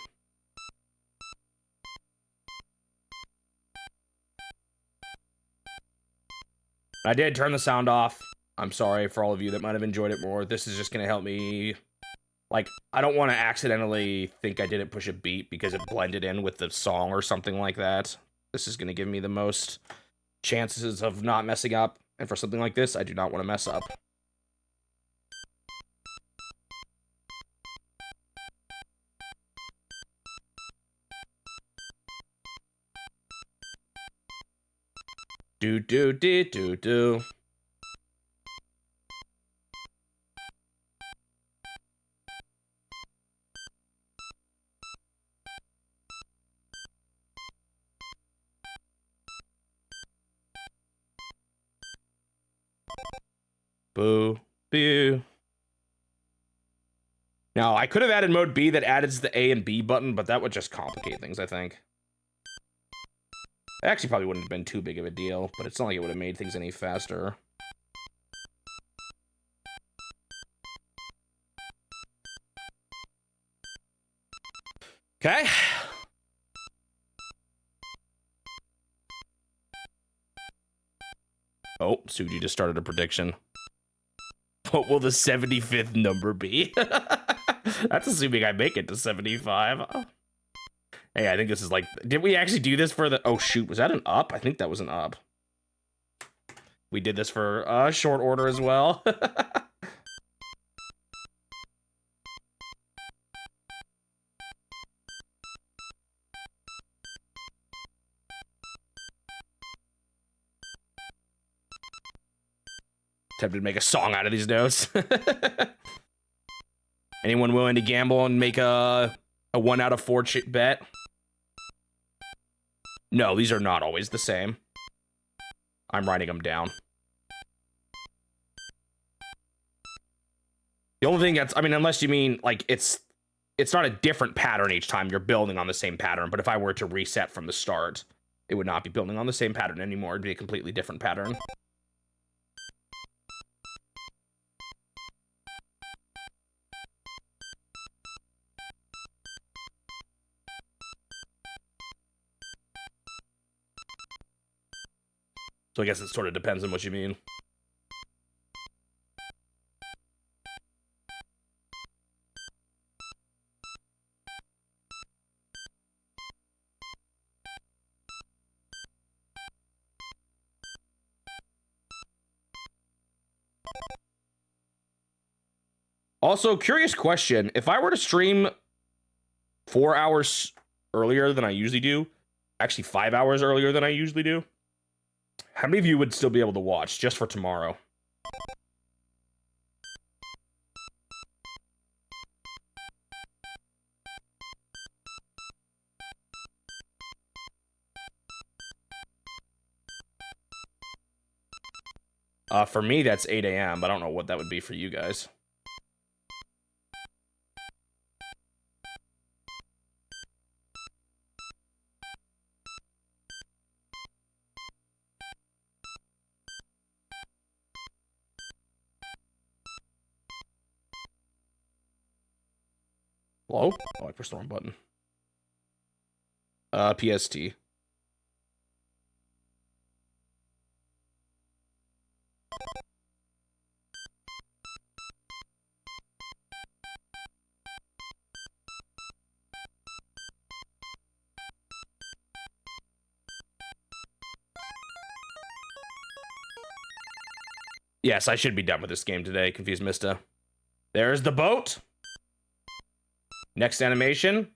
I did turn the sound off. I'm sorry for all of you that might have enjoyed it more. This is just going to help me. Like, I don't want to accidentally think I didn't push a beat because it blended in with the song or something like that. This is going to give me the most chances of not messing up. And for something like this, I do not want to mess up. Do. Boo. Boo. Now, I could have added mode B that added the A and B button, but that would just complicate things, I think. It actually probably wouldn't have been too big of a deal, but it's not like it would have made things any faster. Okay. Oh, Suji just started a prediction. What will the 75th number be? That's assuming I make it to 75. Hey, I think this is like... Did we actually do this for the... Oh, shoot. Was that an up? I think that was an up. We did this for short order as well. Tempted to make a song out of these notes. Anyone willing to gamble and make a 1 out of 4 bet? No, these are not always the same. I'm writing them down. The only thing that's, I mean, unless you mean, like, it's not a different pattern each time you're building on the same pattern, but if I were to reset from the start, it would not be building on the same pattern anymore. It'd be a completely different pattern. So I guess it sort of depends on what you mean. Also, curious question. If I were to stream 4 hours earlier than I usually do, actually 5 hours earlier than I usually do, how many of you would still be able to watch just for tomorrow? For me, that's 8 a.m., but I don't know what that would be for you guys. Hello? Oh, I pressed the wrong button. PST. Yes, I should be done with this game today, Confused Mista. There's the boat. Next animation.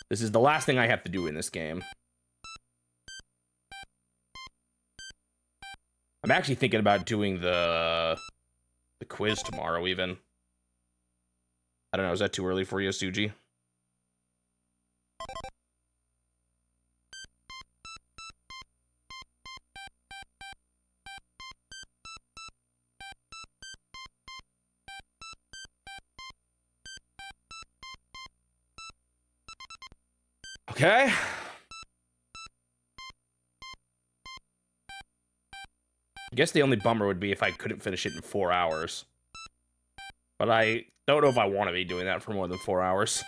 This is the last thing I have to do in this game. I'm actually thinking about doing the quiz tomorrow, even. I don't know, is that too early for you, Suji? Okay. I guess the only bummer would be if I couldn't finish it in 4 hours. But I don't know if I want to be doing that for more than 4 hours.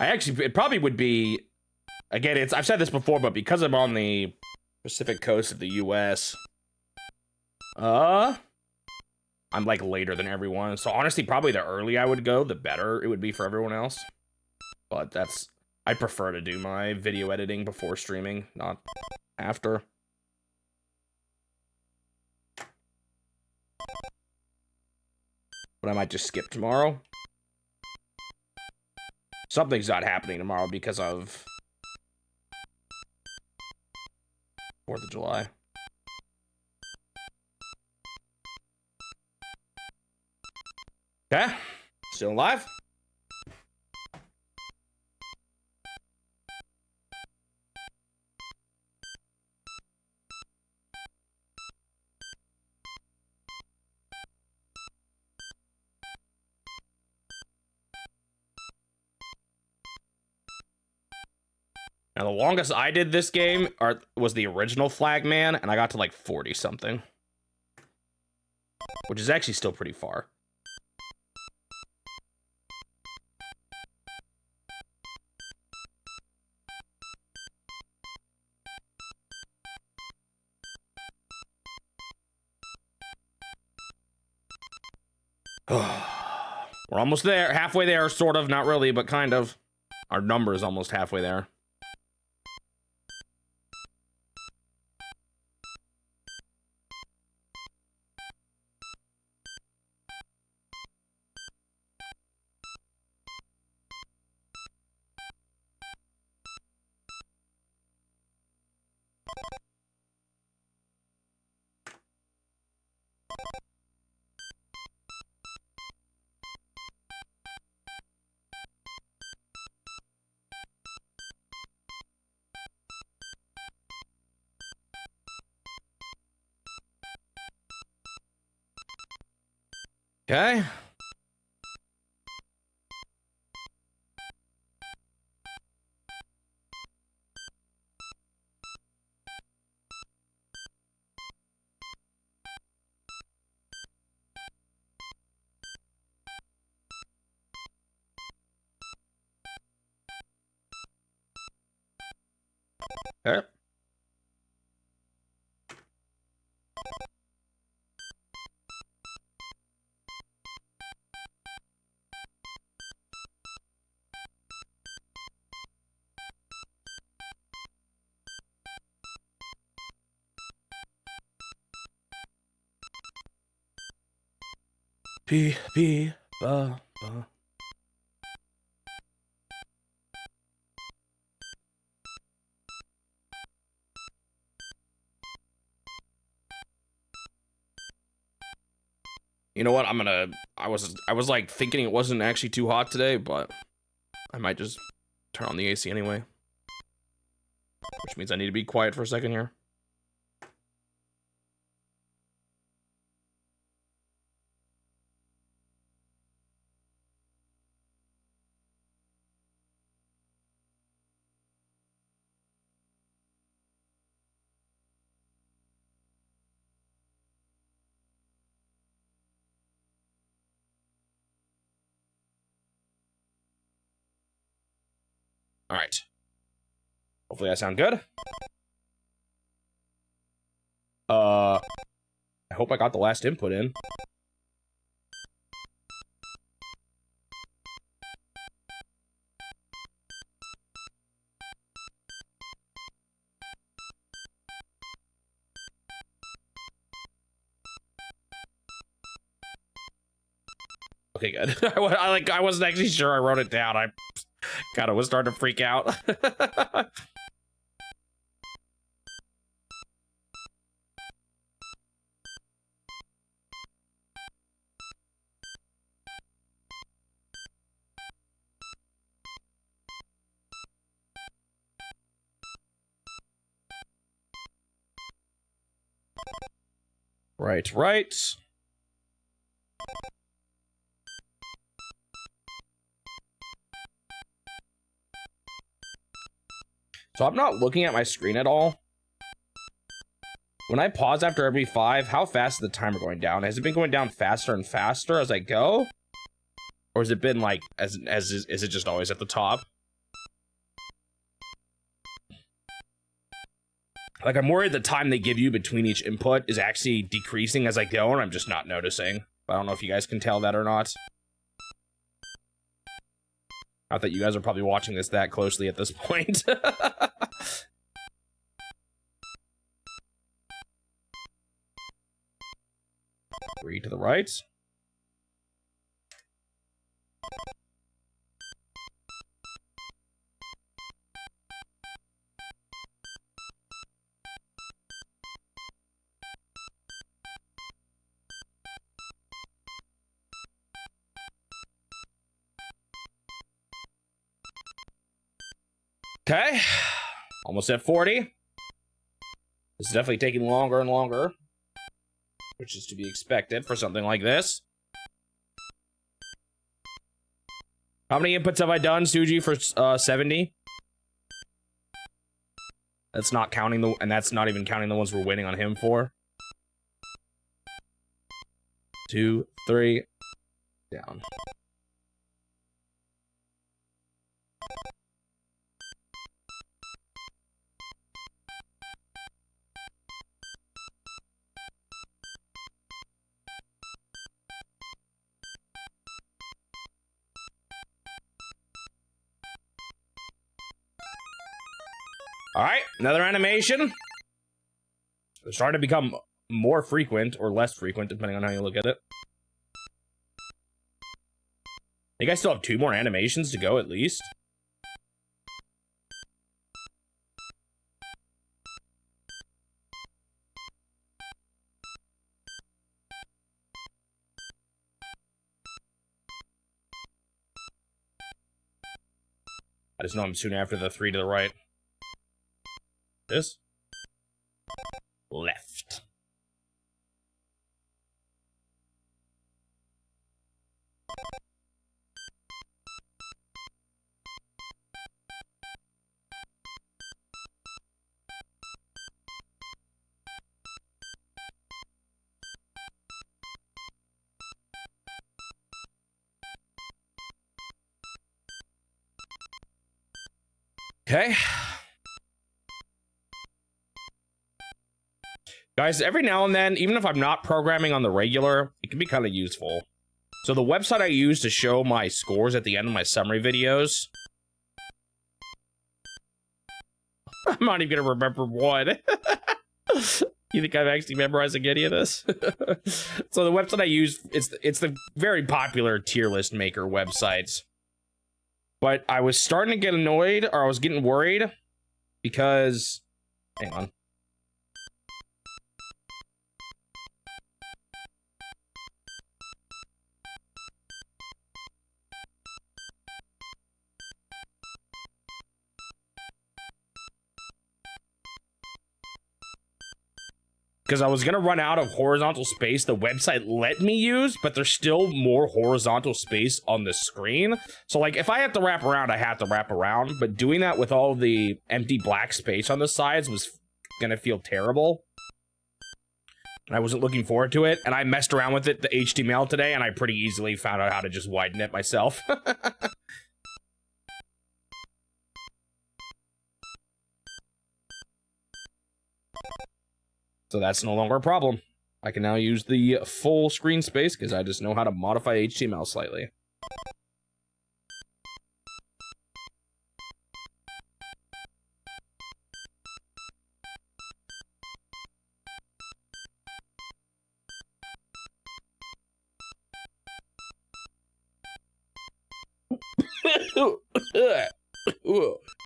It probably would be, again, I've said this before, but because I'm on the Pacific coast of the US, I'm like later than everyone. So honestly, probably the earlier I would go, the better it would be for everyone else. But I prefer to do my video editing before streaming, not after. But I might just skip tomorrow. Something's not happening tomorrow because of 4th of July. Okay, still alive? Now, the longest I did this game was the original Flagman, and I got to like 40-something. Which is actually still pretty far. We're almost there. Halfway there, sort of. Not really, but kind of. Our number is almost halfway there. Okay. Okay. Ba, ba. You know what? I was like thinking it wasn't actually too hot today, but I might just turn on the AC anyway. Which means I need to be quiet for a second here. All right. Hopefully I sound good. I hope I got the last input in. Okay, good. I wasn't actually sure I wrote it down. I kind of was starting to freak out. Right. So I'm not looking at my screen at all. When I pause after every 5, how fast is the timer going down? Has it been going down faster and faster as I go? Or has it been like, is it just always at the top? Like, I'm worried the time they give you between each input is actually decreasing as I go, and I'm just not noticing. I don't know if you guys can tell that or not. Not that you guys are probably watching this that closely at this point. 3 to the right. Okay, almost at 40. This is definitely taking longer and longer, which is to be expected for something like this. How many inputs have I done, Suji, for 70? That's not counting the, and that's not even counting the ones we're waiting on him for. 2, 3, down. All right, another animation. They're starting to become more frequent or less frequent, depending on how you look at it. You guys still have 2 more animations to go, at least. I just know I'm soon after the 3 to the right. This? Left. Okay. Guys, every now and then, even if I'm not programming on the regular, it can be kind of useful. So the website I use to show my scores at the end of my summary videos... I'm not even gonna remember what. You think I'm actually memorizing any of this? So the website I use, it's the very popular tier list maker website. But I was starting to get annoyed, or I was getting worried, because... Hang on. Because I was going to run out of horizontal space the website let me use, but there's still more horizontal space on the screen. So, like, if I have to wrap around, I have to wrap around. But doing that with all the empty black space on the sides was going to feel terrible. And I wasn't looking forward to it. And I messed around with it, the HTML today, and I pretty easily found out how to just widen it myself. So that's no longer a problem. I can now use the full screen space because I just know how to modify HTML slightly.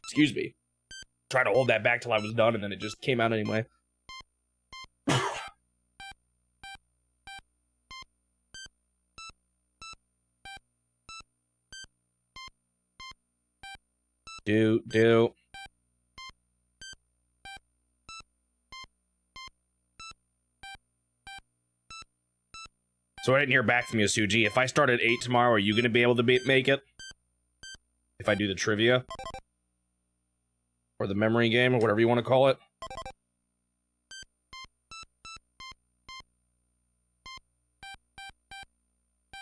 Excuse me. Try to hold that back till I was done and then it just came out anyway. Do. So I didn't hear back from you, Suji. If I start at 8 tomorrow, are you going to be able to make it? If I do the trivia? Or the memory game, or whatever you want to call it?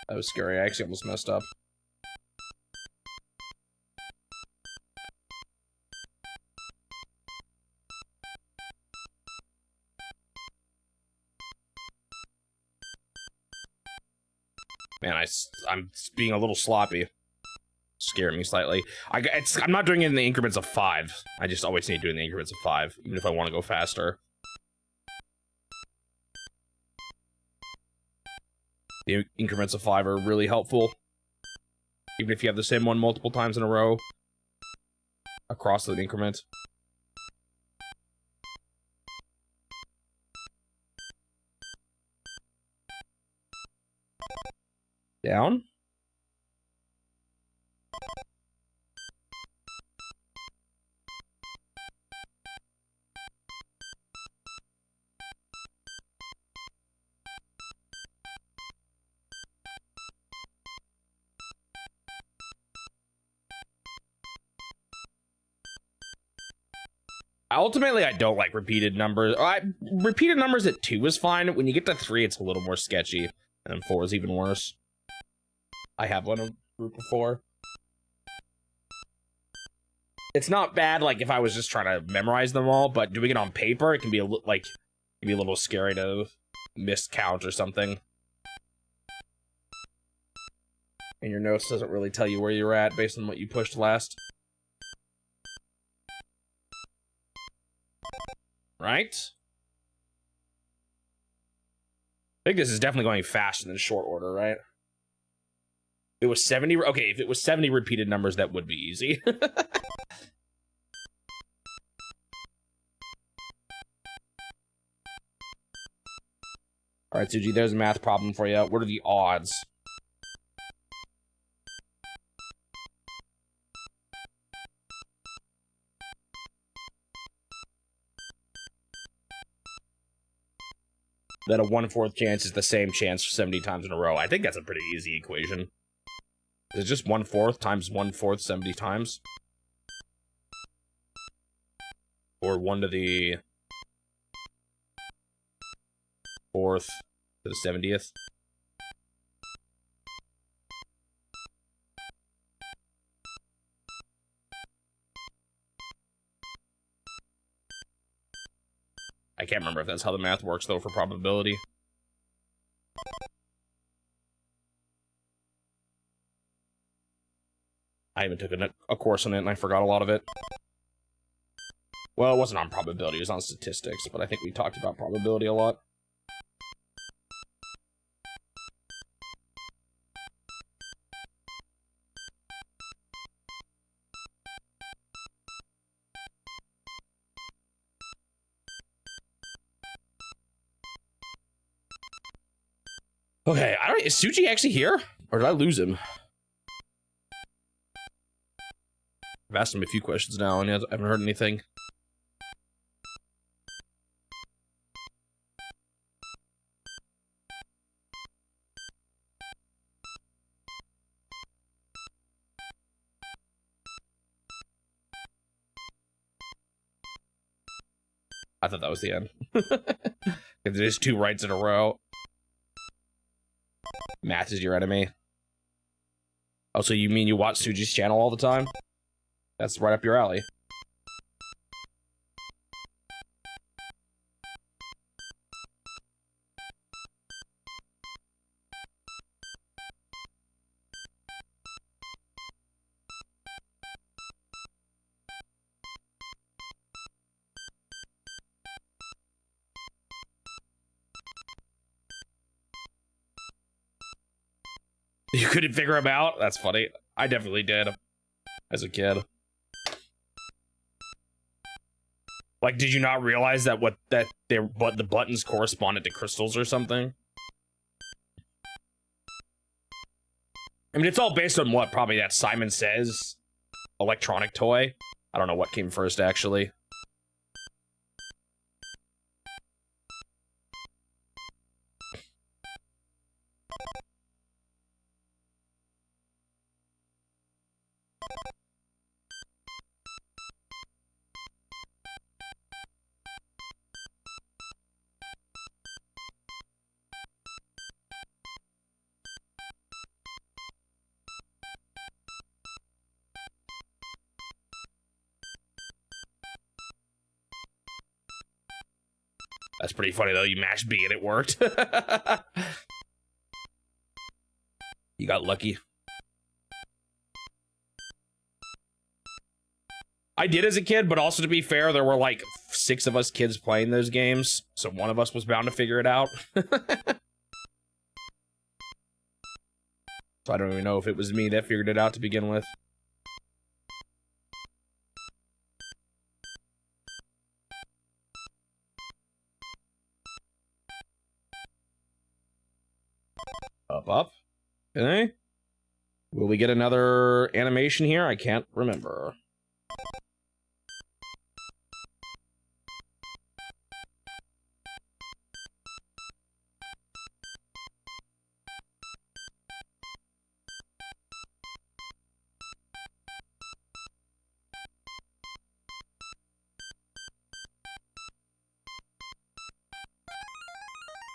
That was scary. I actually almost messed up. Man, I'm being a little sloppy. Scared me slightly. I'm not doing it in the increments of 5. I just always need to do it in the increments of 5, even if I want to go faster. The increments of 5 are really helpful. Even if you have the same one multiple times in a row. Across the increment. Down. Ultimately, I don't like repeated numbers. Repeated numbers at 2 is fine. When you get to 3, it's a little more sketchy. And 4 is even worse. I have one of group of 4. It's not bad, like, if I was just trying to memorize them all, but doing it on paper, it can be a little scary to miscount or something. And your notes doesn't really tell you where you're at based on what you pushed last. right? I think this is definitely going faster than short order, right? It was 70. Okay, if it was 70 repeated numbers, that would be easy. All right, Suji, there's a math problem for you. What are the odds? That a 1/4 chance is the same chance 70 times in a row. I think that's a pretty easy equation. Is it just 1/4 times 1/4 70 times? Or 1 to the 4th to the 70th? I can't remember if that's how the math works, though, for probability. I even took a course on it, and I forgot a lot of it. Well, it wasn't on probability, it was on statistics, but I think we talked about probability a lot. Okay, is Suji actually here? Or did I lose him? I've asked him a few questions now, and I haven't heard anything. I thought that was the end. If there's 2 rights in a row. Math is your enemy. Oh, so you mean you watch Suji's channel all the time? That's right up your alley. You couldn't figure him out? That's funny. I definitely did as a kid. Like, did you not realize that the buttons corresponded to crystals or something? I mean, it's all based on what? Probably that Simon Says electronic toy. I don't know what came first, actually. That's pretty funny, though. You mashed B and it worked. You got lucky. I did as a kid, but also, to be fair, there were like 6 of us kids playing those games, so one of us was bound to figure it out. So I don't even know if it was me that figured it out to begin with. Up. Okay. Will we get another animation here? I can't remember.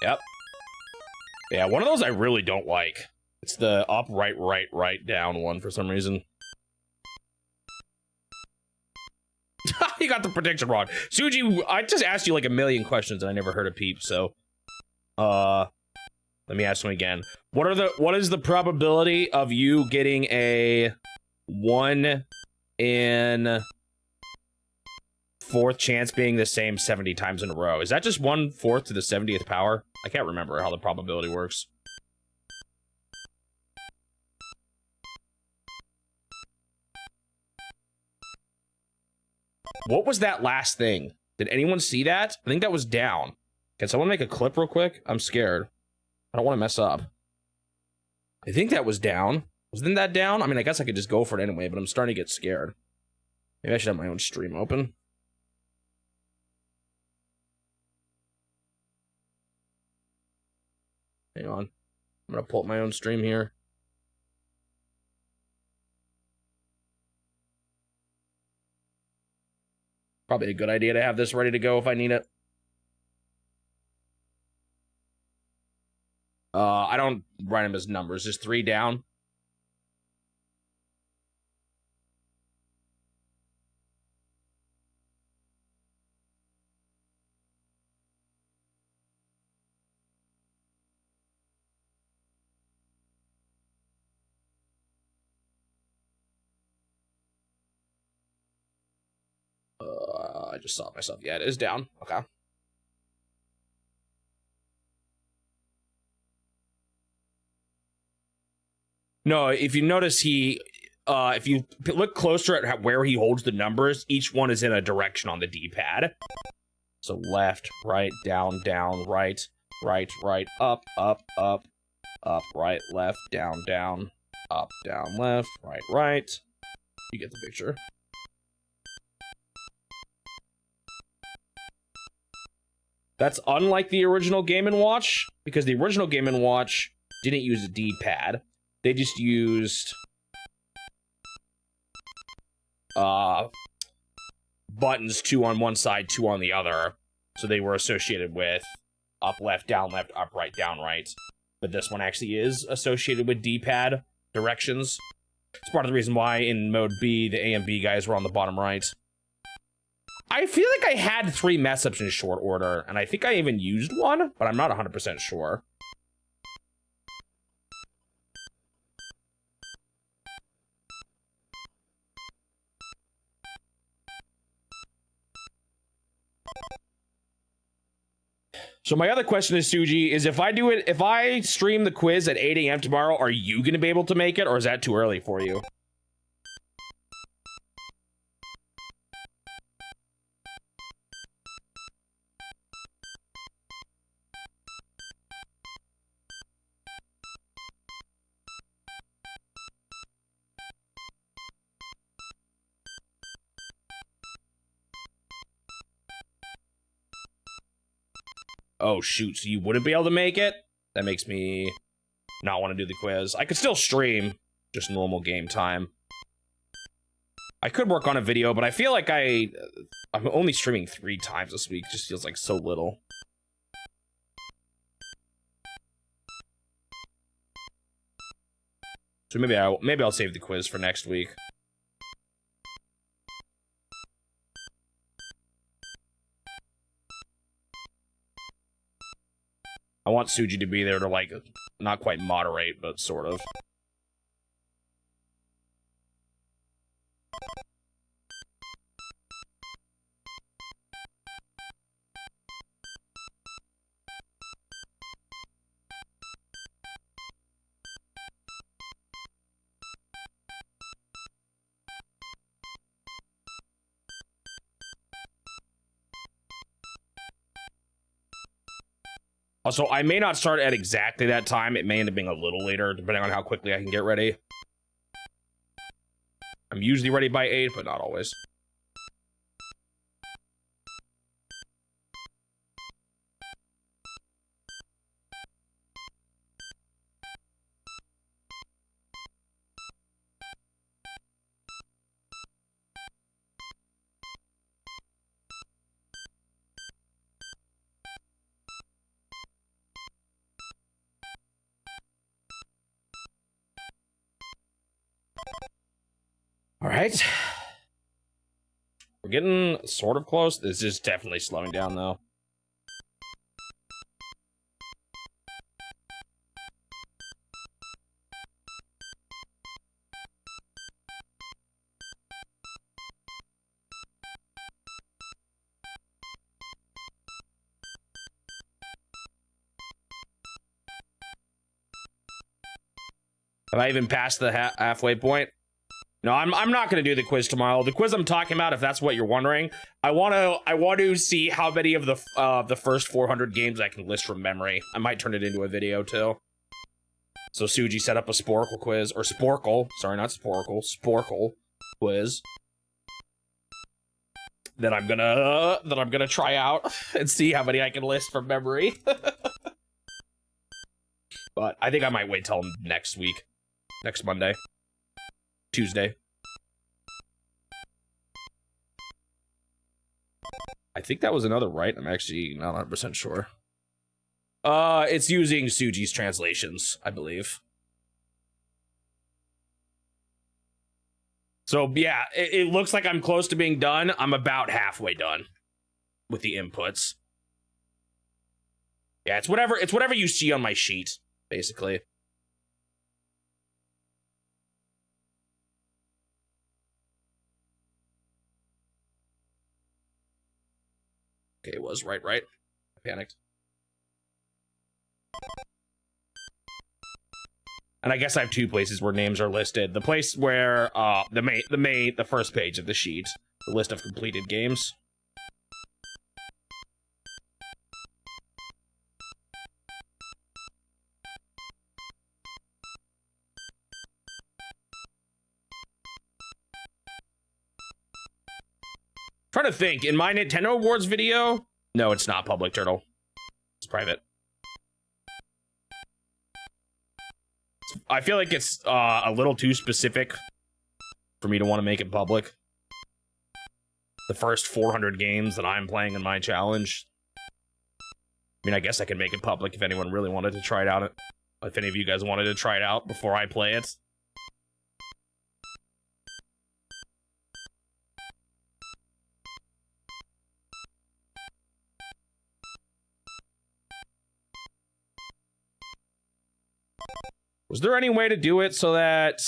Yep. Yeah, one of those I really don't like. It's the up, right, down one for some reason. You got the prediction wrong. Suji, I just asked you like a million questions and I never heard a peep, so... let me ask them again. What is the probability of you getting a 1 in 4th chance being the same 70 times in a row. Is that just 1/4 to the 70th power? I can't remember how the probability works. What was that last thing? Did anyone see that? I think that was down. Can someone make a clip real quick? I'm scared. I don't want to mess up. I think that was down. Wasn't that down? I mean, I guess I could just go for it anyway, but I'm starting to get scared. Maybe I should have my own stream open. Hang on. I'm going to pull up my own stream here. Probably a good idea to have this ready to go if I need it. I don't write them as numbers, just 3 down. I just saw it myself. Yeah, it is down. Okay. No, if you notice, if you look closer at where he holds the numbers, each one is in a direction on the D-pad. So left, right, down, down, right, right, right, up, up, up, up, right, left, down, down, up, down, left, right, right. You get the picture. That's unlike the original Game & Watch, because the original Game & Watch didn't use a D-pad. They just used buttons, 2 on one side, 2 on the other. So they were associated with up, left, right, down, right. But this one actually is associated with D-pad directions. It's part of the reason why in Mode B, the A and B guys were on the bottom right. I feel like I had 3 mess-ups in short order, and I think I even used one, but I'm not 100% sure. So my other question is, Suji, is if I stream the quiz at 8 a.m. tomorrow, are you going to be able to make it, or is that too early for you? Oh, shoot, so you wouldn't be able to make it? That makes me not want to do the quiz. I could still stream, just normal game time. I could work on a video, but I feel like I'm only streaming 3 times this week. It just feels like so little. So maybe I'll save the quiz for next week. I want Suji to be there to, like, not quite moderate, but sort of. Also, I may not start at exactly that time. It may end up being a little later, depending on how quickly I can get ready. I'm usually ready by 8, but not always. All right. We're getting sort of close. This is definitely slowing down, though. Have I even passed the halfway point? No, I'm not gonna do the quiz tomorrow. The quiz I'm talking about, if that's what you're wondering, I want to see how many of the first 400 games I can list from memory. I might turn it into a video too. So Suji set up a Sporkle quiz, or Sporkle, sorry, not Sporkle, Sporkle quiz that I'm gonna try out and see how many I can list from memory. But I think I might wait till next week, next Monday, Tuesday. I think that was another right. I'm actually not 100% sure. It's using Suji's translations, I believe. So yeah, it looks like I'm close to being done. I'm about halfway done with the inputs. Yeah, it's whatever you see on my sheet, basically. Okay, it was right. I panicked. And I guess I have two places where names are listed. The place where the first page of the sheet, the list of completed games. Trying to think, in my Nintendo Awards video, no, it's not public, Turtle. It's private. I feel like it's a little too specific for me to want to make it public. The first 400 games that I'm playing in my challenge. I mean, I guess I could make it public if anyone really wanted to try it out. If any of you guys wanted to try it out before I play it. Was there any way to do it so that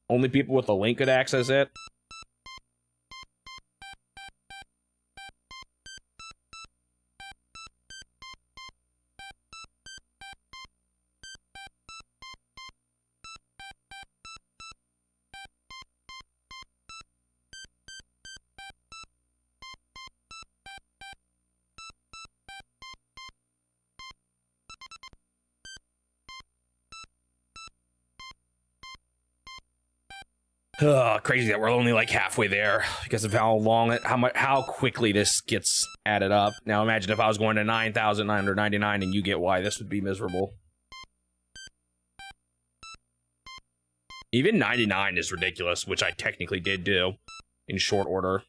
only people with the link could access it? Crazy that we're only like halfway there because of how quickly this gets added up. Now imagine if I was going to 9,999 and you get Y, this would be miserable. Even 99 is ridiculous, which I technically did do in short order.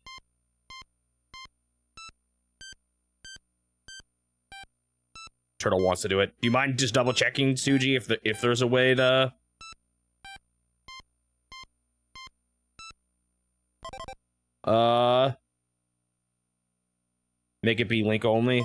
Turtle wants to do it. Do you mind just double checking, Suji, if there's a way to... Make it be link only.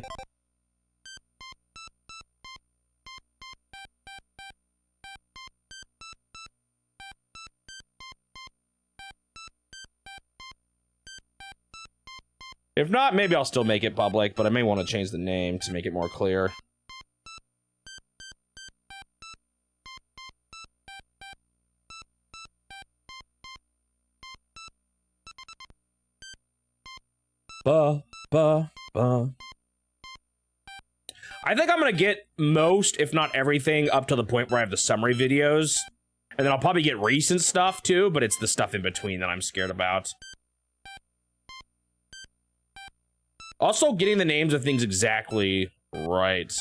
If not, maybe I'll still make it public, but I may want to change the name to make it more clear. I think I'm gonna get most, if not everything, up to the point where I have the summary videos. And then I'll probably get recent stuff too, but it's the stuff in between that I'm scared about. Also, getting the names of things exactly right.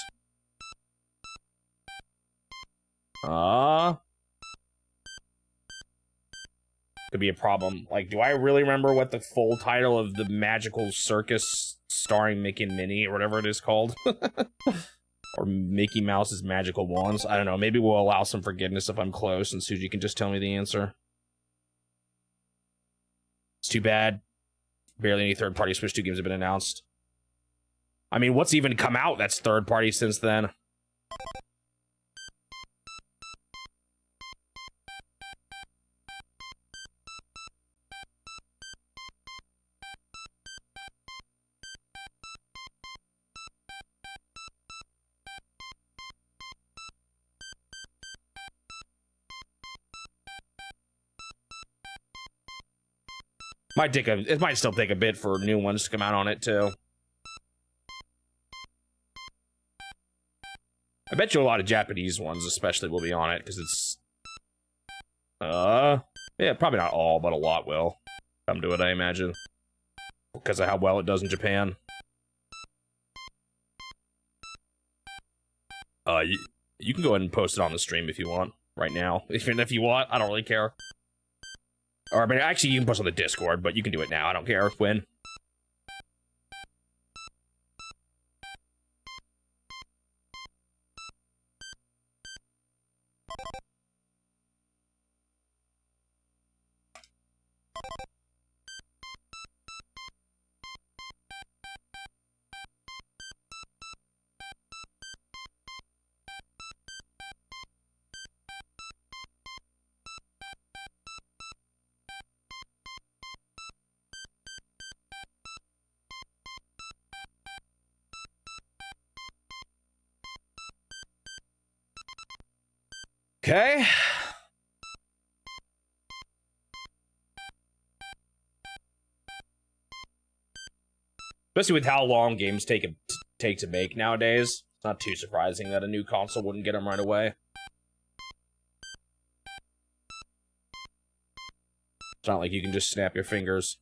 Could be a problem. Like, do I really remember what the full title of the Magical Circus starring Mickey and Minnie or whatever it is called? Or Mickey Mouse's Magical Wands? I don't know. Maybe we'll allow some forgiveness if I'm close and Suji can just tell me the answer. It's too bad. Barely any third-party Switch 2 games have been announced. I mean, what's even come out that's third-party since then? It might still take a bit for new ones to come out on it too. I bet you a lot of Japanese ones especially will be on it, because it's... yeah, probably not all, but a lot will come to it, I imagine. Because of how well it does in Japan. You can go ahead and post it on the stream if you want, right now. Even if you want, I don't really care. Or, I mean, actually, you can post on the Discord, but you can do it now, I don't care when. Okay. Especially with how long games take to make nowadays, it's not too surprising that a new console wouldn't get them right away. It's not like you can just snap your fingers.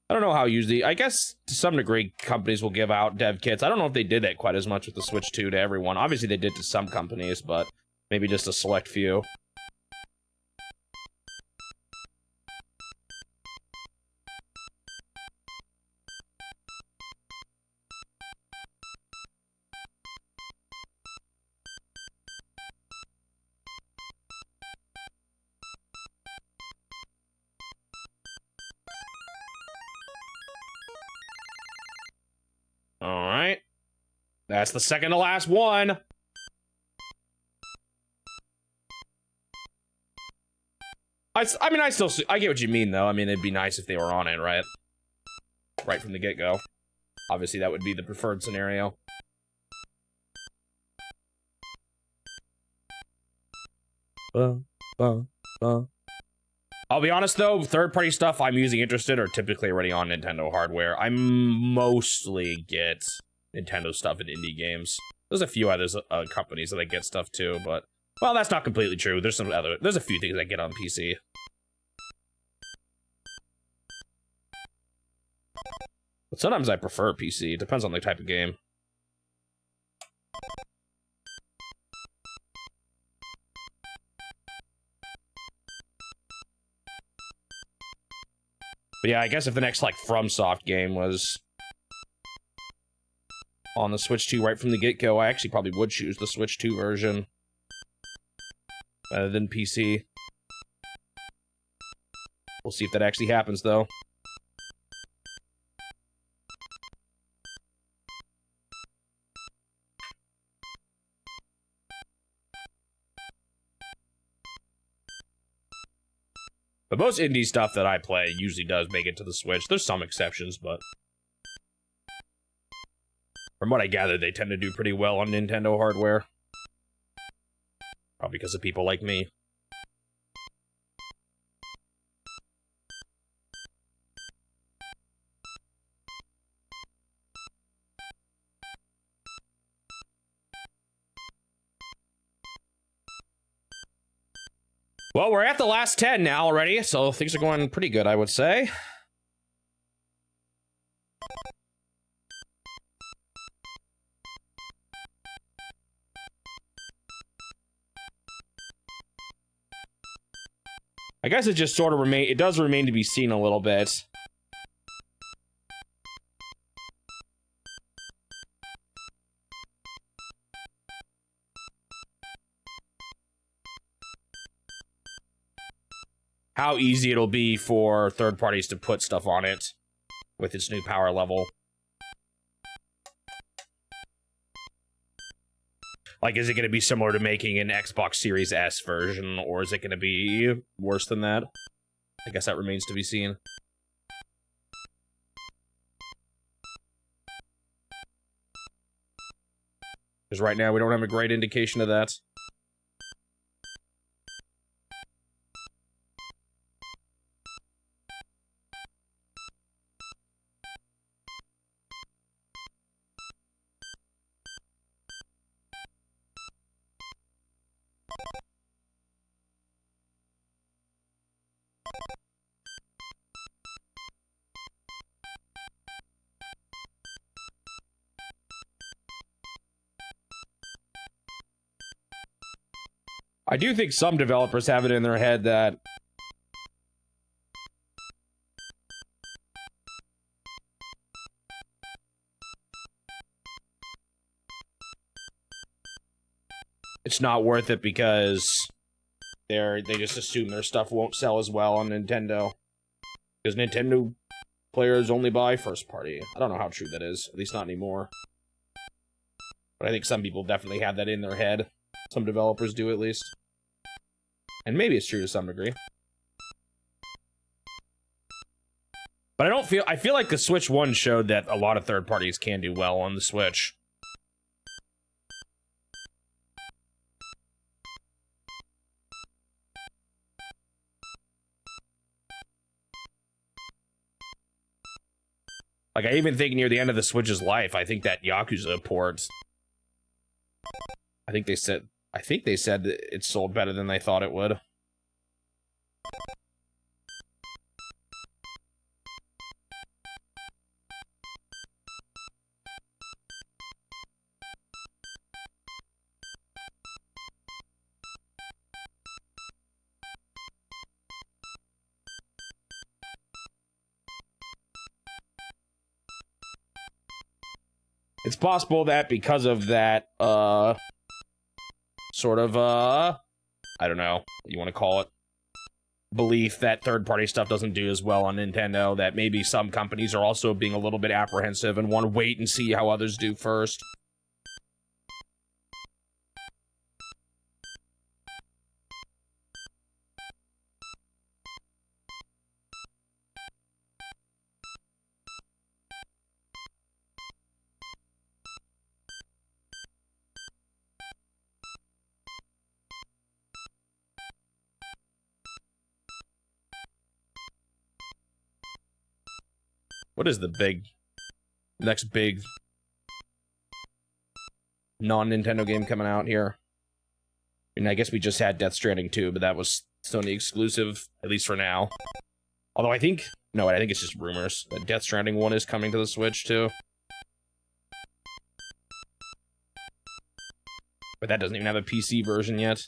I don't know how usually, I guess to some degree companies will give out dev kits. I don't know if they did that quite as much with the Switch 2 to everyone. Obviously they did to some companies, but maybe just a select few. Alright. That's the second to last one. I mean, I get what you mean, though. I mean, it'd be nice if they were on it, right? Right from the get-go. Obviously, that would be the preferred scenario. I'll be honest, though, third-party stuff I'm usually interested are typically already on Nintendo hardware. I mostly get Nintendo stuff in indie games. There's a few other companies that I get stuff too, but... Well, that's not completely true. There's a few things I get on PC. But sometimes I prefer PC. It depends on the type of game. But yeah, I guess if the next, like, FromSoft game was on the Switch 2 right from the get-go, I actually probably would choose the Switch 2 version rather than PC. We'll see if that actually happens, though. But most indie stuff that I play usually does make it to the Switch. There's some exceptions, but... From what I gather, they tend to do pretty well on Nintendo hardware. Probably because of people like me. Well, we're at the last 10 now already, so things are going pretty good, I would say. I guess it just sort of does remain to be seen a little bit. How easy it'll be for third parties to put stuff on it with its new power level. Like, is it going to be similar to making an Xbox Series S version, or is it going to be worse than that? I guess that remains to be seen. Because right now we don't have a great indication of that. I do think some developers have it in their head that it's not worth it because they just assume their stuff won't sell as well on Nintendo. Because Nintendo players only buy first party. I don't know how true that is, at least not anymore. But I think some people definitely have that in their head. Some developers do, at least. And maybe it's true to some degree. But I feel like the Switch 1 showed that a lot of third parties can do well on the Switch. Like, I even think near the end of the Switch's life, I think that Yakuza port, I think they said that it sold better than they thought it would. It's possible that because of that, sort of, I don't know what you want to call it, belief that third-party stuff doesn't do as well on Nintendo, that maybe some companies are also being a little bit apprehensive and want to wait and see how others do first. What is the next big non-Nintendo game coming out here? I mean, I guess we just had Death Stranding 2, but that was Sony exclusive, at least for now. Although I think it's just rumors that Death Stranding 1 is coming to the Switch too. But that doesn't even have a PC version yet.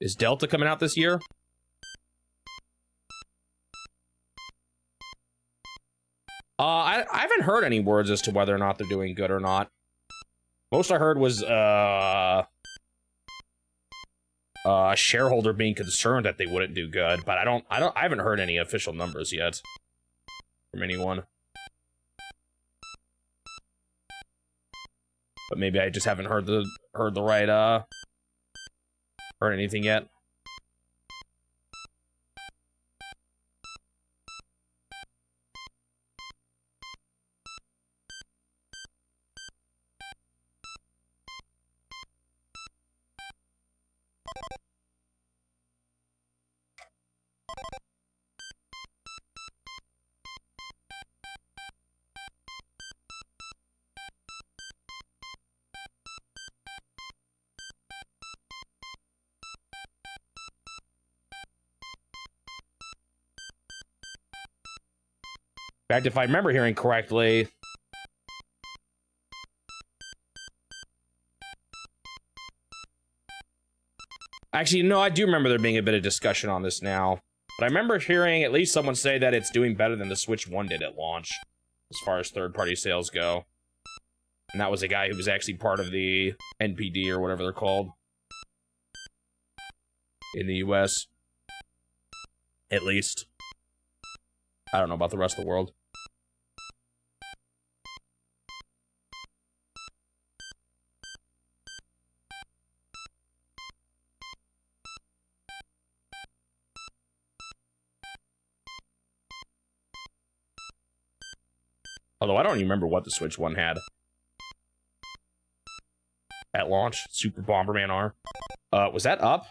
Is Delta coming out this year? I haven't heard any words as to whether or not they're doing good or not. Most I heard was a shareholder being concerned that they wouldn't do good, but I haven't heard any official numbers yet from anyone. But maybe I just haven't heard the right heard anything yet. In fact, if I remember hearing correctly, actually, no, I do remember there being a bit of discussion on this now. But I remember hearing at least someone say that it's doing better than the Switch 1 did at launch, as far as third-party sales go. And that was a guy who was actually part of the NPD or whatever they're called in the US. At least. I don't know about the rest of the world. Although I don't even remember what the Switch one had. At launch, Super Bomberman R. Was that up?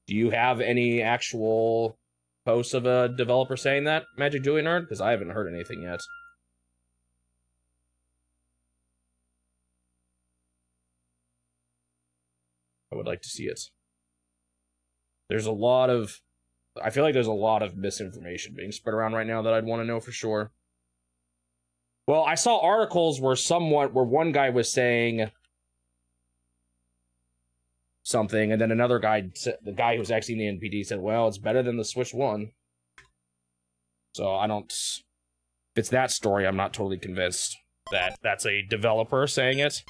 Do you have any actual posts of a developer saying that, Magic Julie Nerd? Because I haven't heard anything yet. I would like to see it. There's a lot of... I feel like there's a lot of misinformation being spread around right now that I'd want to know for sure. Well, I saw articles where one guy was saying something, and then another guy, the guy who was actually in the NPD, said, well, it's better than the Switch 1. So I don't... If it's that story, I'm not totally convinced that that's a developer saying it.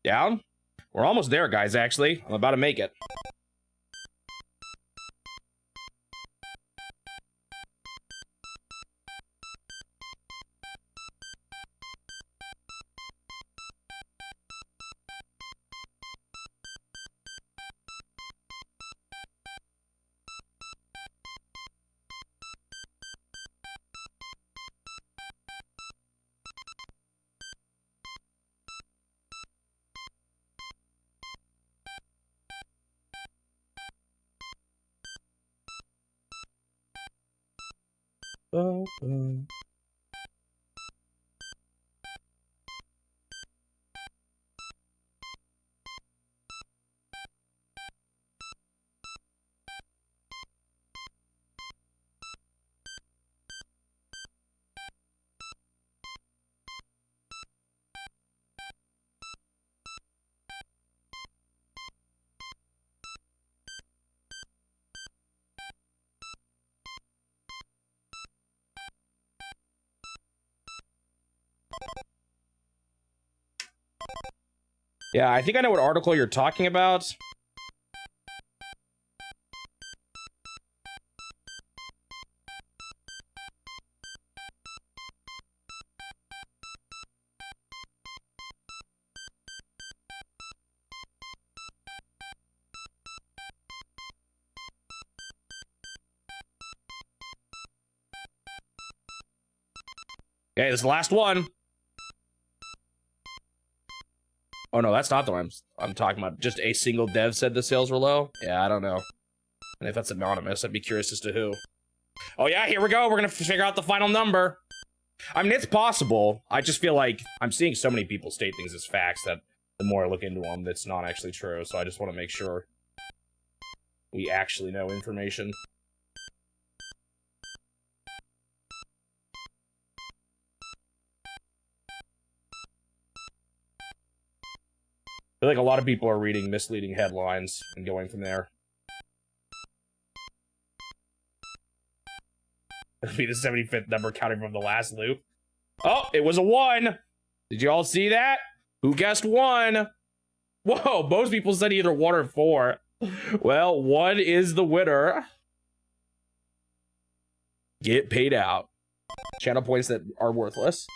Down? We're almost there, guys, actually. I'm about to make it. Yeah, I think I know what article you're talking about. Okay, this is the last one. Oh no, that's not the one I'm talking about. Just a single dev said the sales were low? Yeah, I don't know. And if that's anonymous, I'd be curious as to who. Oh yeah, here we go. We're gonna figure out the final number. I mean, it's possible. I just feel like I'm seeing so many people state things as facts that the more I look into them, that's not actually true. So I just want to make sure we actually know information. I feel like a lot of people are reading misleading headlines and going from there. It'll be the 75th number counting from the last loop. Oh, it was a 1! Did you all see that? Who guessed 1? Whoa, most people said either 1 or 4. Well, 1 is the winner. Get paid out. Channel points that are worthless.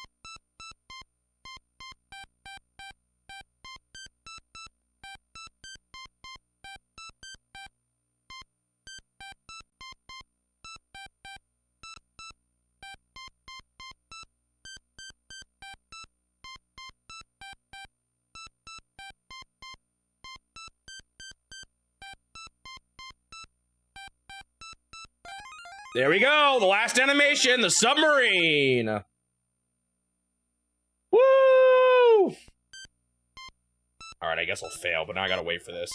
There we go, the last animation, the submarine. Woo! All right, I guess I'll fail, but now I gotta wait for this.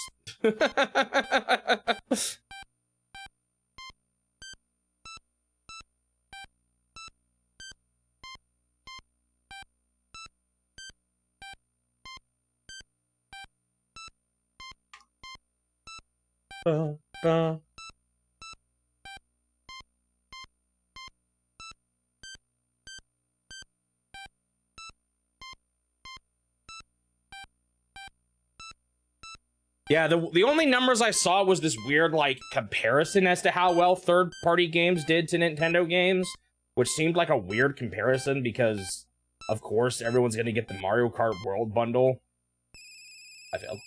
Yeah, the only numbers I saw was this weird, like, comparison as to how well third-party games did to Nintendo games, which seemed like a weird comparison because, of course, everyone's gonna get the Mario Kart World bundle. I failed.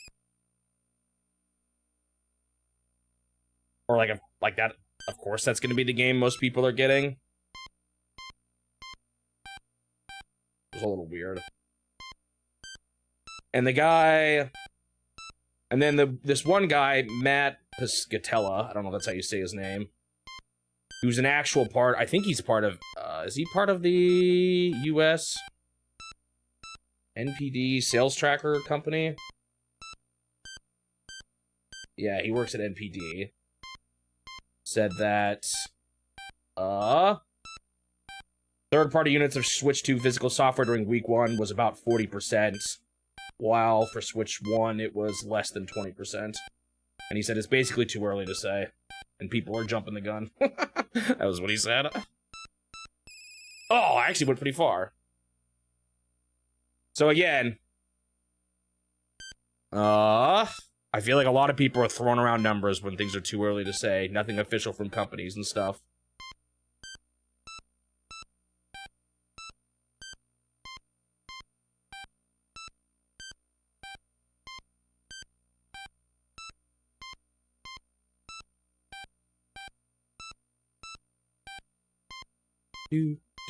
Or, like that, of course, that's gonna be the game most people are getting. It was a little weird. And the guy... And then this one guy, Matt Piscatella, I don't know if that's how you say his name, who's an actual part, I think he's part of, is he part of the US NPD sales tracker company? Yeah, he works at NPD. Said that, third-party units of Switch 2 physical software during week 1 was about 40%. While for Switch 1, it was less than 20%. And he said it's basically too early to say. And people are jumping the gun. That was what he said. Oh, I actually went pretty far. So again... I feel like a lot of people are throwing around numbers when things are too early to say. Nothing official from companies and stuff.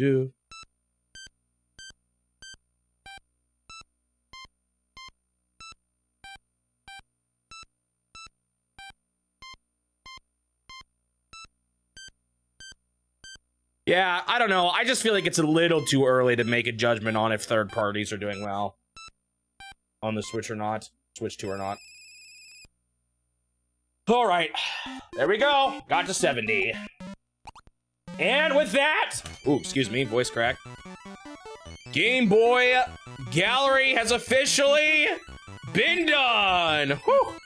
Do. Yeah, I don't know. I just feel like it's a little too early to make a judgment on if third parties are doing well on the Switch or not. Switch 2 or not. All right, there we go. Got to 70. And with that, ooh, excuse me, voice crack. Game Boy Gallery has officially been done. Whew.